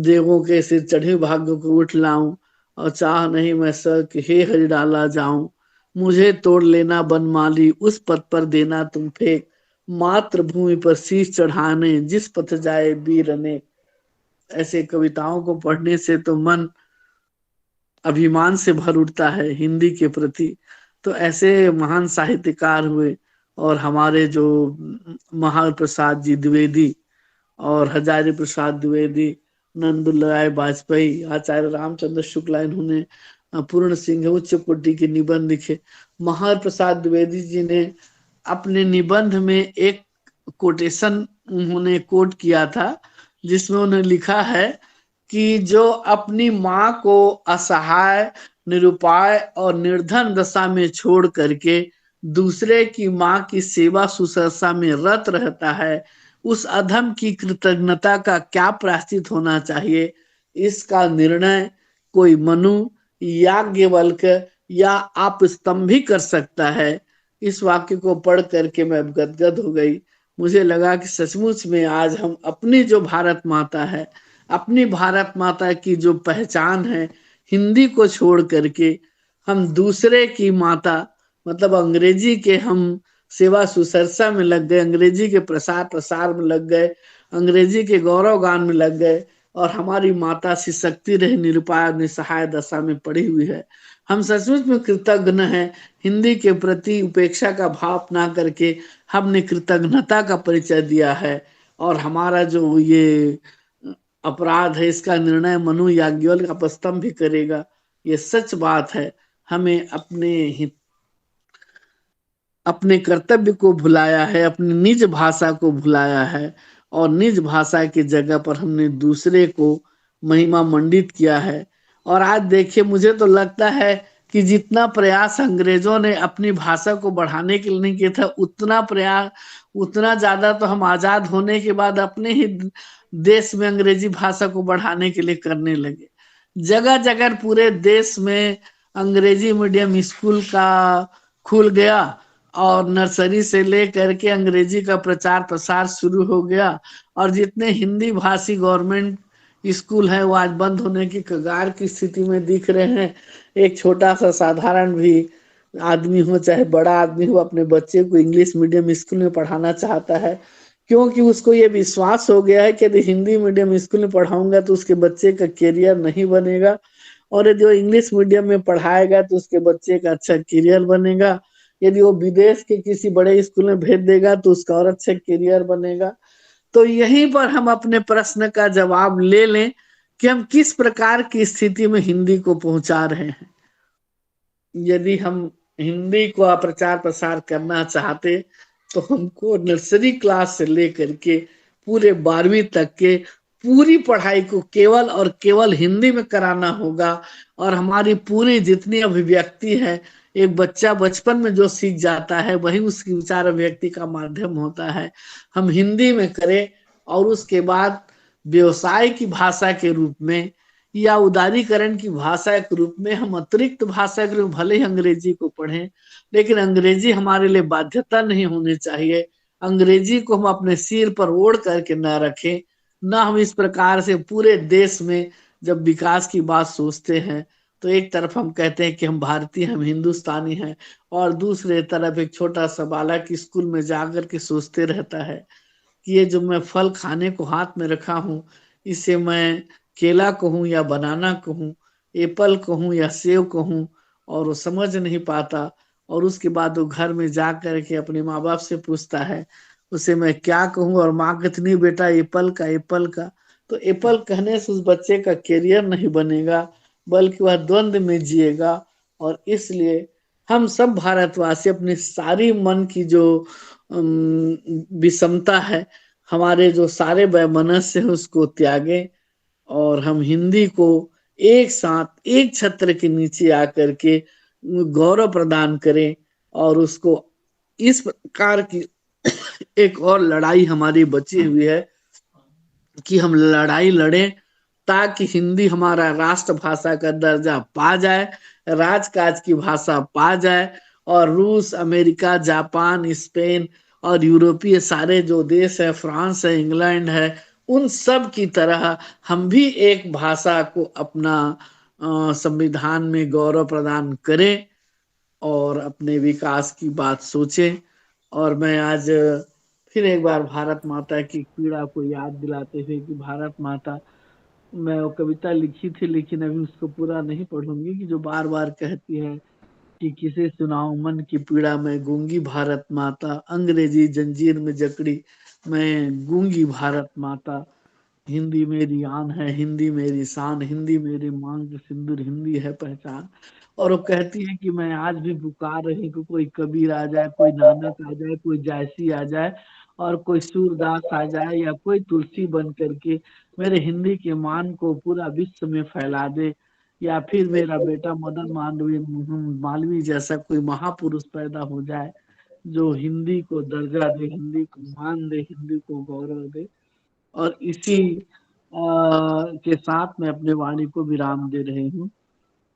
देवों के सिर चढ़े भाग्य को उठ लाऊं, और चाह नहीं मैं सक हे हरि डाला जाऊं, मुझे तोड़ लेना बनमाली उस पद पर देना तुम फेंक, मातृभूमि पर शीश चढ़ाने जिस पथ जाए वीर अनेक। ऐसे कविताओं को पढ़ने से तो मन अभिमान से भर उठता है हिंदी के प्रति। तो ऐसे महान साहित्यकार हुए, और हमारे जो महाप्रसाद जी द्विवेदी और हजारी प्रसाद द्विवेदी, नंदुलाल वाजपेयी, आचार्य रामचंद्र शुक्ला, इन्होंने पूर्ण सिंह उच्च कोटि के निबंध लिखे। महाप्रसाद द्विवेदी जी ने अपने निबंध में एक कोटेशन उन्होंने कोट किया था, जिसमें उन्होंने लिखा है कि जो अपनी माँ को असहाय, निरुपाय और निर्धन दशा में छोड़ करके दूसरे की माँ की सेवा शुश्रूषा में रत रहता है, उस अधम की कृतज्ञता का क्या प्रायश्चित होना चाहिए, इसका निर्णय कोई मनु, याज्ञवल्क्य या आप स्तंभ कर सकता है। इस वाक्य को पढ़ करके मैं गदगद हो गई। मुझे लगा कि सचमुच में आज हम अपनी जो भारत माता है, अपनी भारत माता की जो पहचान है, हिंदी को छोड़ करके हम दूसरे की माता, मतलब अंग्रेजी के हम सेवा शुश्रूषा में लग गए, अंग्रेजी के प्रसार में लग गए, अंग्रेजी के गौरव गान में लग गए, और हमारी माता श्री शक्ति रहे निरुपाय निसहाय दशा में पड़ी हुई है। हम सचमुच में कृतज्ञ हैं। हिंदी के प्रति उपेक्षा का भाव ना करके हमने कृतज्ञता का परिचय दिया है, और हमारा जो ये अपराध है इसका निर्णय मनु याज्ञवल्क्य अपस्तंभ भी करेगा। ये सच बात है। हमें अपने कर्तव्य को भुलाया है, अपनी निज भाषा को भुलाया है, और निज भाषा की जगह पर हमने दूसरे को महिमा मंडित किया है। और आज देखिए, मुझे तो लगता है कि जितना प्रयास अंग्रेजों ने अपनी भाषा को बढ़ाने के लिए नहीं किया था, उतना ज्यादा तो हम आजाद होने के बाद अपने ही देश में अंग्रेजी भाषा को बढ़ाने के लिए करने लगे। जगह जगह पूरे देश में अंग्रेजी मीडियम स्कूल का खुल गया, और नर्सरी से लेकर के अंग्रेजी का प्रचार प्रसार शुरू हो गया, और जितने हिंदी भाषी गवर्नमेंट स्कूल है वो आज बंद होने की कगार की स्थिति में दिख रहे हैं। एक छोटा सा साधारण भी आदमी हो चाहे बड़ा आदमी हो, अपने बच्चे को इंग्लिश मीडियम स्कूल में पढ़ाना चाहता है, क्योंकि उसको ये विश्वास हो गया है कि यदि हिंदी मीडियम स्कूल में पढ़ाऊंगा तो उसके बच्चे का करियर नहीं बनेगा, और यदि वो इंग्लिश मीडियम में पढ़ाएगा तो उसके बच्चे का अच्छा करियर बनेगा। यदि वो विदेश के किसी बड़े स्कूल में भेज देगा तो उसका और अच्छा करियर बनेगा। तो यहीं पर हम अपने प्रश्न का जवाब ले लें कि हम किस प्रकार की स्थिति में हिंदी को पहुंचा रहे हैं। यदि हम हिंदी को प्रचार प्रसार करना चाहते तो हमको नर्सरी क्लास से लेकर के पूरे 12वीं तक के पूरी पढ़ाई को केवल और केवल हिंदी में कराना होगा, और हमारी पूरी जितनी अभिव्यक्ति है, एक बच्चा बचपन में जो सीख जाता है वही उसकी विचार अभिव्यक्ति का माध्यम होता है, हम हिंदी में करें। और उसके बाद व्यवसाय की भाषा के रूप में या उदारीकरण की भाषा के रूप में हम अतिरिक्त भाषा के रूप में भले ही अंग्रेजी को पढ़ें, लेकिन अंग्रेजी हमारे लिए बाध्यता नहीं होनी चाहिए। अंग्रेजी को हम अपने सिर पर ओढ़ करके न रखें, न हम इस प्रकार से पूरे देश में जब विकास की बात सोचते हैं तो एक तरफ हम कहते हैं कि हम भारतीय, हम हिंदुस्तानी हैं, और दूसरे तरफ एक छोटा सा बालक स्कूल में जाकर के सोचते रहता है कि ये जो मैं फल खाने को हाथ में रखा हूँ, इसे मैं केला कहूँ या बनाना कहूँ, एप्पल कहूँ या सेब कहूँ, और वो समझ नहीं पाता। और उसके बाद वो घर में जा करके अपने माँ बाप से पूछता है उसे मैं क्या कहूँ, और माँ कहती नहीं बेटा एप्पल का। तो एप्पल कहने से उस बच्चे का करियर नहीं बनेगा, बल्कि वह द्वंद्व में जिएगा। और इसलिए हम सब भारतवासी अपनी सारी मन की जो विषमता है, हमारे जो सारे वैमनस्य है, उसको त्यागें, और हम हिंदी को एक साथ एक छत्र के नीचे आकर के गौरव प्रदान करें और उसको इस प्रकार की एक और लड़ाई हमारी बची हुई है कि हम लड़ाई लड़ें ताकि हिंदी हमारा राष्ट्रभाषा का दर्जा पा जाए, राजकाज की भाषा पा जाए और रूस, अमेरिका, जापान, स्पेन और यूरोपीय सारे जो देश है, फ्रांस है, इंग्लैंड है, उन सब की तरह हम भी एक भाषा को अपना संविधान में गौरव प्रदान करें और अपने विकास की बात सोचें। और मैं आज फिर एक बार भारत माता की पीड़ा को याद दिलाते हुए कि भारत माता, मैं वो कविता लिखी थी लेकिन अभी उसको पूरा नहीं पढ़ूंगी, कि जो बार बार कहती है कि किसे सुनाऊं मन की पीड़ा, मैं गूंगी भारत माता, अंग्रेजी जंजीर में जकड़ी मैं गूंगी भारत माता, हिंदी मेरी आन है, हिंदी मेरी शान, हिंदी मेरी मांग सिंदूर, हिंदी है पहचान। और वो कहती है कि मैं आज भी पुकार रही कि कोई कबीर आ जाए, कोई नानक आ जाए, कोई जायसी आ जाए और कोई सूरदास आ जाए या कोई तुलसी बन करके मेरे हिंदी के मान को पूरा विश्व में फैला दे, या फिर मेरा बेटा मदन मालवीय जैसा कोई महापुरुष पैदा हो जाए जो हिंदी को दर्जा दे, हिंदी को मान दे, हिंदी को गौरव दे। और इसी के साथ मैं अपने वाणी को विराम दे रही हूँ।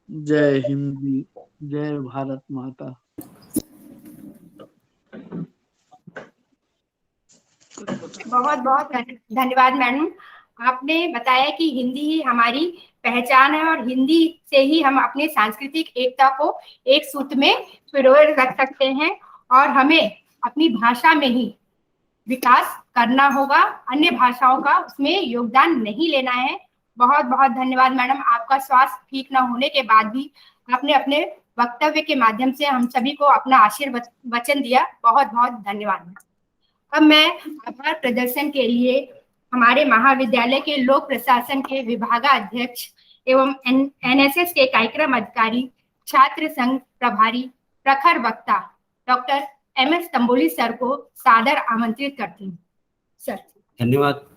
जय हिंदी, जय भारत माता। बहुत बहुत धन्यवाद मैडम। आपने बताया कि हिंदी ही हमारी पहचान है और हिंदी से ही हम अपने सांस्कृतिक एकता को एक सूत्र में पिरोए रख सकते हैं और हमें अपनी भाषा में ही विकास करना होगा, अन्य भाषाओं का उसमें योगदान नहीं लेना है। बहुत बहुत धन्यवाद मैडम। आपका स्वास्थ्य ठीक न होने के बाद भी आपने अपने वक्तव्य के माध्यम से हम सभी को अपना आशीर्वचन दिया। बहुत बहुत धन्यवाद। अब मैं आभार प्रदर्शन के लिए हमारे महाविद्यालय के लोक प्रशासन के विभागाध्यक्ष एवं एनएसएस के कार्यक्रम अधिकारी, छात्र संघ प्रभारी, प्रखर वक्ता डॉक्टर एमएस तंबोली सर को सादर आमंत्रित करती हूँ। सर। धन्यवाद।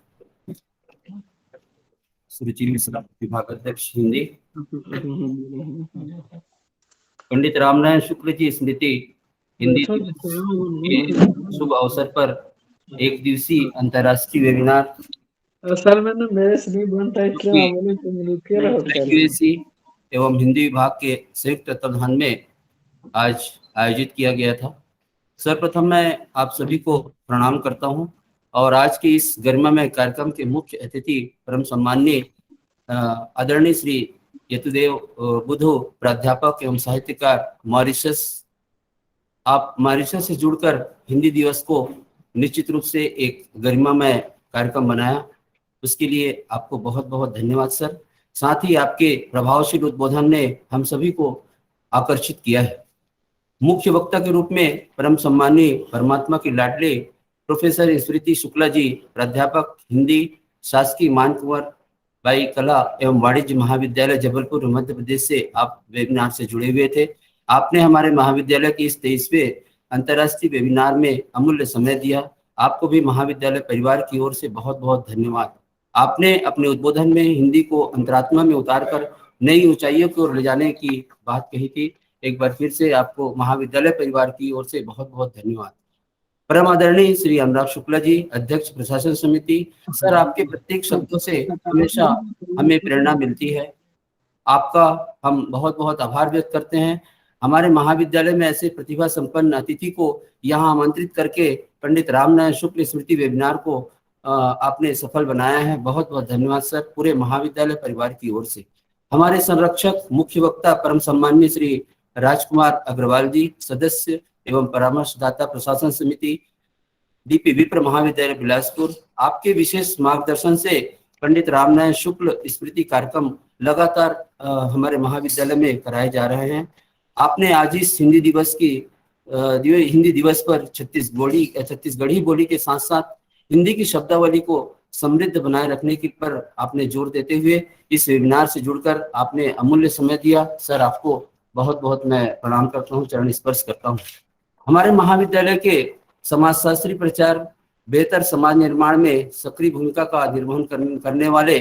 सुरुचि मिश्रा, विभागाध्यक्ष हिंदी। पंडित रामनारायण शुक्ल जी स्मृति हिंदी के शुभ अवसर पर एक दिवसीय अंतर्राष्ट्रीय वेबिनार सर मैंने मेरे से नहीं बनता IQAC एवं हिंदी विभाग के संयुक्त तत्वाधान में आज आयोजित किया गया था। सर्वप्रथम मैं आप सभी को प्रणाम करता हूं और आज के इस गरिमामय कार्यक्रम के मुख्य अतिथि परम सम्माननीय आदरणीय श्री यतुदेव बुधो, प्राध्यापक एवं साहित्यकार मॉरिशस, आप मॉरिशस से जुड़कर हिंदी दिवस को निश्चित रूप से एक गरिमामय कार्यक्रम बनाया, उसके लिए आपको बहुत बहुत धन्यवाद सर। साथ ही आपके प्रभावशील उद्बोधन ने हम सभी को आकर्षित किया है। मुख्य वक्ता के रूप में परम सम्माननीय परमात्मा की लाडले प्रोफेसर स्मृति शुक्ला जी, प्राध्यापक हिंदी, शासकीय मानकुंवर बाई कला एवं वाणिज्य महाविद्यालय जबलपुर मध्य प्रदेश से आप वेबिनार से जुड़े हुए थे। आपने हमारे महाविद्यालय के इस 23वें अंतर्राष्ट्रीय वेबिनार में अमूल्य समय दिया। आपको भी महाविद्यालय परिवार की ओर से बहुत बहुत धन्यवाद। आपने अपने उद्बोधन में हिंदी को अंतरात्मा में उतारकर नई ऊंचाइयों की ओर ले जाने की बात कही थी। एक बार फिर से आपको महाविद्यालय परिवार की ओर से बहुत बहुत धन्यवाद। परम आदरणीय श्री अनुराग शुक्ला जी, अध्यक्ष प्रशासन समिति, सर आपके प्रत्येक शब्दों से हमेशा हमें प्रेरणा मिलती है। आपका हम बहुत बहुत आभार व्यक्त करते हैं। हमारे महाविद्यालय में ऐसे प्रतिभा संपन्न अतिथि को यहाँ आमंत्रित करके पंडित रामनारायण शुक्ल स्मृति वेबिनार को आपने सफल बनाया है। बहुत बहुत धन्यवाद सर, पूरे महाविद्यालय परिवार की ओर से। हमारे संरक्षक मुख्य वक्ता परम सम्माननीय श्री राजकुमार अग्रवाल जी, सदस्य एवं परामर्शदाता प्रशासन समिति डीपी विप्र महाविद्यालय बिलासपुर, आपके विशेष मार्गदर्शन से पंडित रामनारायण शुक्ल स्मृति कार्यक्रम लगातार हमारे महाविद्यालय में कराए जा रहे हैं। आपने आज इस हिंदी दिवस पर छत्तीसगढ़ी बोली के साथ साथ हिंदी की शब्दावली को समृद्ध बनाए रखने की पर आपने जोर देते हुए इस वेबिनार से जुड़कर आपने अमूल्य समय दिया। सर आपको बहुत बहुत मैं प्रणाम करता हूँ, चरण स्पर्श करता हूँ। हमारे महाविद्यालय के समाजशास्त्री प्रचार, बेहतर समाज निर्माण में सक्रिय भूमिका का निर्वहन करने वाले,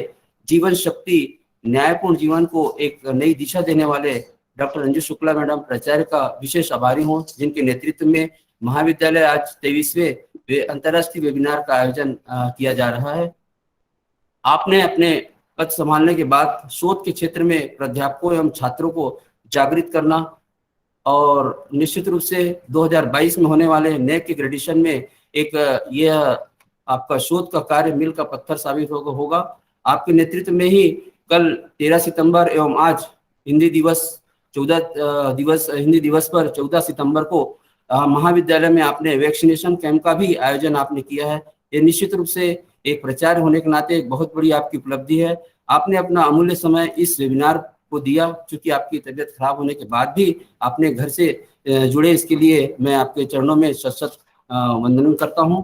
जीवन शक्ति, न्यायपूर्ण जीवन को एक नई दिशा देने वाले डॉक्टर अंजू शुक्ला मैडम प्राचार्य का विशेष आभारी हूँ, जिनके नेतृत्व में महाविद्यालय आज 23वें अंतर्राष्ट्रीय वेबिनार का आयोजन किया जा रहा है। आपने अपने पद संभालने के बाद शोध के क्षेत्र में प्राध्यापकों एवं छात्रों को जागृत करना और निश्चित रूप से 2022 में होने वाले नेक के ग्रेजुएशन में एक यह आपका शोध का कार्य मील का पत्थर साबित होगा। आपके नेतृत्व में ही कल 13 सितंबर एवं आज हिंदी दिवस पर 14 सितंबर को महाविद्यालय में आपने वैक्सीनेशन कैंप का भी आयोजन आपने किया है। ये निश्चित रूप से एक प्राचार्य होने के नाते एक बहुत बड़ी आपकी उपलब्धि है। आपने अपना अमूल्य समय इस वेबिनार को दिया, क्योंकि आपकी तबीयत खराब होने के बाद भी आपने घर से जुड़े, इसके लिए मैं आपके चरणों में शत वंदन करता हूं।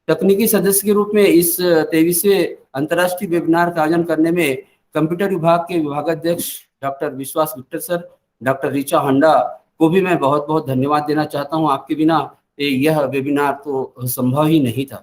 तकनीकी सदस्य के रूप में इस 23वें अंतर्राष्ट्रीय वेबिनार का आयोजन करने में कंप्यूटर विभाग के विभागाध्यक्ष डॉक्टर विश्वास विक्टर सर, डॉक्टर ऋचा हंडा को भी मैं बहुत बहुत धन्यवाद देना चाहता हूं। आपके बिना यह वेबिनार तो संभव ही नहीं था।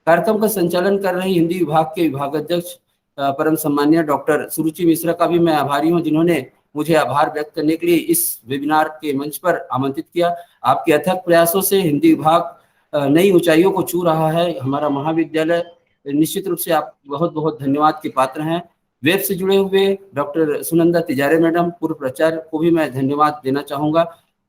कार्यक्रम का संचालन कर रही हिंदी विभाग के विभागाध्यक्ष परम सम्मानीय डॉक्टर सुरुचि मिश्रा का भी मैं आभारी हूं, जिन्होंने मुझे आभार व्यक्त करने के लिए इस वेबिनार के मंच पर आमंत्रित किया। आपके अथक प्रयासों से हिंदी विभाग नई ऊंचाइयों को छू रहा है। हमारा महाविद्यालय निश्चित रूप से आप बहुत बहुत धन्यवाद के पात्र हैं। वेब से जुड़े हुए डॉक्टर सुनंदा तिजारे मैडम पूर्व प्राचार्य को भी मैं धन्यवाद देना चाहूंगा।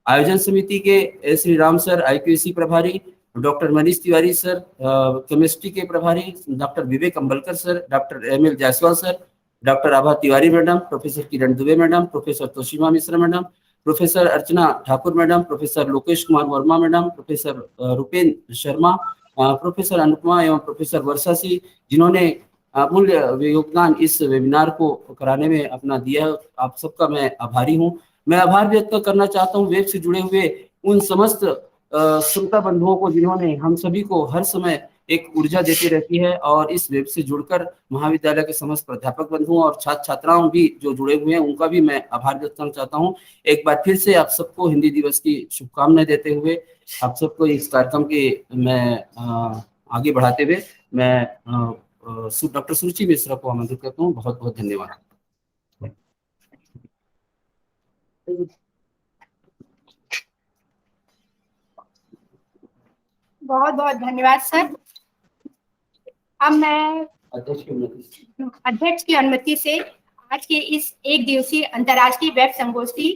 आयोजन समिति के श्री राम सर IQAC प्रभारी, doctor Manish Tiwari sir chemistry के प्रभारी, doctor Vivek Ambalkar sir, doctor ML Jaiswal sir, doctor Abha Tiwari madam, professor Kiran Dubey madam, professor Toshima Mishra madam, professor Archana Thakur madam, professor Lokesh Kumar Verma madam, professor Rupendra Sharma, professor Anupama एवं प्रोफेसर वर्षा सिंह, जिन्होंने अमूल्य योगदान इस वेबिनार को कराने में अपना दिया है। आप सबका मैं आभारी हूं। मैं आभार व्यक्त करना चाहता हूं वेब से जुड़े हुए उन समस्त श्रोता बंधुओं को, जिन्होंने हम सभी को हर समय एक ऊर्जा देती रहती है, और इस वेब से जुड़कर महाविद्यालय के समस्त प्राध्यापक बंधुओं और छात्र छात्राओं भी जो जुड़े हुए हैं, उनका भी मैं आभार व्यक्त करना चाहता हूं। एक बार फिर से आप सबको हिंदी दिवस की शुभकामनाएं देते हुए आप सबको इस कार्यक्रम के मैं आगे बढ़ाते हुए मैं डॉक्टर सुरुचि मिश्रा को आमंत्रित करता हूँ। बहुत बहुत धन्यवाद। बहुत बहुत धन्यवाद सर। अब मैं अध्यक्ष की अनुमति से आज के इस एक दिवसीय अंतर्राष्ट्रीय वेब संगोष्ठी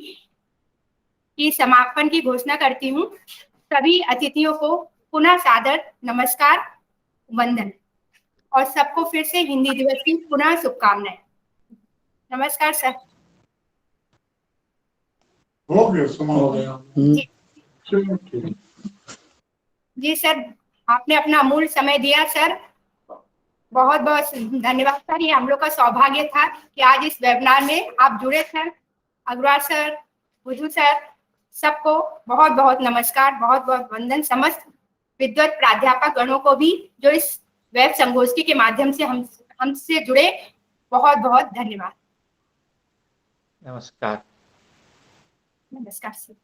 की समापन की घोषणा करती हूँ। सभी अतिथियों को पुनः सादर नमस्कार, वंदन, और सबको फिर से हिंदी दिवस की पुनः शुभकामनाएं। नमस्कार सर। हो गया जी सर, आपने अपना अमूल्य समय दिया सर। बहुत बहुत धन्यवाद सर। ये हम लोग का सौभाग्य था कि आज इस वेबिनार में आप जुड़े सर। अग्रवाल सर, बुद्धू सर, सबको बहुत बहुत नमस्कार, बहुत बहुत वंदन। समस्त विद्वत प्राध्यापक गणों को भी जो इस वेब संगोष्ठी के माध्यम से हमसे जुड़े, बहुत बहुत धन्यवाद। नमस्कार। नमस्कार सर।